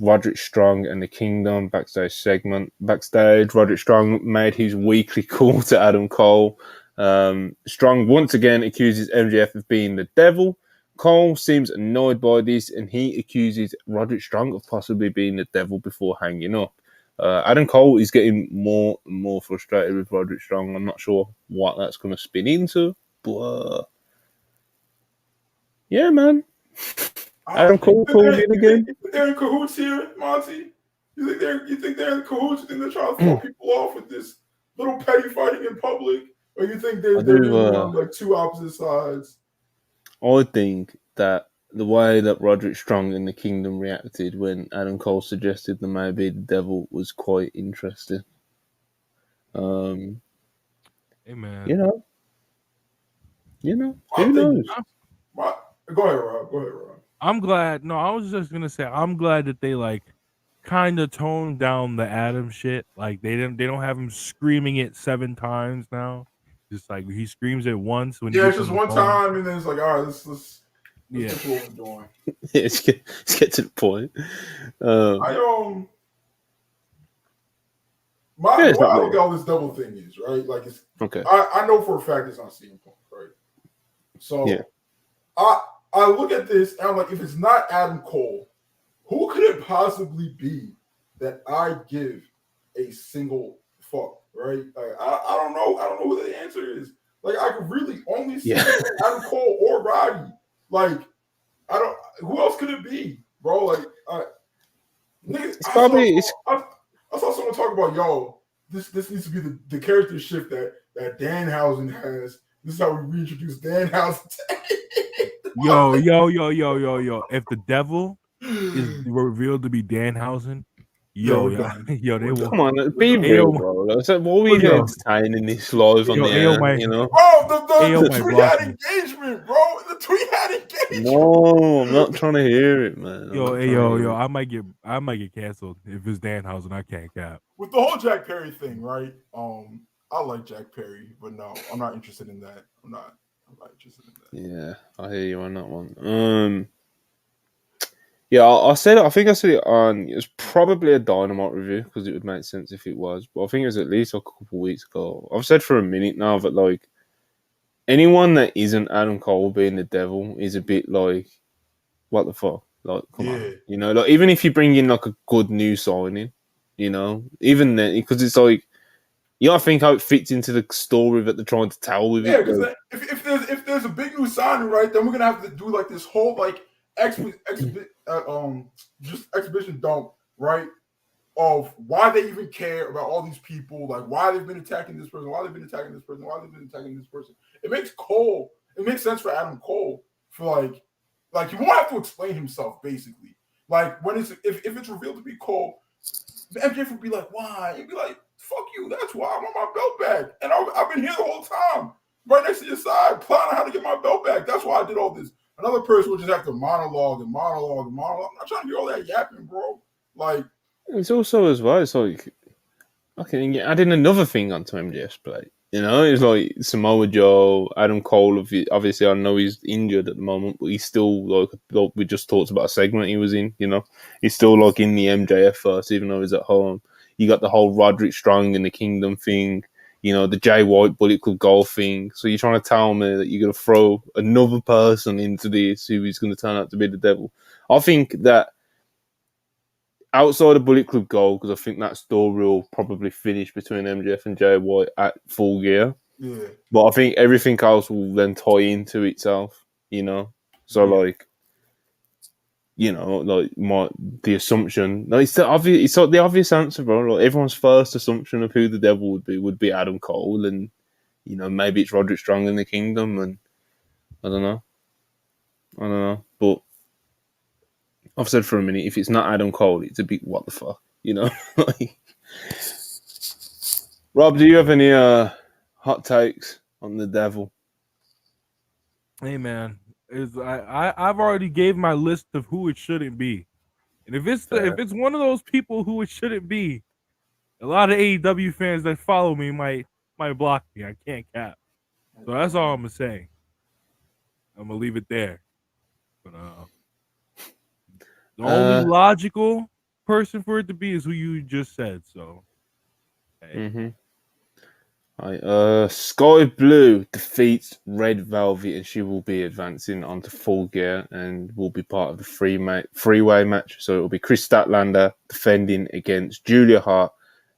Roderick Strong and the Kingdom backstage segment. Backstage, Roderick Strong made his weekly call to Adam Cole. Strong once again accuses MJF of being the devil. Cole seems annoyed by this, and he accuses Roderick Strong of possibly being the devil before hanging up. Adam Cole is getting more and more frustrated with Roderick Strong. I'm not sure what that's going to spin into, but yeah, man. Adam Cole called in again. They're in cahoots here, Monty. You think they're in cahoots? You think they're trying to throw people off with this little petty fighting in public, or you think they're on like two opposite sides? I think that the way that Roderick Strong and the Kingdom reacted when Adam Cole suggested that maybe the devil was quite interesting. Hey man, you know, who knows? Go ahead, Rob. I'm glad. No, I was just gonna say I'm glad that they like kind of toned down the Adam shit. Like they don't have him screaming it 7 times now. Just like he screams it once when it's just one time, and then it's like, all right, let's get what we're doing. let's get to the point. What I look at all this double thing is, right? Like it's okay. I know for a fact it's not CM Punk, right? So yeah. I look at this and I'm like, if it's not Adam Cole, who could it possibly be that I give a single fuck, right? Like, I don't know. I don't know what the answer is. Like, I could really only see Adam Cole or Roddy. Like, who else could it be, bro? Like, I saw someone talk about, this needs to be the character shift that Danhausen has. This is how we reintroduce Danhausen. Yo. If the devil is revealed to be Danhausen, they will. Come on, be real, bro. What we entertaining this live on the air, you know? Bro, the tweet had engagement, bro. The tweet had engagement. No, I'm not trying to hear it, man. Yo, I might get canceled if it's Danhausen. I can't cap. With the whole Jack Perry thing, right? I like Jack Perry, but no, I'm not interested in that. I'm not interested in that. Yeah, I hear you on that one. Yeah, I think I said it on. It was probably a Dynamite review because it would make sense if it was. But I think it was at least a couple of weeks ago. I've said for a minute now that like anyone that isn't Adam Cole being the devil is a bit like, what the fuck? Like, come on, you know. Like even if you bring in like a good new signing, you know, even then because it's like. You gotta think how it fits into the story that they're trying to tell with it. Yeah, because if there's a big new signing, right, then we're gonna have to do like this whole like exhibition dump, right, of why they even care about all these people, like why they've been attacking this person, why they've been attacking this person, why they've been attacking this person. It makes sense for Adam Cole for like he won't have to explain himself basically. Like when if it's revealed to be Cole, the MJF would be like, why? He'd be like, fuck you, that's why I want my belt back. And I've been here the whole time, right next to your side, planning how to get my belt back. That's why I did all this. Another person would just have to monologue. I'm not trying to hear all that yapping, bro. Like, it's also as well, it's like, okay, adding another thing onto MJF's plate. You know, it's like Samoa Joe, Adam Cole. Obviously, I know he's injured at the moment, but he's still like we just talked about a segment he was in. You know, he's still like in the MJF first, even though he's at home. You got the whole Roderick Strong and the Kingdom thing. You know, the Jay White Bullet Club Golf thing. So you're trying to tell me that you're going to throw another person into this who is going to turn out to be the devil. I think that outside of Bullet Club Gold, because I think that story will probably finish between MJF and Jay White at Full Gear. Yeah. But I think everything else will then tie into itself, you know? So, like, you know, like, the assumption... Like, it's like the obvious answer, bro. Like, everyone's first assumption of who the devil would be Adam Cole, and, you know, maybe it's Roderick Strong in the Kingdom, and I don't know. But I've said for a minute, if it's not Adam Cole, it's a big what the fuck, you know? Rob, do you have any hot takes on the devil? Hey man, I've already gave my list of who it shouldn't be, and if it's one of those people who it shouldn't be, a lot of AEW fans that follow me might block me. I can't cap, so that's all I'm gonna say. I'm gonna leave it there. But the only logical person for it to be is who you just said. So, hey. Sky Blue defeats Red Velvet, and she will be advancing onto Full Gear and will be part of the three-way match. So it will be Chris Statlander defending against Julia Hart,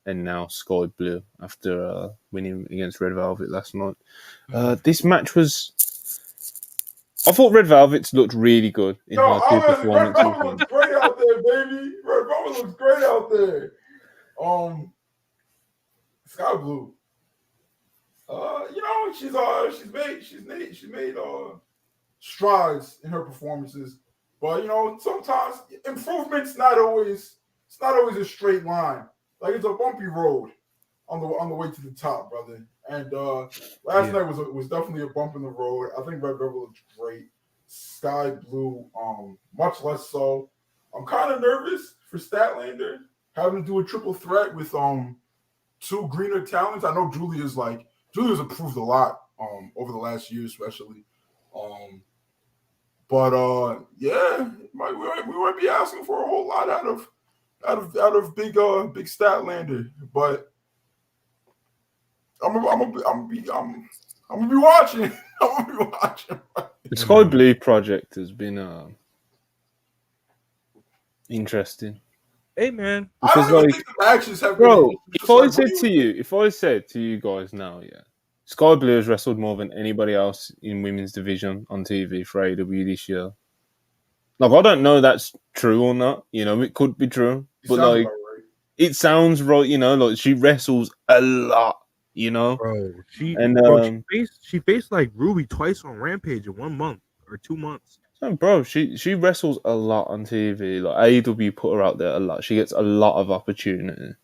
and now Sky Blue after winning against Red Velvet last night. This match was... I thought Red Velvet's looked really good in her two performances. Red Velvet looks great out there, baby. Red Velvet looks great out there. Sky Blue. You know, she's made strides in her performances, but you know, sometimes improvement's not always a straight line. Like, it's a bumpy road on the way to the top, brother. And last night was definitely a bump in the road. I think Red Velvet looks great. Sky Blue, much less so. I'm kind of nervous for Statlander having to do a triple threat with two greener talents. I know Julia's improved a lot over the last year, especially. Yeah, we might be asking for a whole lot out of big Statlander, but I'm gonna be watching. I'm gonna be watching. The Sky Blue project has been interesting. Hey man, because I think the matches have bro. been, If I said to you guys now, yeah, Sky Blue has wrestled more than anybody else in women's division on TV for AEW this year. Like, I don't know that's true or not. You know, it could be true, but like, right. It sounds right. You know, like, she wrestles a lot. You know, bro. She faced like Ruby twice on Rampage in 1 month or 2 months. So, bro, she wrestles a lot on TV. Like, AEW put her out there a lot. She gets a lot of opportunity.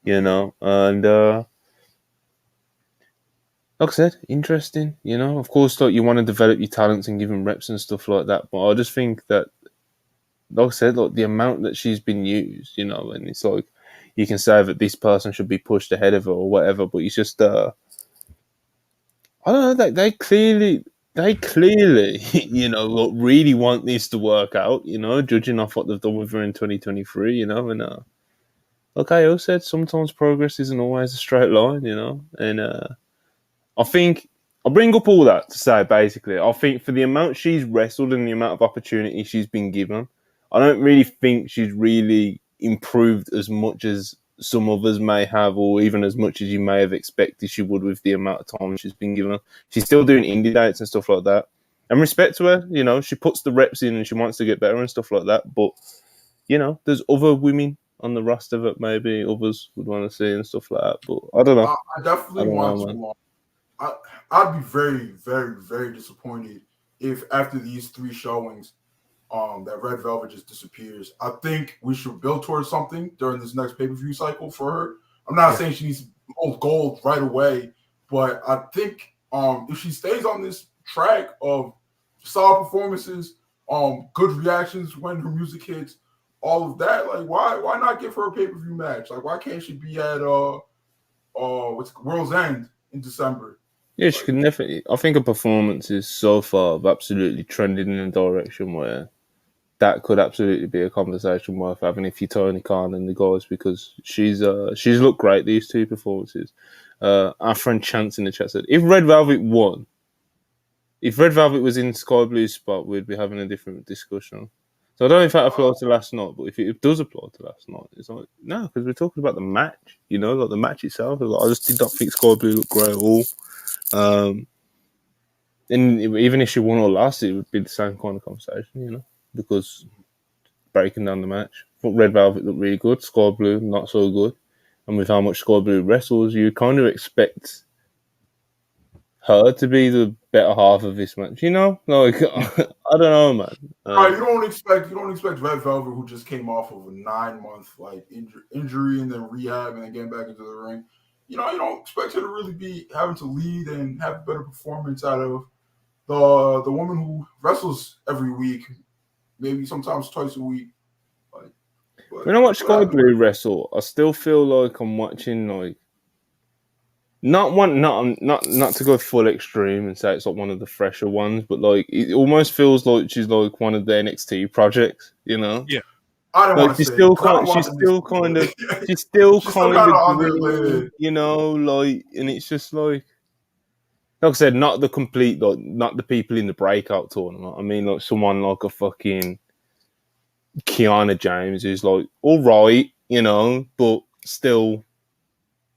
You know, and like I said, interesting. You know, of course, like, you want to develop your talents and give them reps and stuff like that. But I just think that, like I said, like, the amount that she's been used, you know, and it's like, you can say that this person should be pushed ahead of her or whatever, but it's just, I don't know, they clearly, you know, really want this to work out, you know, judging off what they've done with her in 2023, you know, and like I also said, sometimes progress isn't always a straight line, you know, and I think I'll bring up all that to say, basically, I think for the amount she's wrestled and the amount of opportunity she's been given, I don't really think she's really improved as much as some others may have, or even as much as you may have expected she would with the amount of time she's been given. She's still doing indie dates and stuff like that. And respect to her, you know, she puts the reps in and she wants to get better and stuff like that. But, you know, there's other women on the roster that maybe others would want to see and stuff like that. But I don't know. I definitely want to. I'd be very, very, very disappointed if after these 3 showings, that Red Velvet just disappears. I think we should build towards something during this next pay-per-view cycle for her. I'm not saying she needs gold right away, but I think if she stays on this track of solid performances, good reactions when her music hits, all of that, like, why not give her a pay-per-view match? Like, why can't she be at World's End in December? Yeah, she can definitely. I think her performances so far have absolutely trended in a direction where that could absolutely be a conversation worth having if you Tony Khan and the guys, because she's looked great these 2 performances. Our friend Chance in the chat said, if Red Velvet was in Sky Blue's spot, we'd be having a different discussion. So I don't know if that applies to last night, but if it does apply to last night, it's like, no, because we're talking about the match, like the match itself. Like, I just did not think Sky Blue looked great at all. And even if she won or lost, it would be the same kind of conversation, because breaking down the match. I thought Red Velvet looked really good, Sky Blue not so good. And with how much Sky Blue wrestles, you kind of expect her to be the better half of this match, Like, I don't know, man. Right, you don't expect Red Velvet, who just came off of a 9-month like injury and then rehab and then getting back into the ring. You don't expect her to really be having to lead and have a better performance out of the woman who wrestles every week, maybe sometimes twice a week. When I watch Sky Blue wrestle, I still feel like I'm watching like not to go full extreme and say it's like one of the fresher ones, but like it almost feels like she's like one of the NXT projects, Yeah. I don't want to she's still kind of doing, like, and it's just like I said, not the complete, like, not the people in the breakout tournament. I mean, like someone like a fucking Kiana James who's like all right, but still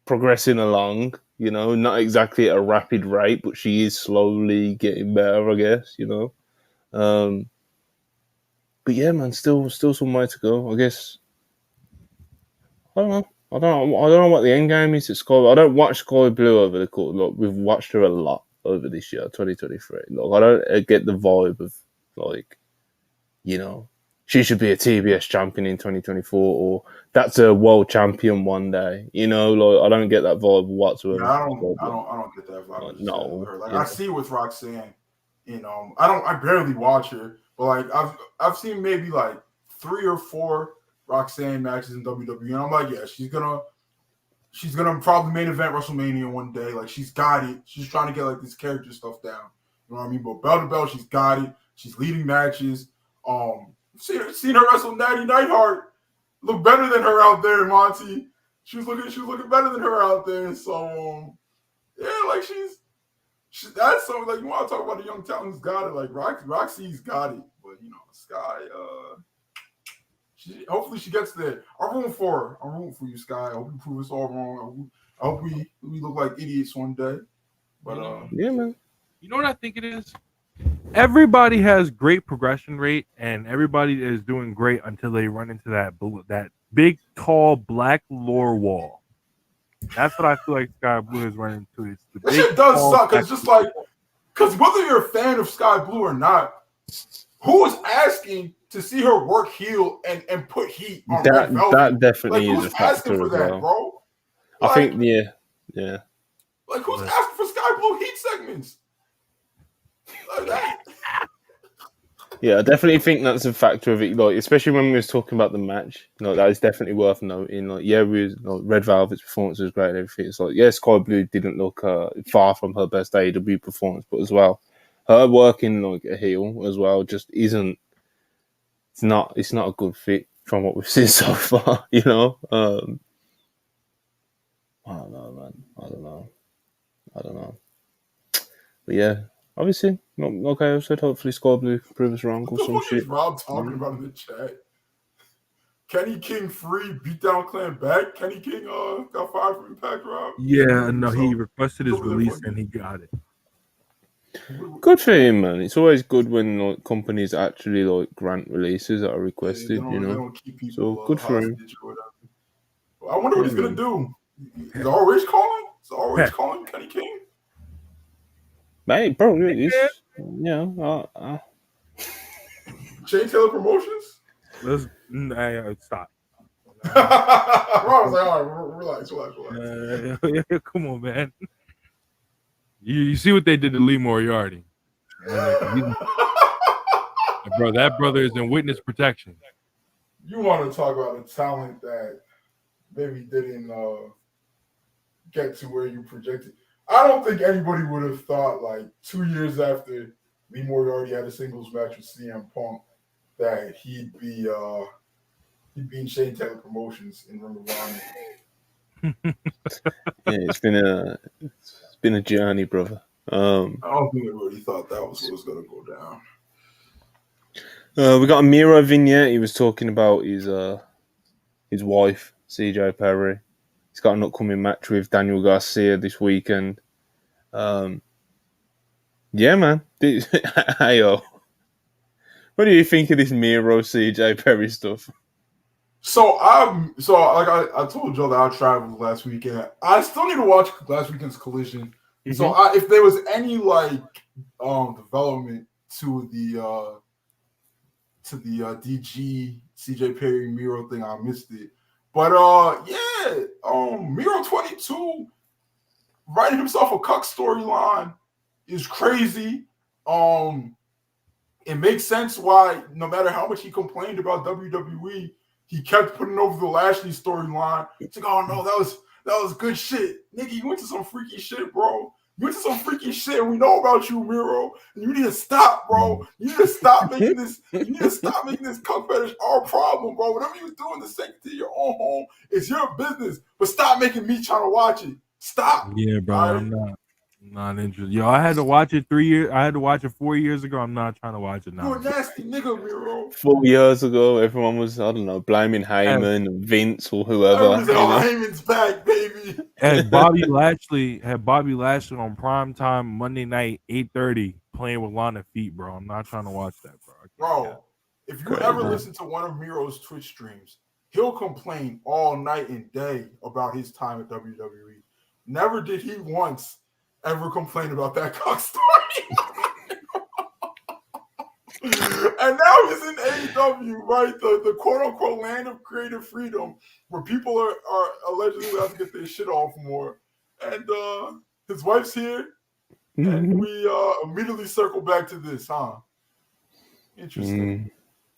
progressing along, not exactly at a rapid rate, but she is slowly getting better, I guess, But yeah, man, still some way to go, I guess. I don't know what the end game is at Sky. I don't watch Sky Blue over the course. Like, we've watched her a lot over this year, 2023. Like, I don't get the vibe of like, she should be a TBS champion in 2024, or that's a world champion one day. Like, I don't get that vibe whatsoever. Yeah, I don't get that vibe. Like, no, her. Like, I see with Roxanne. I barely watch her, but like I've seen maybe like 3 or 4 Roxanne matches in WWE, and I'm like, yeah, she's gonna probably main event WrestleMania one day. Like, she's got it. She's trying to get like this character stuff down. You know what I mean? But bell to bell, she's got it. She's leading matches. Seen her wrestle Natty Neidhart. Look better than her out there, Monty. She was looking better than her out there. So yeah, like she's that's something. Like, you want to talk about a young talent who's got it. Like Roxy's got it, but Sky. Hopefully she gets there. I'm rooting for her. I'm rooting for you, Sky. I hope you prove us all wrong. I hope we look like idiots one day. But yeah, man. You know what I think it is? Everybody has great progression rate, and everybody is doing great until they run into that big, tall, black lore wall. That's what I feel like Sky Blue is running into. It's the this shit does suck. Because just like, whether you're a fan of Sky Blue or not, who is asking to see her work heel and put heat on Red Velvet? That definitely is a factor asking for that, bro? Like, I think, yeah. Like, who's asking for Sky Blue heat segments? Like that. Yeah, I definitely think that's a factor of it. Like, especially when we was talking about the match, that is definitely worth noting. Like, yeah, Red Velvet's performance was great and everything. It's like, yeah, Sky Blue didn't look far from her best AEW performance, but as well, her working like a heel as well just isn't. It's not a good fit from what we've seen so far. I don't know, man. I don't know. But yeah. Obviously, not okay. I said hopefully Sky Blue can prove us wrong or some shit. Rob talking about in the chat? Kenny King free, Beatdown Clan back. Kenny King got fired from Impact, Rob. Yeah, no, he requested his release and he got it. Good for him, man. It's always good when like companies actually like grant releases that are requested. They don't keep people, so good for him. I wonder what he's gonna do. Is ROH calling? Is ROH calling Kenny King? Mate, bro, it's, Shane Taylor Promotions? Let's stop. I was like, all right, relax. Come on, man. You see what they did to Lee Moriarty. Bro, that brother is in witness protection. You want to talk about a talent that maybe didn't get to where you projected. I don't think anybody would have thought, like, 2 years after Lee Moriarty had a singles match with CM Punk, that he'd be in Shane Taylor Promotions in Ring of Honor. Yeah, it's been a journey, brother. I don't think anybody thought that was what was going to go down. We got a Miro vignette. He was talking about his wife, CJ Perry. He's got an upcoming match with Daniel Garcia this weekend. Yeah, man. Hey, what do you think of this Miro CJ Perry stuff? So I told Joe that I traveled last weekend. I still need to watch last weekend's Collision. Mm-hmm. So if there was any development to the DG CJ Perry Miro thing, I missed it. But Miro 22 writing himself a cuck storyline is crazy. It makes sense why no matter how much he complained about WWE, he kept putting over the Lashley storyline. It's like, oh no, that was good shit. Nigga, you went to some freaky shit, bro. You went to some freaky shit, and we know about you, Miro. And you need to stop, bro. You need to stop making this. You need to stop making this cuck fetish our problem, bro. Whatever you do in the sanctity of your own home, it's your business. But stop making me trying to watch it. Stop. Yeah, bro. I'm not interested. Yo, I had to watch it 3 years. I had to watch it 4 years ago. I'm not trying to watch it now. You're a nasty nigga, Miro. 4 years ago, everyone was, I don't know, blaming Heyman and Vince or whoever. Heyman's back, baby. Had Bobby Lashley on prime time Monday night, 8:30, playing with Lana Feet, bro. I'm not trying to watch that, bro. Bro, if you ever listen to one of Miro's Twitch streams, he'll complain all night and day about his time at WWE. Never did he once ever complain about that cock story. And now he's in AEW, right? The quote-unquote land of creative freedom where people are allegedly allowed to get their shit off more. And his wife's here. And we immediately circle back to this, huh? Interesting.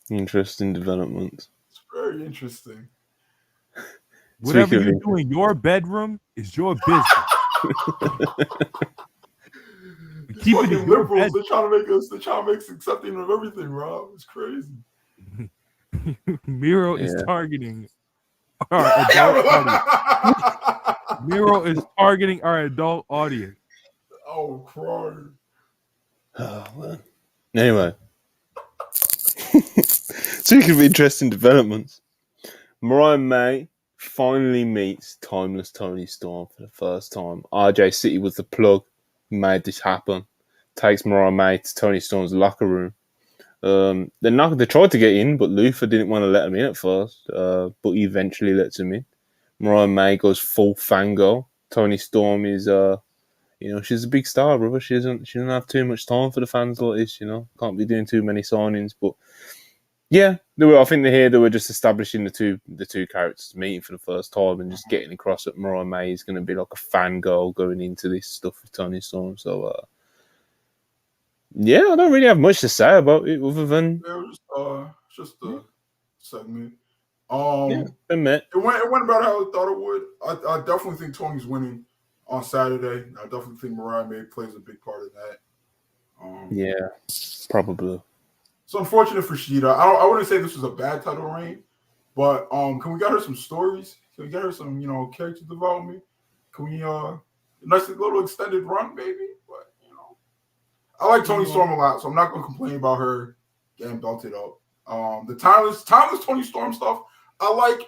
Interesting development. It's very interesting. Whatever you do in your bedroom is your business. Keep it in liberals. They're trying to make us accepting of everything, Rob. It's crazy. Miro is targeting our adult audience. Miro is targeting our adult audience. Oh, crying. Oh, well. Anyway. Speaking of interesting developments, Mariah May finally meets Timeless Tony Storm for the first time. RJ City was the plug who made this happen. Takes Mariah May to Tony Storm's locker room. They tried to get in, but Luther didn't want to let him in at first. But he eventually lets him in. Mariah May goes full fango. Tony Storm is, she's a big star, brother. She doesn't have too much time for the fans like this. Can't be doing too many signings. But yeah, I think they were just establishing the two characters meeting for the first time and just getting across that Mariah May is going to be like a fangirl going into this stuff with Tony Storm. So. Yeah, I don't really have much to say about it other than it was just a segment. Admit. It went about how I thought it would. I definitely think Tony's winning on Saturday. I definitely think Mariah May plays a big part of that. Yeah, probably. It's unfortunate for Shida. I wouldn't say this was a bad title reign, but can we get her some stories? Can we get her some character development? Can we nice little extended run, maybe? But I like Tony Storm a lot, so I'm not going to complain about her getting belted up. The timeless Tony Storm stuff, I like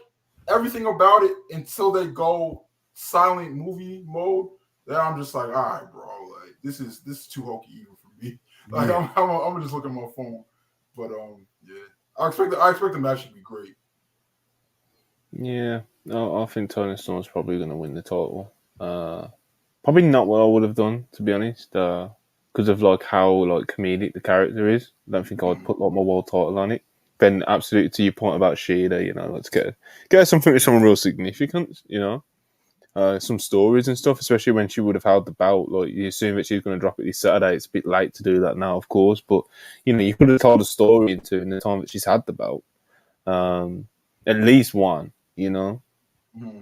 everything about it until they go silent movie mode. Then I'm just like, all right, bro, like this is too hokey even for me. Like I'm gonna just look at my phone. But I expect the match to be great. Yeah, no, I think Tony Storm's probably going to win the title. Probably not what I would have done, to be honest. Because of how comedic the character is. I don't think I'd put my world title on it. Then absolutely to your point about Shida, let's get something with some real significance, some stories and stuff, especially when she would have held the belt. You assume that she's going to drop it this Saturday. It's a bit late to do that now, of course, but you could have told a story in the time that she's had the belt. At least one, Mm-hmm.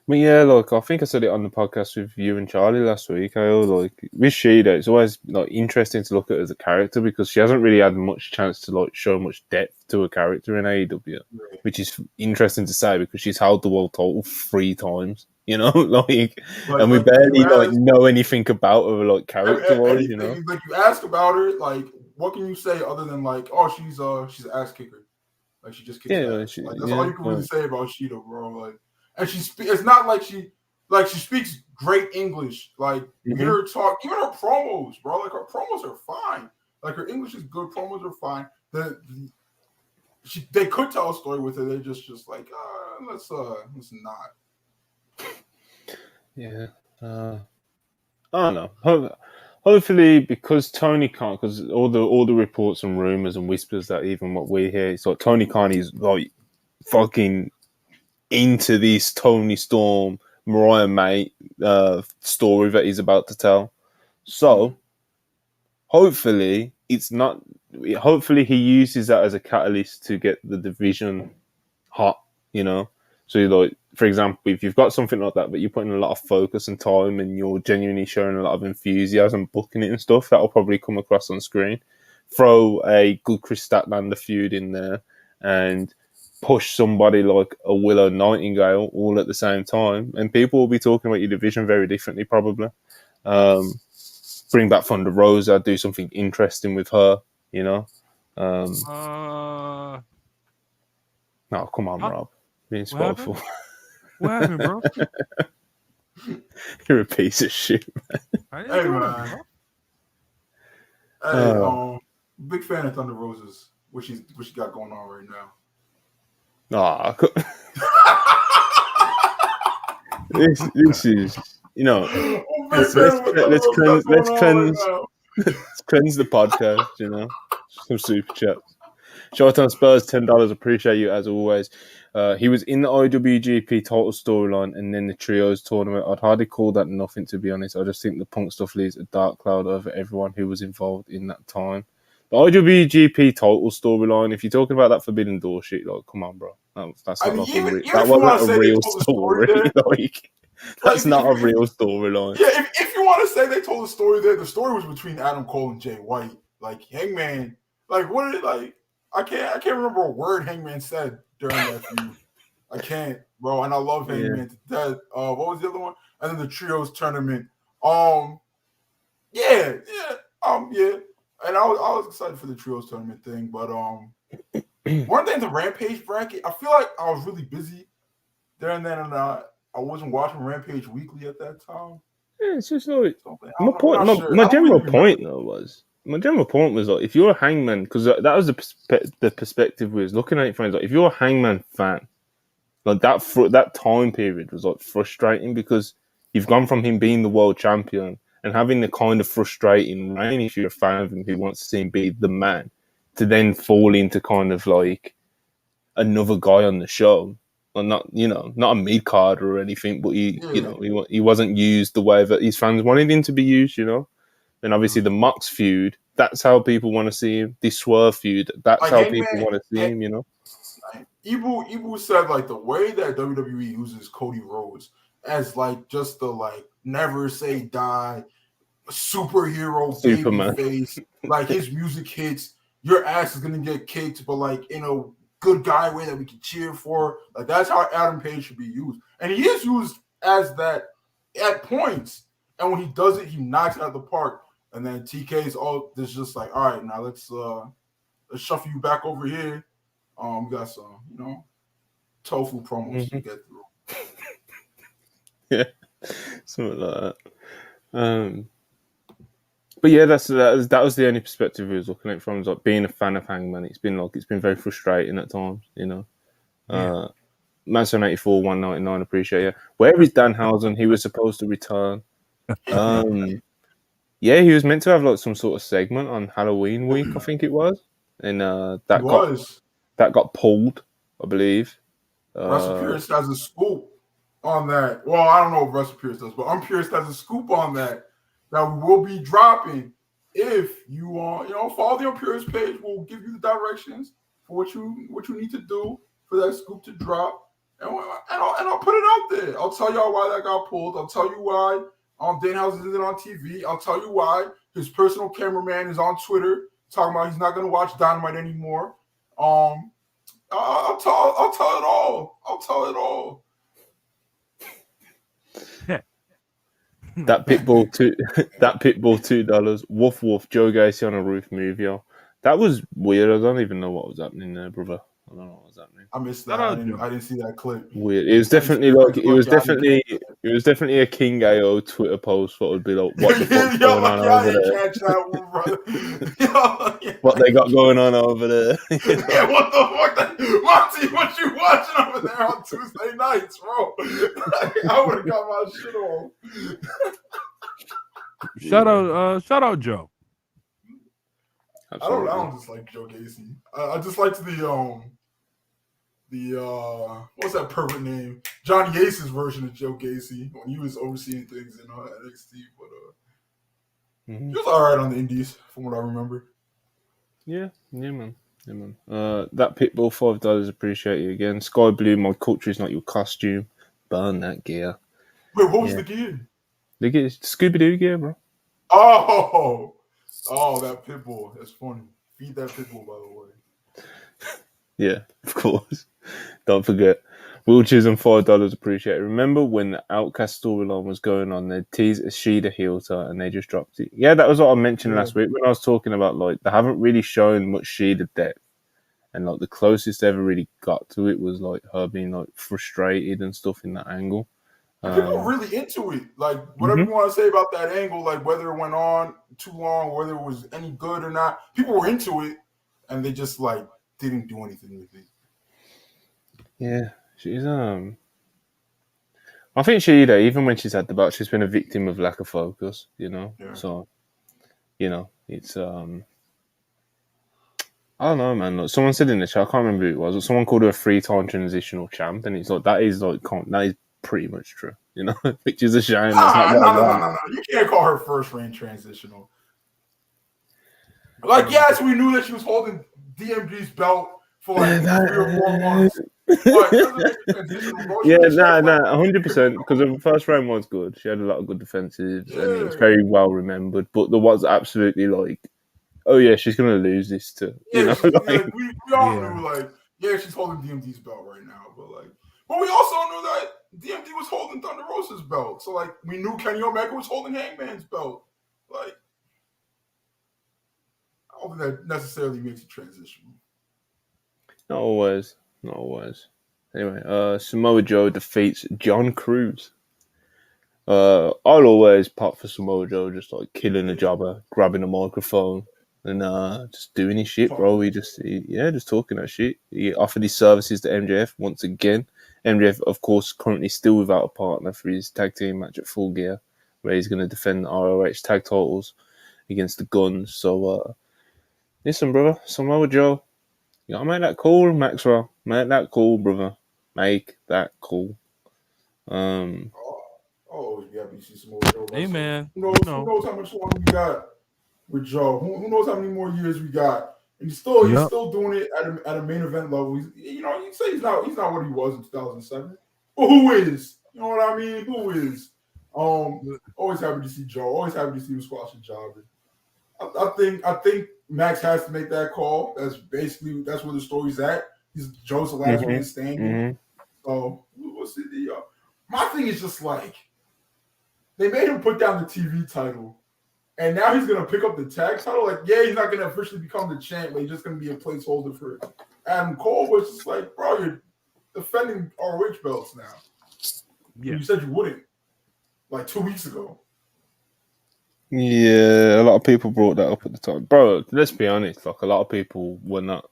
But yeah, I think I said it on the podcast with you and Charlie last week. With Shida, it's always interesting to look at as a character because she hasn't really had much chance to show much depth to a character in AEW, which is interesting to say because she's held the world title 3 times. And we barely know anything about her character wise. You ask about her, what can you say other than like, oh, she's an ass kicker, like she just kicks ass. Like that's all you can really say about Shida, bro. Like, and it's not like she speaks great English. Like you hear her talk, even her promos, bro. Like her promos are fine. Like her English is good. Promos are fine. They could tell a story with it. They're just like, let's not. Yeah. I don't know. Hopefully, because Tony Khan, because all the reports and rumors and whispers that even what we hear, it's like Tony Khan is like fucking into this Tony Storm, Mariah May story that he's about to tell. So hopefully it's not. Hopefully he uses that as a catalyst to get the division hot. You know, so like, for example, if you've got something like that, but you're putting a lot of focus and time and you're genuinely showing a lot of enthusiasm, booking it and stuff, that'll probably come across on screen. Throw a good Chris Statlander feud in there and push somebody like a Willow Nightingale all at the same time, and people will be talking about your division very differently, probably. Bring back Thunder Rosa, do something interesting with her, you know. No, come on, Rob. Being spiteful. What happened, bro? You're a piece of shit, man. Hey, man. Hey, big fan of Thunder Rosa's. What she got going on right now. This is, you know, let's cleanse the podcast, you know. Some super chats. Showtime Spurs, $10. Appreciate you as always. He was in the IWGP title storyline and then the trios tournament. I'd hardly call that nothing, to be honest. I just think the Punk stuff leaves a dark cloud over everyone who was involved in that time. The IWGP title storyline, if you're talking about that Forbidden Door shit, like, come on, bro. That's not a real story. That's not a real storyline. Yeah, if you want to say they told a story there, the story was between Adam Cole and Jay White. Like, Hangman, like, what did it, like, I can't remember a word Hangman said during that feud. I can't, bro. And I love Hangman to death. What was the other one? And then the trios tournament. Yeah. And I was excited for the trios tournament thing, but weren't they in the Rampage bracket? I feel like I was really busy during that, and I wasn't watching Rampage weekly at that time. Yeah, it's just like my general point was like, if you're a Hangman, because that was the perspective we was looking at it from. Like, if you're a Hangman fan, like that time period was like frustrating because you've gone from him being the world champion and having the kind of frustrating reign, if you're a fan of him who wants to see him be the man, to then fall into kind of like another guy on the show. Well, not a mid-carder or anything, but he wasn't used the way that his fans wanted him to be used, you know. And obviously the Mox feud, that's how people want to see him. The Swerve feud, that's like, how people want to see him, you know. Ibu said like the way that WWE uses Cody Rhodes as like just the like never say die superhero Superman face, like his music hits, your ass is gonna get kicked, but like in a good guy way that we can cheer for. Like that's how Adam Page should be used, and he is used as that at points. And when he does it, he knocks it out of the park. And then TK's all there's just like, all right, now let's shuffle you back over here. We got some, tofu promos to get through. Yeah, something like that. But yeah, that was the only perspective we was looking at from, like being a fan of Hangman. It's been very frustrating at times, you know. Manson 84 199, appreciate you. Where is Danhausen? He was supposed to return. Yeah, he was meant to have like some sort of segment on Halloween week, I think it was, and that got pulled, I believe. WrestlePurists has a scoop on that. Well, I don't know if WrestlePurists does, but Purist has a scoop on that we will be dropping. If you follow the Purist page, we'll give you the directions for what you need to do for that scoop to drop, and I'll put it out there. I'll tell y'all why that got pulled. I'll tell you why Danhausen isn't on TV. I'll tell you why his personal cameraman is on Twitter talking about he's not going to watch Dynamite anymore. I'll tell it all. I'll tell it all. That Pitbull $2. Woof woof. Joe Gacy on a roof move, yo. That was weird. I don't even know what was happening there, brother. I don't know what was happening. I missed that. I didn't see that clip. Weird. It was definitely it was definitely a King AO Twitter post. What would be like, what the fuck's going on over there? Catch that one, brother. What they got going on over there? Yeah, what the fuck, Monty? What you watching over there on Tuesday nights, bro? I would have got my shit on. Shout out Joe. I don't just like Joe Gacy. I just liked the what's that pervert name? Johnny Ace's version of Joe Gacy when he was overseeing things in NXT, but he was all right on the Indies from what I remember. Yeah, man. That Pitbull $5 appreciate you again. Sky Blue, my culture is not your costume. Burn that gear. Wait, what was the gear? The gear, Scooby Doo gear, bro. Oh, that Pitbull. That's funny. Feed that Pitbull, by the way. Yeah, of course. Don't forget. Wheelchairs and $5 appreciate it. Remember when the Outcast storyline was going on, they teased a Shida heel turn and they just dropped it. Yeah, that was what I mentioned last week when I was talking about, like, they haven't really shown much Shida depth. And, like, the closest they ever really got to it was, like, her being, like, frustrated and stuff in that angle. People are really into it. Like, whatever you want to say about that angle, like, whether it went on too long, whether it was any good or not, people were into it, and they just, like, didn't do anything with it. Yeah, she's, I think Shida, even when she's had the bout, she's been a victim of lack of focus, you know? Yeah. So, you know, it's, I don't know, man. Like, someone said in the chat, I can't remember who it was, but someone called her a 3-time transitional champ, and it's like, that is pretty much true, you know, which is a shame. No. You can't call her first reign transitional. Like, yes, we knew that she was holding DMG's belt for like 3 or 4 months. But 100%. Because the first round was good. She had a lot of good defensives, and it was very well remembered. But there was absolutely like, oh yeah, she's gonna lose this too. You know, we all knew like, she's holding DMG's belt right now, but we also knew that DMD was holding Thunder Rosa's belt. So, like, we knew Kenny Omega was holding Hangman's belt. Like, I don't think that necessarily makes a transition. Not always. Anyway, Samoa Joe defeats John Cruz. I'll always pop for Samoa Joe, just like killing a jobber, grabbing a microphone, and just doing his shit, bro. Just talking that shit. He offered his services to MJF once again. MJF, of course, currently still without a partner for his tag team match at Full Gear, where he's going to defend the ROH tag titles against the Guns. So, listen, brother, Samoa Joe, you got to make that call, Maxwell. Make that call, brother. Make that call. You got to see Samoa Joe. Hey, man. Who knows how much longer we got with Joe? Who knows how many more years we got? And he's still doing it at a main event level. You say he's not what he was in 2007. But who is? You know what I mean? Who is? Always happy to see Joe. Always happy to see him squash a jobber. I think Max has to make that call. That's where the story's at. Joe's the last one standing. So we'll see. My thing is just like they made him put down the TV title. And now he's going to pick up the tag title. Like, he's not going to officially become the champ, but he's just going to be a placeholder for Adam Cole, which is like, bro, you're defending ROH belts now. Yeah. You said you wouldn't, like 2 weeks ago. Yeah, a lot of people brought that up at the time. Bro, let's be honest. Like, a lot of people were not,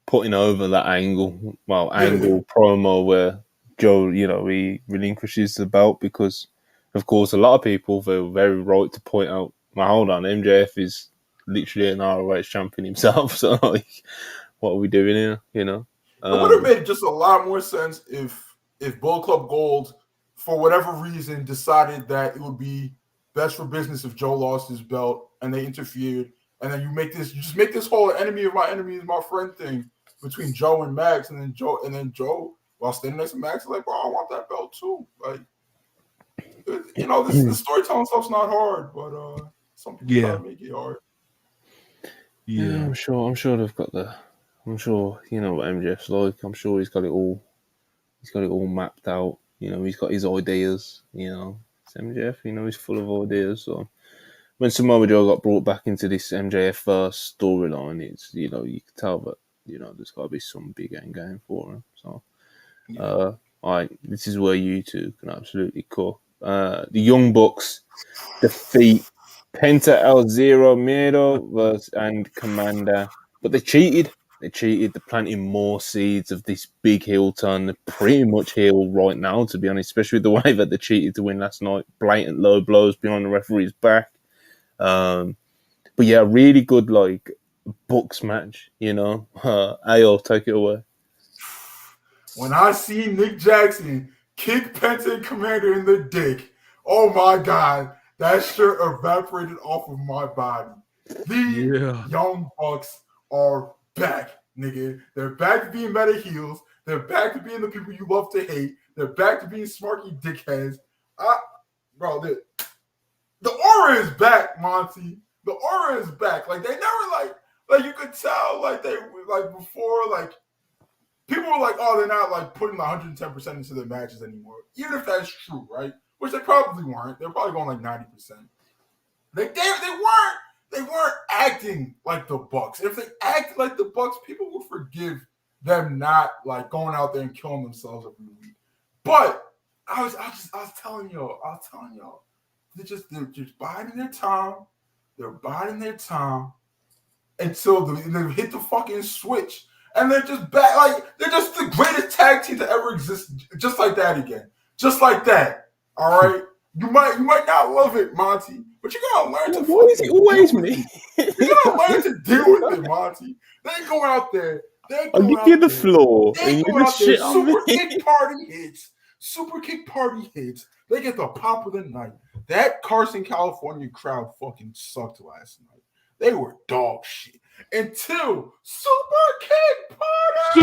putting over that angle promo where Joe, he relinquishes the belt because, of course, a lot of people were very right to point out, well, hold on, MJF is literally an ROH champion himself. So, like, what are we doing here? It would have made just a lot more sense if Bullet Club Gold, for whatever reason, decided that it would be best for business if Joe lost his belt and they interfered. And then you just make this whole enemy of my enemy is my friend thing between Joe and Max, and then Joe, while standing next to Max, is like, bro, I want that belt too. Like, the storytelling stuff's not hard, but some people gotta make it hard. Yeah, I'm sure they've got I'm sure what MJF's like. I'm sure he's got it all mapped out. He's got his ideas. It's MJF. He's full of ideas. So when Samoa Joe got brought back into this MJF first storyline, it's you can tell that there's got to be some big end game for him. So, this is where you two can absolutely cook. The Young Bucks defeat Penta El Zero Miedo and Commander, but they cheated. They're planting more seeds of this big heel turn. They're pretty much heel right now, to be honest, especially with the way that they cheated to win last night. Blatant low blows behind the referee's back. But yeah, really good Bucks match, Ayo, take it away. When I see Nick Jackson kick Penta and Commander in the dick, oh my God, that shirt evaporated off of my body. The Young Bucks are back, nigga. They're back to being meta heels. They're back to being the people you love to hate. They're back to being smarky dickheads. Bro, the aura is back, Monty. The aura is back. They never you could tell they before people were oh, they're not putting 110% into their matches anymore. Even if that's true, right? Which they probably weren't. They're probably going 90%. They weren't acting like the Bucks. If they acted like the Bucks, people would forgive them not going out there and killing themselves every week. But I was telling y'all, they're just biding their time. They're biding their time until they hit the fucking switch. And they're just back, they're just the greatest tag team to ever exist, just like that again. Just like that. All right? You might not love it, Monty, but you're gonna learn to. Why is it always me? You're gonna learn to deal with it, Monty. They go out there. I'll give you the floor, and you just shit on me. Super kick party hits. They get the pop of the night. That Carson, California crowd fucking sucked last night. They were dog shit until Super Kick Party.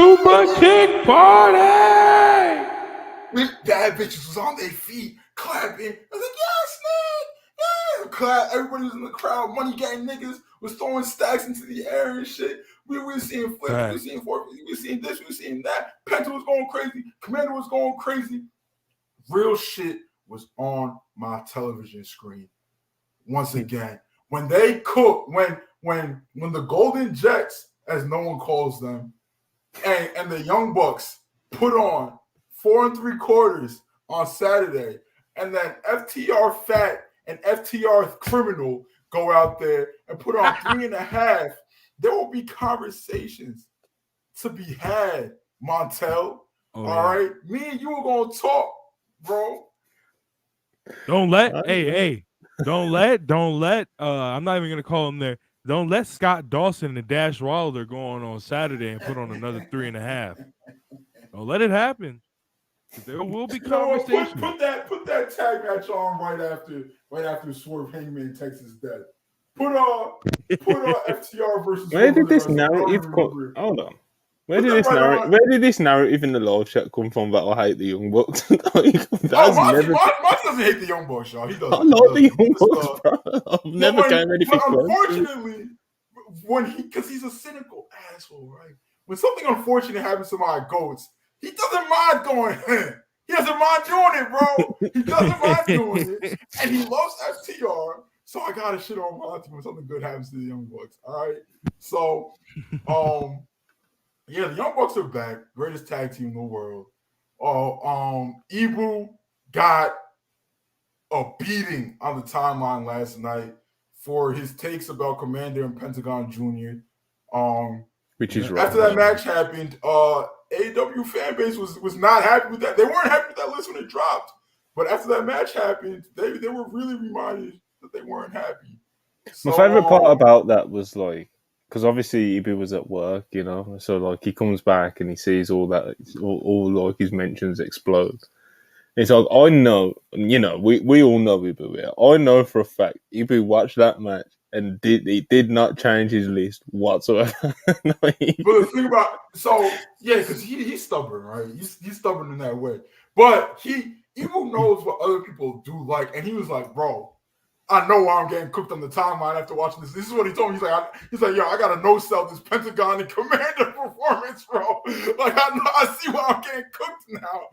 Bad bitches was on their feet, clapping. I was like, yes, man, yeah. Clap. Everybody was in the crowd. Money gang niggas was throwing stacks into the air and shit. We were seeing flips, we were seeing forks, we were seeing this, we were seeing that. Penta was going crazy. Commander was going crazy. Real shit was on my television screen. Once again, when they cook, when the Golden Jets, as no one calls them, and the Young Bucks put on 4 3/4 on Saturday, and then FTR Fat and FTR Criminal go out there and put on 3.5, there will be conversations to be had, Montel. All right? Me and you are going to talk, bro. Don't let, don't let, I'm not even going to call him there. Don't let Scott Dawson and Dash Wilder go on Saturday and put on another 3.5. Don't let it happen. There will be conversation. Put that tag match on right after Swerve Hangman takes his death. Put on FTR versus. Where did this narrative come? Hold on. Where did this narrative in the live chat come from that I hate the Young Bucks? Mark doesn't hate the Young Bucks, y'all. He doesn't. I love the Young Bucks, bro. I've never came anything close. Unfortunately, because he's a cynical asshole, right? When something unfortunate happens to my goats, he doesn't mind going. He doesn't mind doing it, bro. He doesn't mind doing it, and he loves FTR. So I gotta shit on Monty when something good happens to the Young Bucks. All right. So, yeah, the Young Bucks are back. Greatest tag team in the world. Ibu got a beating on the timeline last night for his takes about Commander and Pentagon Jr. Which is right. After that match happened, AEW fan base was not happy with that. They weren't happy with that list when it dropped. But after that match happened, they were really reminded that they weren't happy. So, my favorite part about that was because obviously Ibu was at work, so he comes back and he sees all that, all his mentions explode. It's I know, we all know Ibu here. I know for a fact Ibu watched that match and he did not change his list whatsoever. But the thing about because he's stubborn, right? He's stubborn in that way. But Ibu knows what other people do like, and he was like, bro, I know why I'm getting cooked on the timeline after watching this. This is what he told me. He's like, yo, I gotta no-sell this Pentagon and Commander performance, bro. I see why I'm getting cooked now.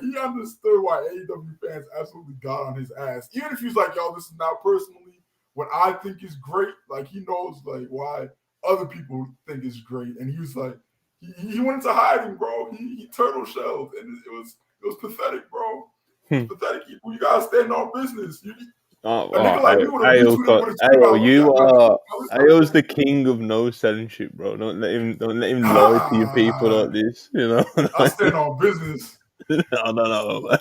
He understood why AEW fans absolutely got on his ass. Even if he was like, yo, this is not personally, what I think is great. Like he knows like why other people think is great, and he was like, he went into hiding, bro. He turtle shelled, and it was pathetic, bro. It was pathetic. You gotta stand on business. Ayo's the king of no selling shit, bro. Don't let him lie to your people like this. You know, I stand on business. I don't know,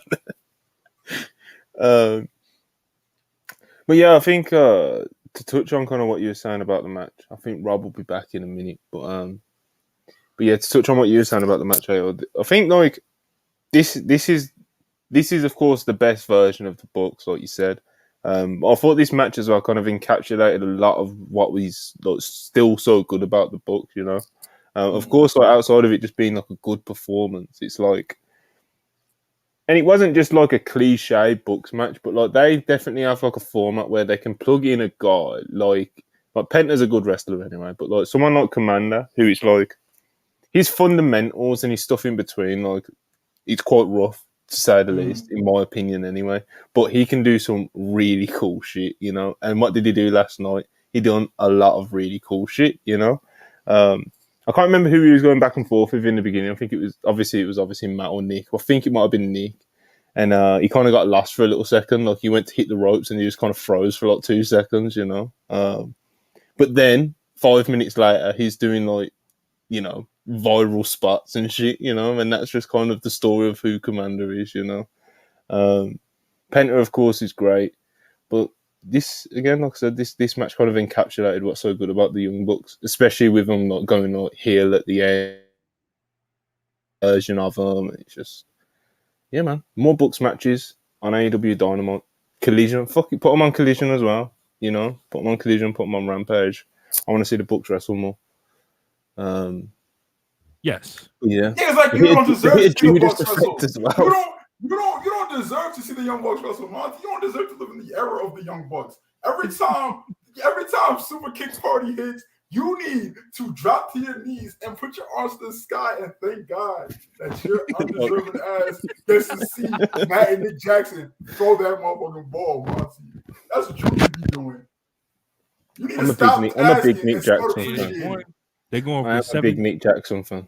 man. But yeah, I think to touch on kind of what you were saying about the match, I think Rob will be back in a minute. But yeah, to touch on what you were saying about the match, I think like this is of course the best version of the books, like you said. I thought this match as well kind of encapsulated a lot of what was like, still so good about the book, you know. Of course, like outside of it just being like a good performance, it's like, and it wasn't just like a cliche books match, but like they definitely have like a format where they can plug in a guy like Penta's a good wrestler anyway, but like someone like Commander, who is like his fundamentals and his stuff in between, like it's quite rough, to say the least, in my opinion anyway. But he can do some really cool shit, you know. And what did he do last night? He done a lot of really cool shit, you know. I can't remember who he was going back and forth with in the beginning. I think it was obviously Matt or Nick. I think it might have been Nick. And he kind of got lost for a little second. Like he went to hit the ropes and he just kind of froze for like 2 seconds, you know. But then 5 minutes later, he's doing like, you know, viral spots and shit, you know, and that's just kind of the story of who Commander is, you know. Penta, of course, is great, but this, again, like I said, this match kind of encapsulated what's so good about the Young Bucks, especially with them not going like heel at the end version of them. It's just, yeah, man, more Bucks matches on AEW Dynamite. Collision, fuck it, put them on Collision as well, you know, put them on Collision, put them on Rampage. I want to see the Bucks wrestle more. Yes. Yeah, it's like you don't deserve to see the Bucks wrestle. Well. You don't deserve to see the Young Bucks wrestle, Monty. You don't deserve to live in the era of the Young Bucks. Every time Super Kick Party hits, you need to drop to your knees and put your arms to the sky and thank God that your undeserving ass gets to see Matt and Nick Jackson throw that motherfucking ball, Monty. That's what you need to be doing. You need to stop. I'm a big Nick Jackson fan. They're going for a big Nick Jackson fan.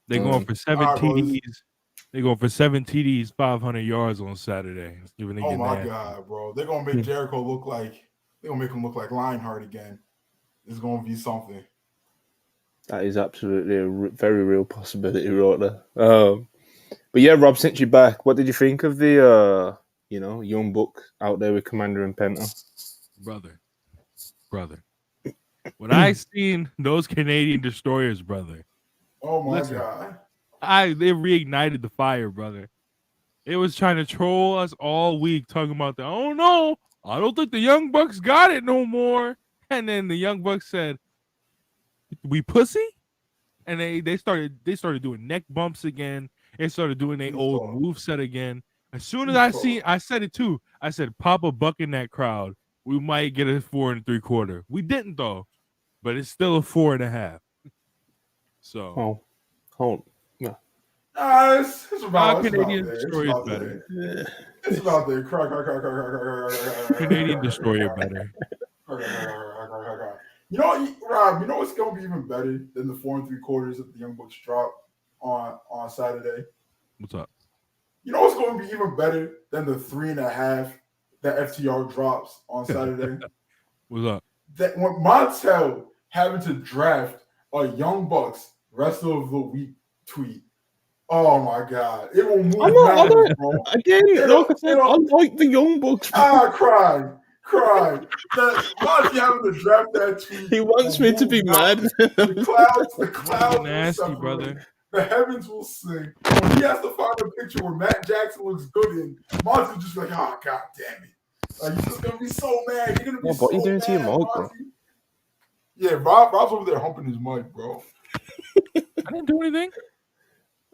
They're going for 7 TDs. They're going for 7 TDs, 500 yards on Saturday. Oh my God, bro! They're gonna make Jericho look like him look like Lionheart again. It's gonna be something. That is absolutely a very real possibility, right there. But yeah, Rob, since you're back, what did you think of the Young Buck out there with Commander and Penta? Brother. When I seen those Canadian destroyers, brother. Oh my God. They reignited the fire, brother. It was trying to troll us all week, talking about that. Oh no, I don't think the Young Bucks got it no more. And then the Young Bucks said, "We pussy," and they started doing neck bumps again. They started doing their old moveset again. As soon as I said it too. I said, "Pop a buck in that crowd. We might get a 4 3/4." We didn't though, but it's still a 4.5. So, hold. It's about Canadian Destroyer better. It's about the Canadian Destroyer better. You know, Rob, you know what's going to be even better than the 4 3/4 that the Young Bucks drop on Saturday? What's up? You know what's going to be even better than the 3.5 that FTR drops on Saturday? What's up? That when Montel having to draft a Young Bucks Wrestler of the Week tweet. Oh my God! It will move mountains, bro. Again, like I said, I like the Young Bucks. Cry. That Monty having to draft that tweet. He wants me to be mad. The clouds nasty, brother. The heavens will sing. When he has to find a picture where Matt Jackson looks good in, Monty's just like, oh God damn it! Like, he's just gonna be so mad. You're gonna be so what are you doing to your mic, bro? Yeah, Rob's over there humping his mic, bro. I didn't do anything.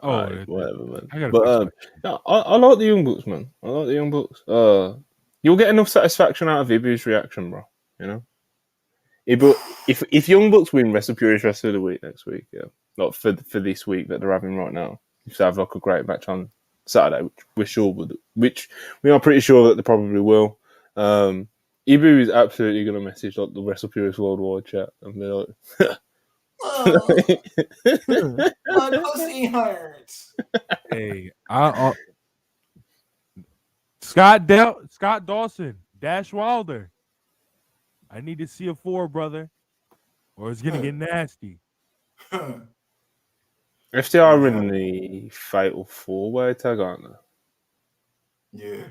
Oh, right, whatever, man. But I like the Young Bucks, man. I like the Young Bucks. You'll get enough satisfaction out of Ibu's reaction, bro. You know. But if Young Bucks win WrestlePurists Wrestler of the Week next week, yeah, not for this week that they're having right now, if they have like a great match on Saturday, which we are pretty sure that they probably will. Ibu is absolutely going to message like the WrestlePurists Worldwide chat and be like, my pussy hurts. Hey, Scott Dawson, Dash Wilder. I need to see a 4, brother, or it's gonna get nasty. FTR in the Fatal 4-Way tag, aren't Yeah.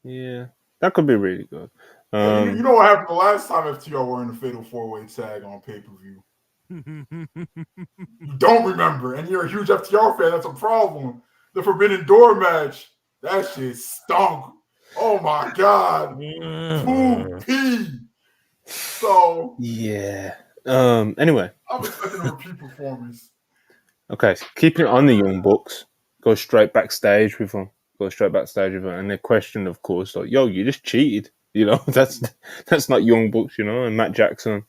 Yeah, that could be really good. You know what happened the last time FTR were in the Fatal 4-Way tag on pay-per-view? You don't remember, and you're a huge FTR fan. That's a problem. The Forbidden Door match, that shit stunk. Oh my god, poo-pee. So yeah. Anyway, I'm expecting a repeat performance. Okay, so keeping it on the Young Bucks, go straight backstage with them. And the question, of course, like, yo, you just cheated. You know, that's not Young Bucks, you know. And Matt Jackson,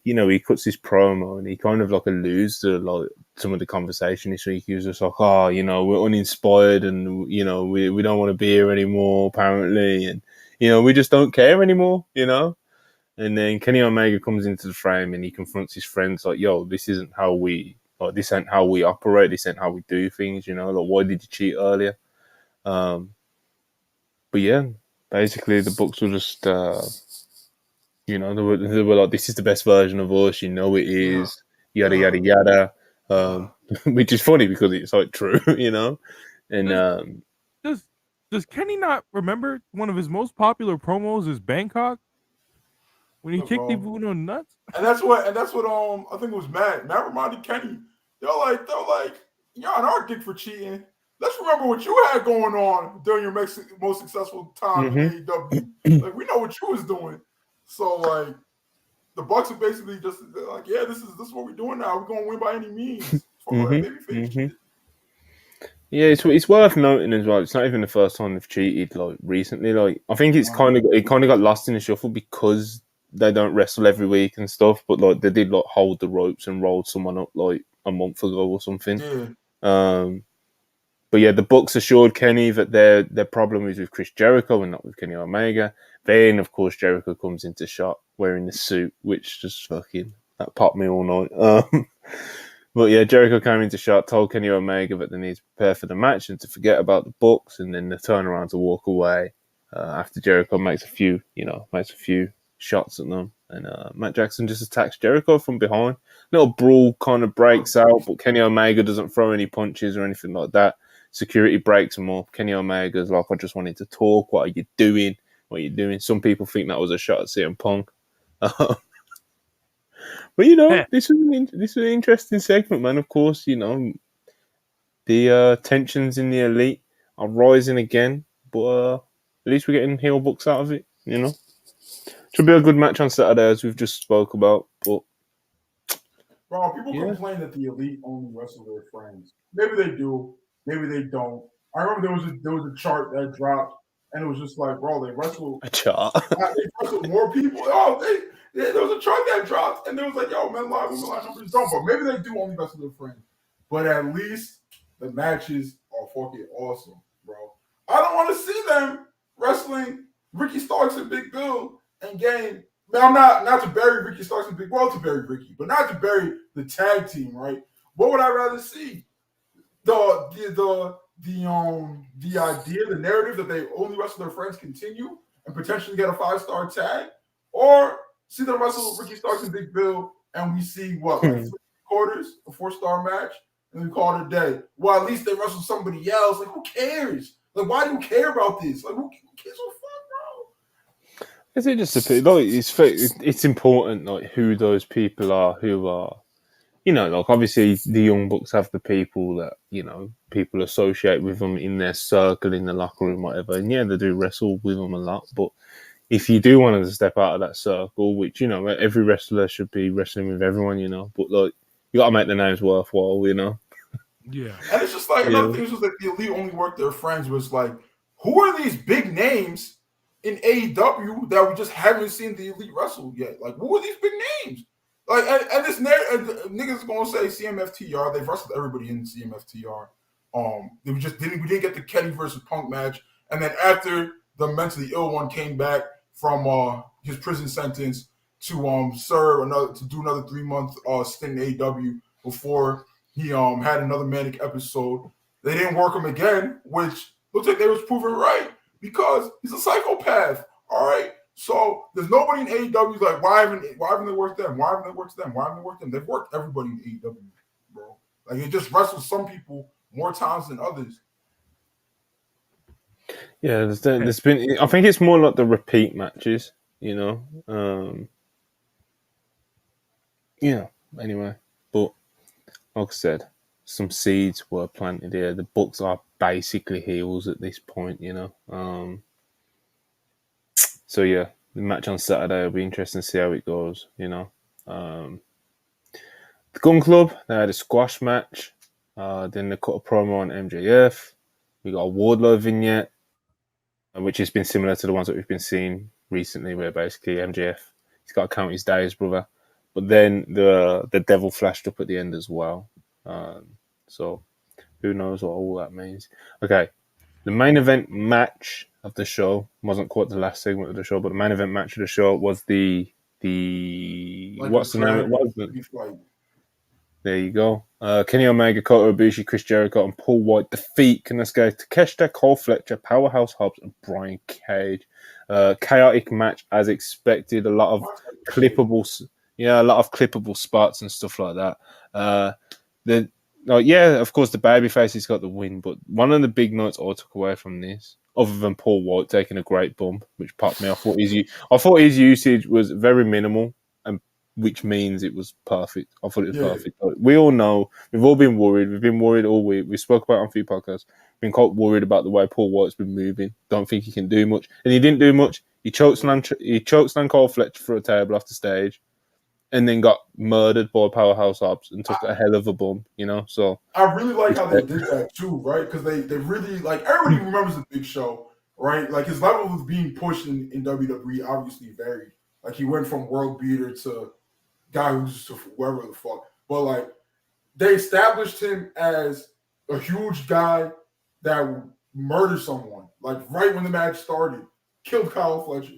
you know, he cuts his promo and he kind of like alludes to like some of the conversation this week. He was just like, oh, you know, we're uninspired and, you know, we don't want to be here anymore, apparently. And, you know, we just don't care anymore, you know. And then Kenny Omega comes into the frame and he confronts his friends like, yo, this ain't how we operate. This ain't how we do things, you know. Like, why did you cheat earlier? But yeah, basically the Bucks were just, you know, they were like, this is the best version of us, you know it is, yada, yada, yada. Which is funny because it's like true, you know. And does Kenny not remember one of his most popular promos is Bangkok? When he kicked people in the nuts? And that's what I think it was Matt reminded Kenny. They're like, you're on our dick for cheating. Let's remember what you had going on during your most successful time in AEW. Like, we know what you was doing. So, like, the Bucks are basically just like, yeah, this is what we're doing now. We're gonna win by any means. Yeah, it's worth noting as well. It's not even the first time they've cheated like recently. Like, I think it kind of got lost in the shuffle because they don't wrestle every week and stuff. But like, they did like hold the ropes and rolled someone up like a month ago or something. Yeah. But yeah, the Bucks assured Kenny that their problem is with Chris Jericho and not with Kenny Omega. Then, of course, Jericho comes into shot wearing the suit, which just that popped me all night. But yeah, Jericho came into shot, told Kenny Omega that they need to prepare for the match and to forget about the Bucks, and then they turn around to walk away after Jericho makes a few shots at them. And Matt Jackson just attacks Jericho from behind. Little brawl kind of breaks out, but Kenny Omega doesn't throw any punches or anything like that. Security breaks him up. Kenny Omega's like, I just wanted to talk. What are you doing? Some people think that was a shot at CM Punk. But, you know, this was an interesting segment, man. Of course, you know, the tensions in the Elite are rising again. But at least we're getting heel books out of it, you know. Should be a good match on Saturday, as we've just spoke about. But bro, people complain that the Elite only wrestle their friends. Maybe they do. Maybe they don't. I remember there was a chart that dropped, and it was just like, bro, they wrestle a chart. They wrestle more people. Oh, there was a chart that dropped, and there was like, yo, men live, women live, numbers don't. But maybe they do only wrestle their friends. But at least the matches are fucking awesome, bro. I don't want to see them wrestling Ricky Starks and Big Bill and game. Now, not to bury Ricky Starks and Big Bill, to bury Ricky, but not to bury the tag team, right? What would I rather see? The idea, the narrative that they only wrestle their friends continue and potentially get a 5-star tag, or see them wrestle Ricky Starks and Big Bill and we see like 3 quarters, a 4-star match, and we call it a day. Well, at least they wrestle somebody else. Like, who cares? Like, why do you care about this? Like, who cares what fuck, bro? Is it just it's important like who those people are who are. You know, like, obviously the Young Bucks have the people that, you know, people associate with them in their circle, in the locker room, whatever. And yeah, they do wrestle with them a lot. But if you do want to step out of that circle, which, you know, every wrestler should be wrestling with everyone, you know. But, like, you got to make the names worthwhile, you know. Yeah. And it's just like, another thing is just like the Elite only work their friends was like, who are these big names in AEW that we just haven't seen the Elite wrestle yet? Like, who are these big names? Like, and this niggas gonna say CMFTR. They've wrestled everybody in CMFTR. We didn't get the Kenny versus Punk match, and then after the mentally ill one came back from his prison sentence to do another 3-month stint in AEW before he had another manic episode. They didn't work him again, which looks like they was proven right because he's a psychopath. All right. So there's nobody in AEW who's like, why haven't they worked them? Why haven't they worked them? Why haven't they worked them? They've worked everybody in AEW, bro. Like it just wrestles some people more times than others. Yeah, there's been. I think it's more like the repeat matches, you know. Anyway, but like I said, some seeds were planted here. The Bucks are basically heels at this point, you know. So yeah, the match on Saturday will be interesting to see how it goes, you know. The Gun Club, they had a squash match. Then they cut a promo on MJF. We got a Wardlow vignette, which has been similar to the ones that we've been seeing recently, where basically MJF, he's got to count his days, brother. But then the devil flashed up at the end as well. So who knows what all that means. Okay, the main event match of the show wasn't quite the last segment of the show, but the main event match of the show was the what's the name? What was it? There you go. Kenny Omega, Kota Ibushi, Chris Jericho, and Paul White defeat Konosuke Takeshita, Cole Fletcher, Powerhouse Hobbs, and Brian Cage. Chaotic match as expected. A lot of clippable spots and stuff like that. Of course, the babyface got the win, but one of the big notes I took away from this, other than Paul White taking a great bump, which popped me, I thought his usage was very minimal, and which means it was perfect. I thought it was perfect. But we all know, we've all been worried. We've been worried all week. We spoke about it on a few podcasts. Been quite worried about the way Paul White's been moving. Don't think he can do much, and he didn't do much. He chokeslammed Cole Fletcher for a table off the stage, and then got murdered by Powerhouse Hobbs and took a hell of a bump, you know. So I really like how they did that too, right? Because they really like everybody remembers the Big Show, right? Like his level of being pushed in WWE obviously varied. Like he went from world beater to guy who's just whoever the fuck. But like they established him as a huge guy that would murder someone. Like right when the match started, killed Kyle Fletcher,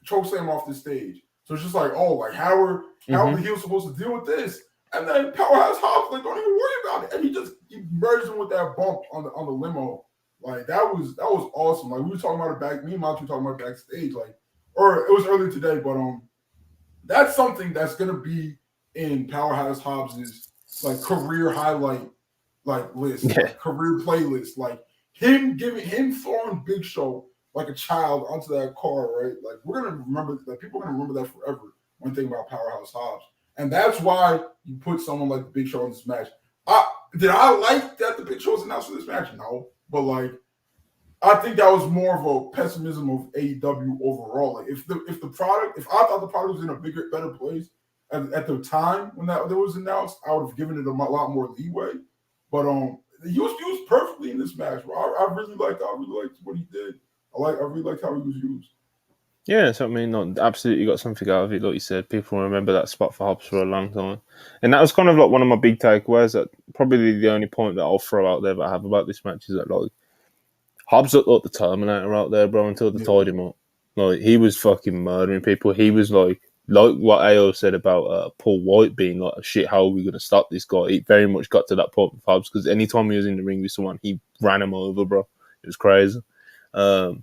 chokeslam off the stage. So it's just like, how are the heels supposed to deal with this? And then Powerhouse Hobbs, like, don't even worry about it. And he merged him with that bump on the limo. Like that was awesome. Like we were talking about it me and Monty were talking about it backstage, or it was earlier today, but that's something that's gonna be in Powerhouse Hobbs's like career highlight list, like career playlist. Like him throwing Big Show like a child onto that car, right? Like we're gonna remember that. People are gonna remember that forever when thinking about Powerhouse Hobbs, and that's why you put someone like the Big Show in this match. Did I like that the Big Show was announced for this match? No, but like I think that was more of a pessimism of AEW overall. Like if I thought the product was in a better place at the time when that was announced, I would have given it a lot more leeway. But he was used perfectly in this match. I really liked what he did. I really liked how he was used. Yeah, so I mean, absolutely got something out of it. Like you said, people remember that spot for Hobbs for a long time, and that was kind of like one of my big takeaways. That probably the only point that I'll throw out there that I have about this match is that like Hobbs looked like the Terminator out there, bro. Until they tied him up, like he was fucking murdering people. He was like what AO said about Paul White being like, shit, how are we going to stop this guy? He very much got to that point with Hobbs because anytime he was in the ring with someone, he ran him over, bro. It was crazy. So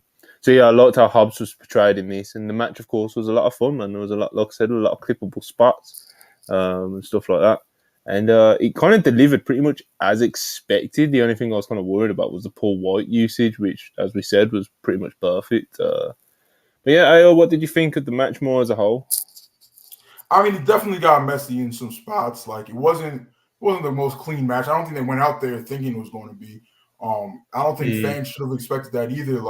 yeah, I liked how Hobbs was portrayed in this, and the match, of course, was a lot of fun, man. There was a lot, like I said, a lot of clippable spots and stuff like that, and it kind of delivered pretty much as expected. The only thing I was kind of worried about was the Paul White usage, which, as we said, was pretty much perfect. But yeah, Ayo, what did you think of the match more as a whole? I mean, it definitely got messy in some spots. Like it wasn't the most clean match. I don't think they went out there thinking it was going to be. I don't think fans should have expected that either.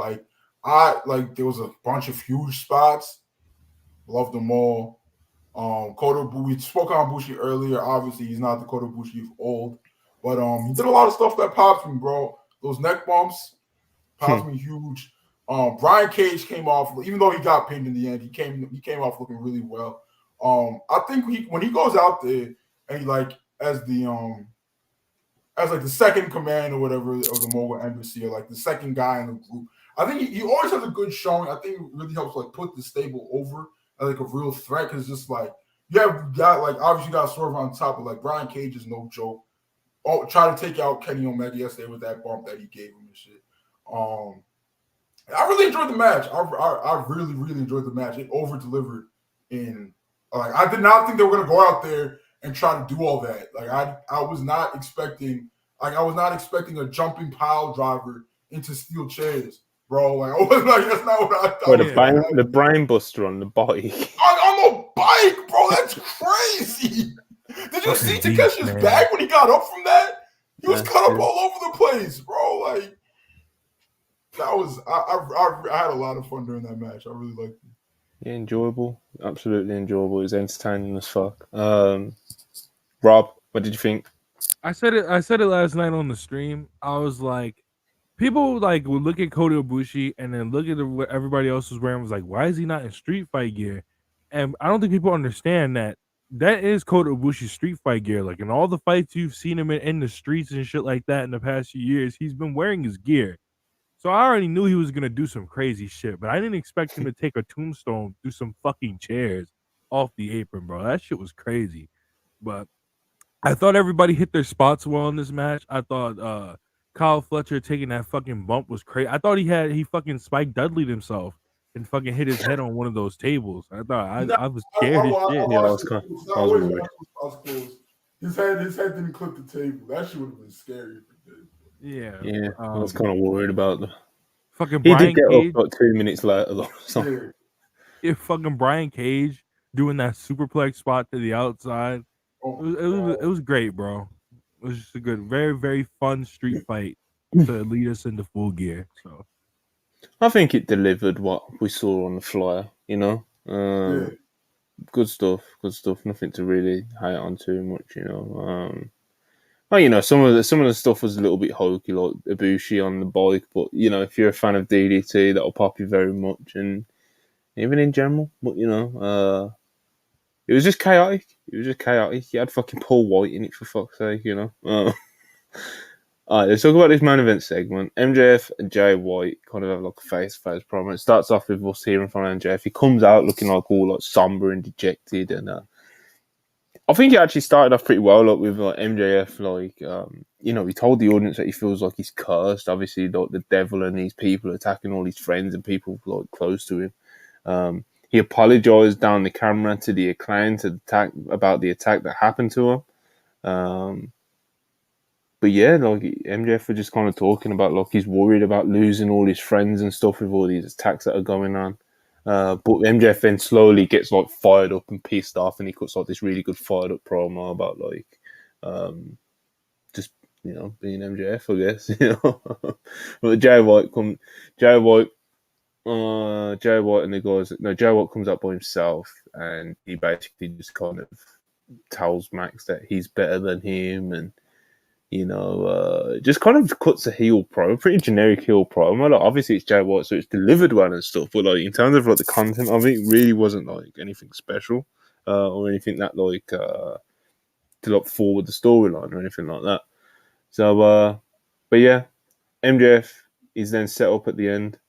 There was a bunch of huge spots. Loved them all. Kota, we spoke on Abushi earlier. Obviously, he's not the Kota Ibushi of old, but he did a lot of stuff that popped me, bro. Those neck bumps popped me huge. Brian Cage came off, even though he got pinned in the end. He came off looking really well. I think when he goes out there and he as the second command or whatever of the Mogul Embassy, or like the second guy in the group, I think he always has a good showing. I think it really helps put the stable over like a real threat because just like you have got like obviously you got Swerve on top, but like Brian Cage is no joke. Oh, try to take out Kenny Omega yesterday with that bump that he gave him and shit. I really enjoyed the match. I really, really enjoyed the match. It over delivered in like I did not think they were gonna go out there and try to do all that. Like I was not expecting a jumping pile driver into steel chairs, bro. Like I was like that's not what I thought. The brain buster on the bike. On a bike, bro. That's crazy. Did you see Takeshi's back when he got up from that? He was cut up all over the place, bro. Like that was I had a lot of fun during that match. I really liked it. Yeah, enjoyable. Absolutely enjoyable. It was entertaining as fuck. Rob, what did you think? I said it last night on the stream. I was like, people like would look at Kota Ibushi and then look at what everybody else was wearing. Was like, why is he not in street fight gear? And I don't think people understand that is Kota Ibushi's street fight gear. Like in all the fights you've seen him in the streets and shit like that in the past few years, he's been wearing his gear. So I already knew he was gonna do some crazy shit, but I didn't expect him to take a tombstone, do some fucking chairs off the apron, bro. That shit was crazy. But I thought everybody hit their spots well in this match. I thought Kyle Fletcher taking that fucking bump was crazy. I thought he fucking Spike Dudley'd himself and fucking hit his head on one of those tables. I thought I was scared as shit. Yeah, I was weird. His head didn't clip the table. That shit would have been scary. Yeah, I was kind of worried about the fucking. He Brian did get Cage, up like 2 minutes later, though. So. Yeah, fucking Brian Cage doing that superplex spot to the outside. It was great, bro. It was just a good, very, very fun street fight to lead us into Full Gear. So I think it delivered what we saw on the flyer. You know, good stuff. Nothing to really hate on too much. You know. Well, you know, some of the stuff was a little bit hokey, like Abushi on the bike. But you know, if you're a fan of DDT, that'll pop you very much, and even in general. But you know, it was just chaotic. You had fucking Paul White in it, for fuck's sake. You know. All right, let's talk about this main event segment. MJF and Jay White kind of have like a face-to-face promo. It starts off with us hearing from MJF. He comes out looking like all like somber and dejected, and I think it actually started off pretty well, like with like MJF, like you know, he told the audience that he feels like he's cursed. Obviously, like the devil and these people attacking all his friends and people like close to him. He apologized down the camera to the Acclaim about the attack that happened to him. But yeah, like MJF was just kind of talking about like he's worried about losing all his friends and stuff with all these attacks that are going on. But MJF then slowly gets like fired up and pissed off, and he cuts like this really good fired up promo about like just, you know, being MJF, I guess. You know, but Jay White and the guys. No, Jay White comes up by himself, and he basically just kind of tells Max that he's better than him, and you know, just kind of cuts a heel promo, pretty generic heel promo. Like, obviously, it's Jay White, so it's delivered well and stuff. But like in terms of like the content of it, really wasn't like anything special or anything that like to like forward the storyline or anything like that. So, but yeah, MJF is then set up at the end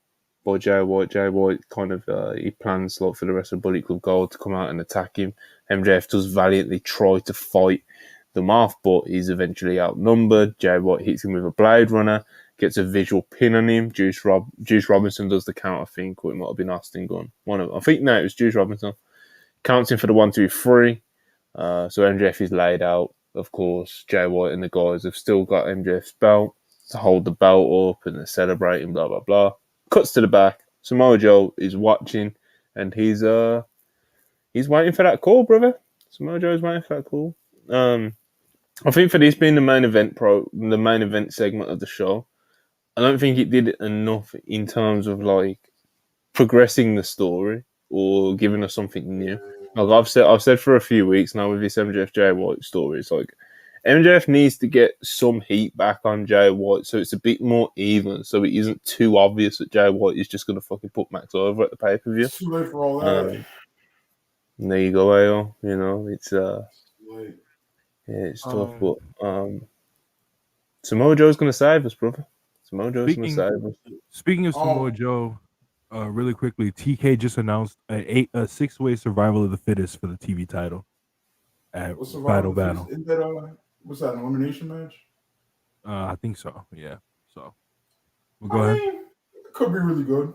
by Jay White. Jay White kind of he plans like for the rest of Bullet Club Gold to come out and attack him. MJF does valiantly try to fight them off, but he's eventually outnumbered. Jay White hits him with a Blade Runner, gets a visual pin on him. Juice Robinson does the count, I think, or it might have been Austin Gunn. One of them. I think no, it was Juice Robinson. Counts him for the 1, 2, 3. So MJF is laid out. Of course, Jay White and the guys have still got MJF's belt to hold the belt up, and they're celebrating. Blah blah blah. Cuts to the back. Samoa Joe is watching, and he's waiting for that call, brother. Samoa Joe is waiting for that call. I think for this being the main event segment of the show, I don't think it did enough in terms of like progressing the story or giving us something new. Like I've said for a few weeks now with this MJF Jay White story, it's like MJF needs to get some heat back on Jay White so it's a bit more even, so it isn't too obvious that Jay White is just going to fucking put Max over at the pay-per-view. Too late for all that. And there you go, AO. You know, it's late. Yeah, it's tough, but Samoa Joe's going to save us, brother. Samoa Joe's going to save us. Speaking of Samoa Joe, really quickly, TK just announced a 6-way survival of the fittest for the TV title at Final Battle. Isn't that what's that, an elimination match? I think so. Yeah. So we'll go ahead. Mean, it could be really good.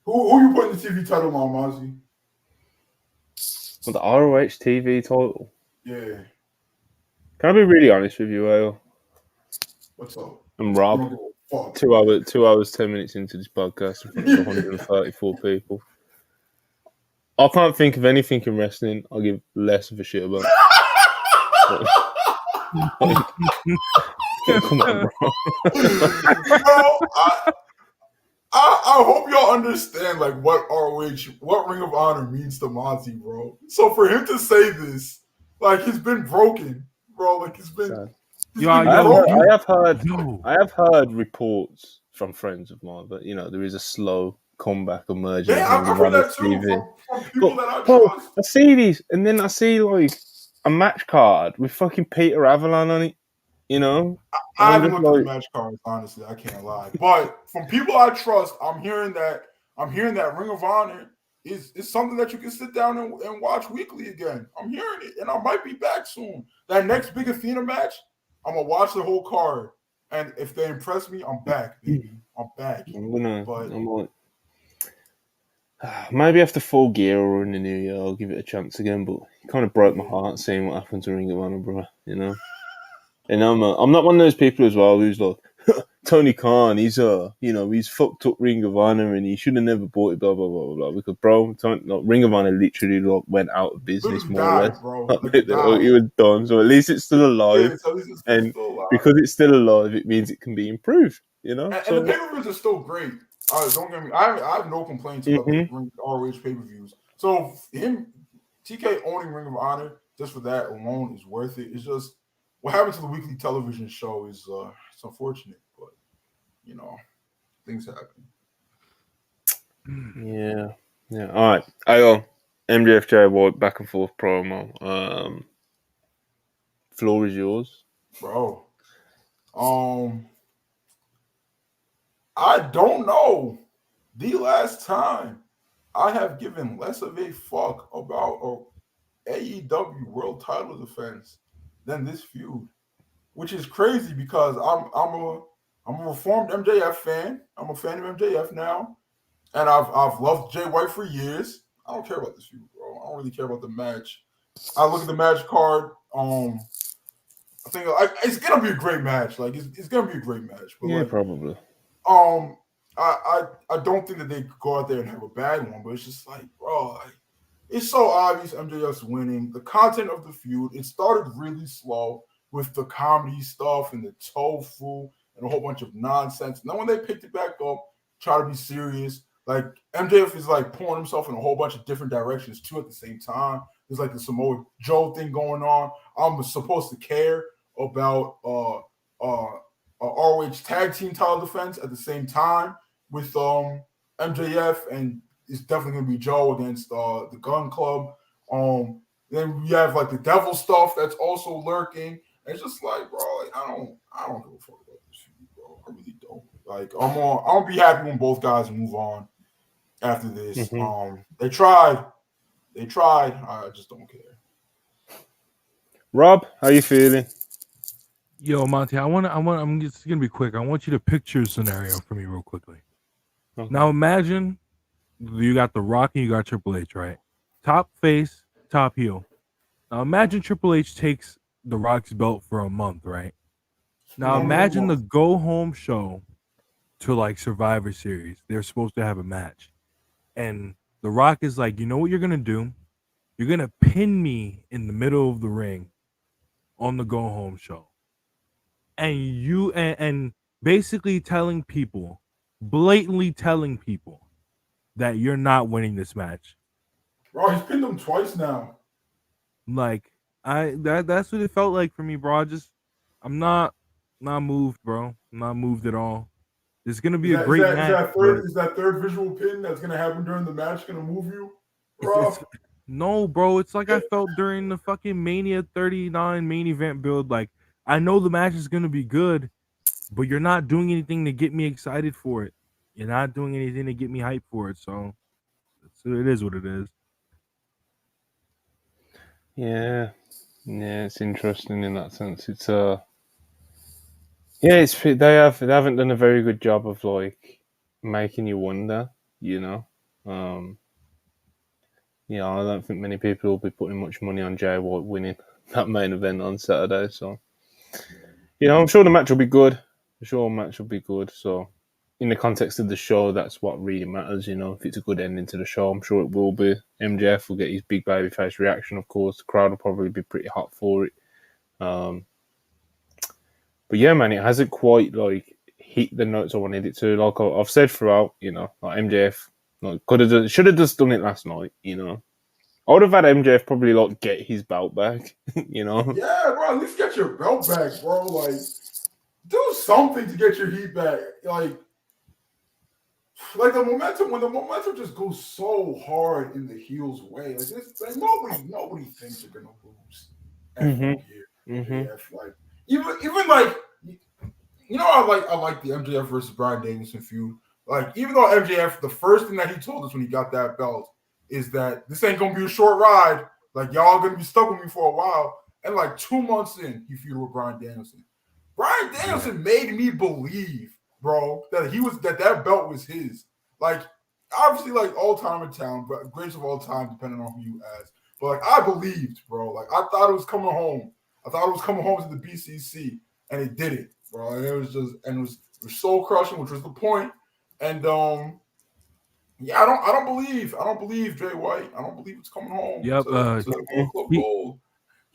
Who you putting the TV title on, Mozzie? Well, the ROH TV title. Yeah. Can I be really honest with you, Ale? What's up? I'm Rob. 2 hours, 10 minutes into this podcast in front of 134 people. I can't think of anything in wrestling I'll give less of a shit about. Come on, bro. I hope y'all understand like what Ring of Honor means to Monty, bro. So for him to say this, like he's been broken, bro. Like he's been. I have heard reports from friends of mine that there is a slow comeback emerging. Yeah, I've heard that too from people that I trust. I see these, and then I see like a match card with fucking Peter Avalon on it. I haven't looked at the match cards, honestly. I can't lie. But from people I trust, I'm hearing that Ring of Honor is something that you can sit down and watch weekly again. I'm hearing it, and I might be back soon. That next big Athena match, I'm gonna watch the whole card, and if they impress me, I'm back, baby. I'm back. Maybe after Full Gear or in the new year, I'll give it a chance again. But it kind of broke my heart seeing what happened to Ring of Honor, bro. And I'm not one of those people as well who's like Tony Khan. He's he's fucked up Ring of Honor and he should have never bought it. Blah blah blah blah. Because Ring of Honor literally went out of business more or less. Bro. It was done. So at least it's still alive. Yeah, because it's still alive, it means it can be improved. And the pay-per-views are still great. Don't get me. I have no complaints about the ROH pay-per-views. So him, TK owning Ring of Honor just for that alone is worth it. It's just. What happened to the weekly television show is it's unfortunate, but things happen. Yeah. All right, I go MJF White back and forth promo. Floor is yours, bro. I don't know. The last time I have given less of a fuck about AEW World Title defense than this feud, which is crazy because I'm a reformed MJF fan. I'm a fan of MJF now, and I've loved Jay White for years. I don't care about this feud, bro. I don't really care about the match. I look at the match card. I think it's gonna be a great match. Like it's gonna be a great match. But probably. I don't think that they could go out there and have a bad one, but it's just like, bro. It's so obvious MJF's winning. The content of the feud, it started really slow with the comedy stuff and the tofu and a whole bunch of nonsense. And then when they picked it back up, try to be serious, like MJF is like pulling himself in a whole bunch of different directions too at the same time. There's like the Samoa Joe thing going on. I'm supposed to care about ROH tag team title defense at the same time with MJF, and it's definitely gonna be Joe against the Gun Club. Then we have like the devil stuff that's also lurking. And it's just like, bro, like, I don't give a fuck about this shit, bro. I really don't. Like I'm gonna be happy when both guys move on after this. They tried. I just don't care. Rob, how you feeling? Yo, Monty, I'm just gonna be quick. I want you to picture a scenario for me real quickly. Okay. Now imagine you got The Rock and you got Triple H, right? Top face, top heel. Now imagine Triple H takes The Rock's belt for a month, right? Now imagine the go home show to like Survivor Series. They're supposed to have a match. And The Rock is like, you know what you're gonna do? You're gonna pin me in the middle of the ring on the go home show. And you and basically telling people, blatantly telling people that you're not winning this match. Bro, he's pinned him twice now. Like that's what it felt like for me, bro. I'm not moved, bro. I'm not moved at all. It's gonna be a great match. Is that third visual pin that's gonna happen during the match gonna move you? Bro. No, bro. It's like I felt during the fucking Mania 39 main event build. Like I know the match is gonna be good, but you're not doing anything to get me excited for it. you're not doing anything to get me hyped for it. So it is what it is. Yeah, it's interesting in that sense. It's yeah, they haven't done a very good job of like making you wonder, you know. Yeah, I don't think many people will be putting much money on Jay White winning that main event on Saturday. So, you know, I'm sure the match will be good. So, in the context of the show, that's what really matters. You know, if it's a good ending to the show, I'm sure it will be. MJF will get his big babyface reaction, of course. The crowd will probably be pretty hot for it. But yeah, man, it hasn't quite like hit the notes I wanted it to. Like I've said throughout, you know, like MJF, like should have just done it last night. You know, I would have had MJF probably like get his belt back. You know, Yeah, bro, at least get your belt back, bro. Like, do something to get your heat back. Like the momentum, when the momentum just goes so hard in the heels' way, like this, like nobody thinks they're gonna lose. Like even like, you know, I like the MJF versus Bryan Danielson feud. Like, even though MJF, the first thing that he told us when he got that belt is that this ain't gonna be a short ride. Like, y'all gonna be stuck with me for a while. And like 2 months in, he feuded with Bryan Danielson. Bryan Danielson made me believe, bro, that belt was his. Like, obviously, like all time in town, but greatest of all time, depending on who you ask. But like, I believed, bro. Like, I thought it was coming home. I thought it was coming home to the BCC, and it didn't, bro. And it was soul crushing, which was the point. And yeah, I don't believe Jay White. I don't believe it's coming home. Yep.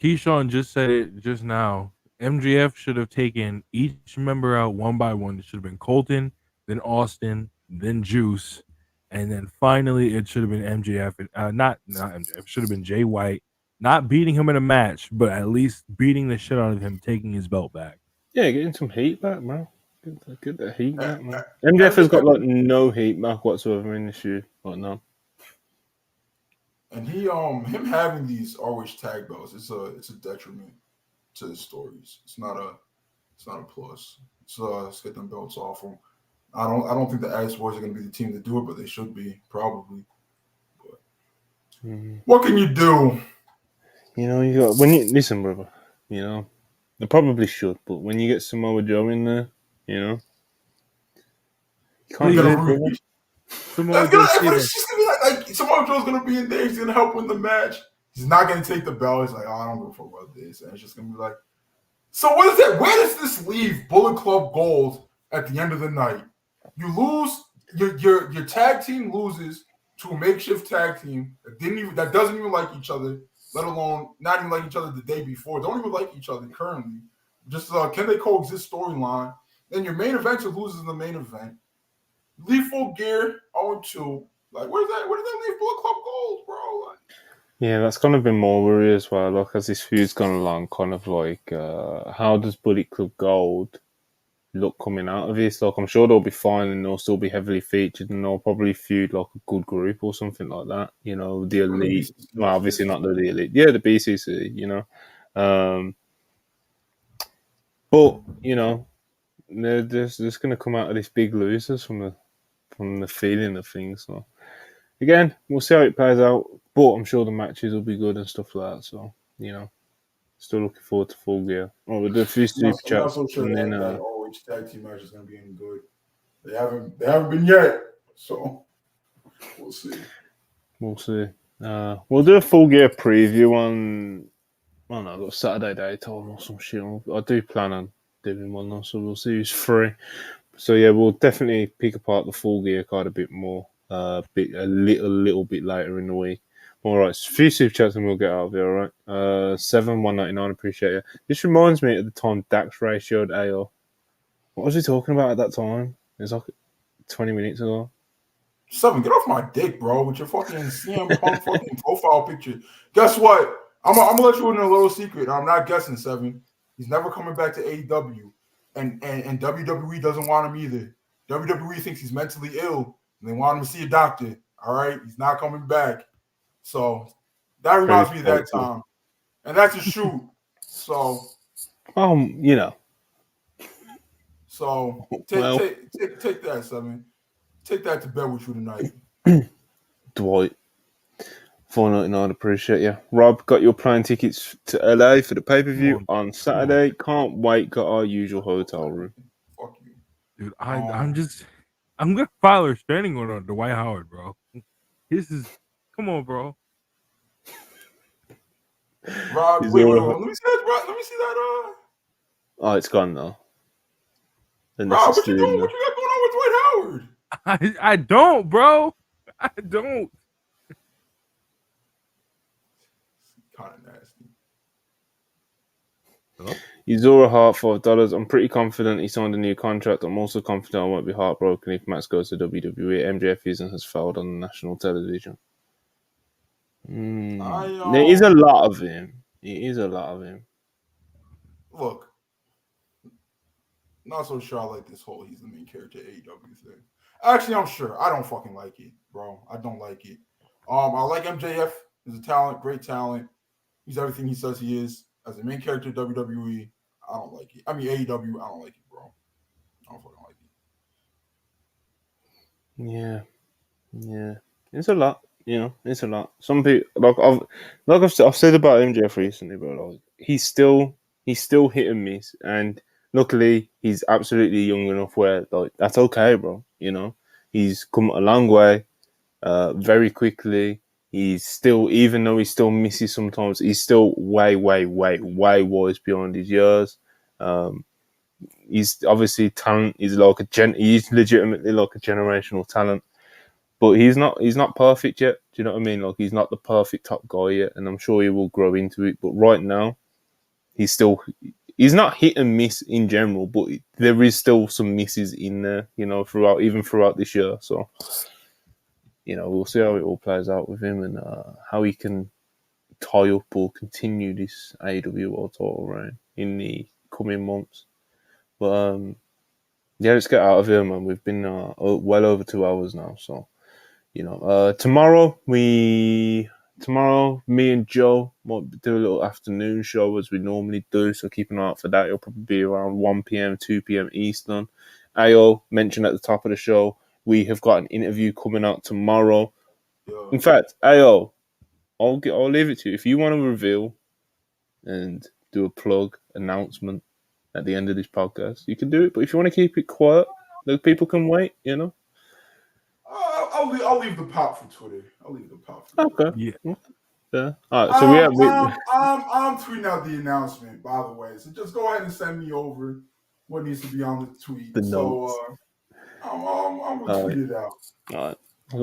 Keyshawn just said it just now. MJF should have taken each member out one by one. It should have been Colton, then Austin, then Juice, and then finally it should have been MJF. Not MJF. It should have been Jay White. Not beating him in a match, but at least beating the shit out of him, taking his belt back. Yeah, getting some heat back, man. Get the heat back, man. MJF has got like no heat back whatsoever in this feud, like none. And him having these always tag belts, it's a detriment to his stories. It's not a plus. So let's get them belts off him. I don't think the Axe Boys are going to be the team to do it, but they should be probably. But what can you do? You know, listen, brother. You know, they probably should, but when you get Samoa Joe in there, you know, you can't do it. Samoa Joe's gonna be in there. He's gonna help win the match. He's not gonna take the belt. He's like, oh, I don't give a fuck about this, and it's just gonna be like. So what is that? Where does this leave Bullet Club Gold at the end of the night? You lose. Your tag team loses to a makeshift tag team that doesn't even like each other, let alone not even like each other the day before. Don't even like each other currently. Just can they coexist storyline? Then your main eventer loses in the main event. Leave Full Gear 0-2. Like, where does that leave Bullet Club Gold, bro? Like, yeah, that's kind of been more worry as well. Like, as this feud's gone along, kind of like, how does Bullet Club Gold look coming out of this? Like, I'm sure they'll be fine and they'll still be heavily featured and they'll probably feud like a good group or something like that. You know, the Elite. Well, obviously not the Elite. Yeah, the BCC, you know. But, you know, they're just going to come out of this big losers from the feeling of things. So, again, we'll see how it plays out. But I'm sure the matches will be good and stuff like that. So, you know, still looking forward to Full Gear. Oh, we'll do a few super chats. I'm not so sure that always tag team match is going to be any good. They haven't been yet. So, we'll see. We'll see. We'll do a Full Gear preview on, I don't know, Saturday daytime or some shit. I do plan on doing one though, so we'll see who's free. So yeah, we'll definitely pick apart the Full Gear card a bit more, a little bit later in the week. All right, a few super chats and we'll get out of here. All right, 7-199, appreciate it. This reminds me at the time Dax Ray showed AO. What was he talking about at that time? It was like 20 minutes ago. 7, get off my dick, bro, with your fucking CM Punk fucking profile picture. Guess what? I'm gonna let you in a little secret. I'm not guessing, 7. He's never coming back to AEW. And WWE doesn't want him either. WWE thinks he's mentally ill and they want him to see a doctor. All right, he's not coming back. So that reminds me of that time, and that's a shoot. So, you know. So take that, 7. take that to bed with you tonight. Dwight. $4.99, appreciate you. Rob, got your plane tickets to LA for the pay-per-view on Saturday. Can't wait, got our usual hotel room. Fuck you. Dude, I'm gonna file a restraining order on Dwight Howard, bro. Come on, bro. Rob, wait, let me see that. Let me see that. Oh, it's gone now. Rob, what you doing? What you got going on with Dwight Howard? I don't, bro. I don't. Kind of nasty. Hello? Yuzura Hart, $5. I'm pretty confident he signed a new contract. I'm also confident I won't be heartbroken if Max goes to WWE. MJF has failed on national television. There is a lot of him. Look, not so sure I like this whole he's the main character AEW thing. Actually, I'm sure. I don't fucking like it, bro. I don't like it. I like MJF. He's a talent, great talent. He's everything he says he is. As a main character WWE, I don't like it. I mean AEW, I don't like it, bro. I don't fucking like it. Yeah. It's a lot. It's a lot. Some people I've said about MJF recently, bro. Like, he's still hit and miss, and luckily he's absolutely young enough where like that's okay, bro. He's come a long way, very quickly. He's still, even though he still misses sometimes, he's still way wise beyond his years. He's obviously talent. He's he's legitimately like a generational talent. But he's not perfect yet. Do you know what I mean? Like, he's not the perfect top guy yet, and I'm sure he will grow into it. But right now, he's not hit and miss in general, but there is still some misses in there, throughout this year. So, we'll see how it all plays out with him and how he can tie up or continue this AEW World Title reign in the coming months. But let's get out of here, man. We've been well over 2 hours now, so. Tomorrow, me and Joe might do a little afternoon show as we normally do, so keep an eye out for that. It'll probably be around 1 p.m., 2 p.m. Eastern. AO mentioned at the top of the show, we have got an interview coming out tomorrow. In fact, AO, I'll leave it to you. If you want to reveal and do a plug announcement at the end of this podcast, you can do it. But if you want to keep it quiet, the people can wait, I'll leave the pop for Twitter. Okay. Yeah. All right. So I'm tweeting out the announcement, by the way. So just go ahead and send me over what needs to be on the tweet. I'm gonna tweet it out. All right. I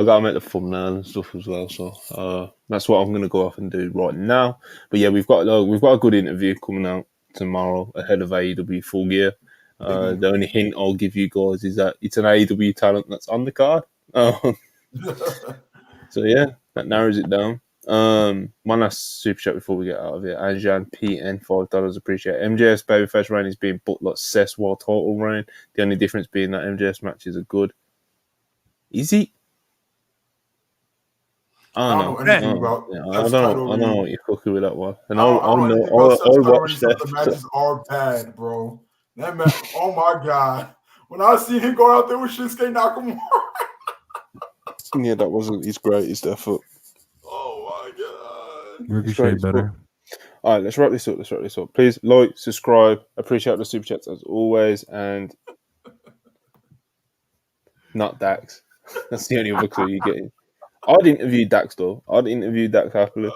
gotta make the thumbnail and stuff as well. So that's what I'm gonna go off and do right now. But yeah, we've got a good interview coming out tomorrow ahead of AEW Full Gear. The only hint I'll give you guys is that it's an AEW talent that's on the card. So yeah, that narrows it down. One last super chat before we get out of here. Anjan PN $5, appreciate it. MJF's babyface reign is being booked like Seth's World Title reign. The only difference being that MJF's matches are good. Is he? I don't know anything about. Yeah, I don't know what you're cooking with that one. And I'll watch that. The matches are bad, bro. That match, oh my god! When I see him go out there with Shinsuke Nakamura. Yeah, that wasn't his greatest effort. Oh my god! Ricochet better. All right, let's wrap this up. Please like, subscribe. Appreciate the super chats as always, and not Dax. That's the only other clue you're getting. I'd interview Dax though. I'd interview Dax happily.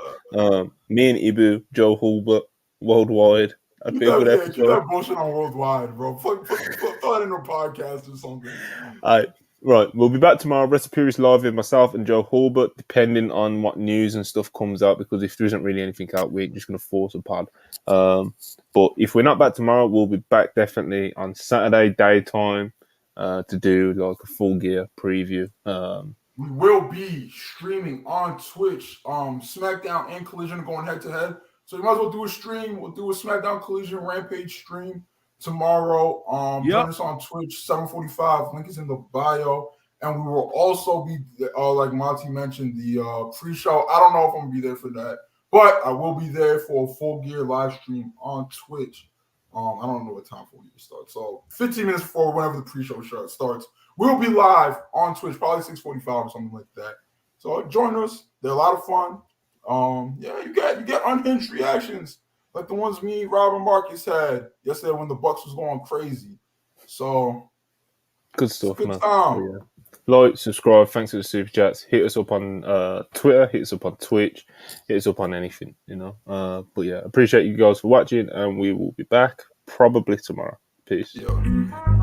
Me and Ibu, Joe Hulbert, worldwide. I'd be a good episode. Keep that bullshit on worldwide, bro. Put that in a podcast or something. All right. Right, we'll be back tomorrow. WrestlePurists Live with myself and Joe Hulbert, depending on what news and stuff comes out, because if there isn't really anything out, we're just going to force a pod. But if we're not back tomorrow, we'll be back definitely on Saturday daytime to do like a Full Gear preview. We will be streaming on Twitch, SmackDown and Collision going head-to-head. So you might as well do a stream. We'll do a SmackDown Collision Rampage stream tomorrow. Join us on Twitch, 7:45. Link is in the bio. And we will also be, like Monty mentioned, the pre-show. I don't know if I'm going to be there for that, but I will be there for a Full Gear live stream on Twitch. I don't know what time Full Gear starts. So 15 minutes before whenever the pre-show starts, We'll be live on Twitch, probably 6:45 or something like that. So join us. They're a lot of fun. You get unhinged reactions like the ones me, Rob, and Marcus had yesterday when the Bucks was going crazy. So good stuff, good man. time. Yeah. Like, subscribe, thanks for the super chats. Hit us up on Twitter, hit us up on Twitch, hit us up on anything, But yeah, appreciate you guys for watching, and we will be back probably tomorrow. Peace. Yeah.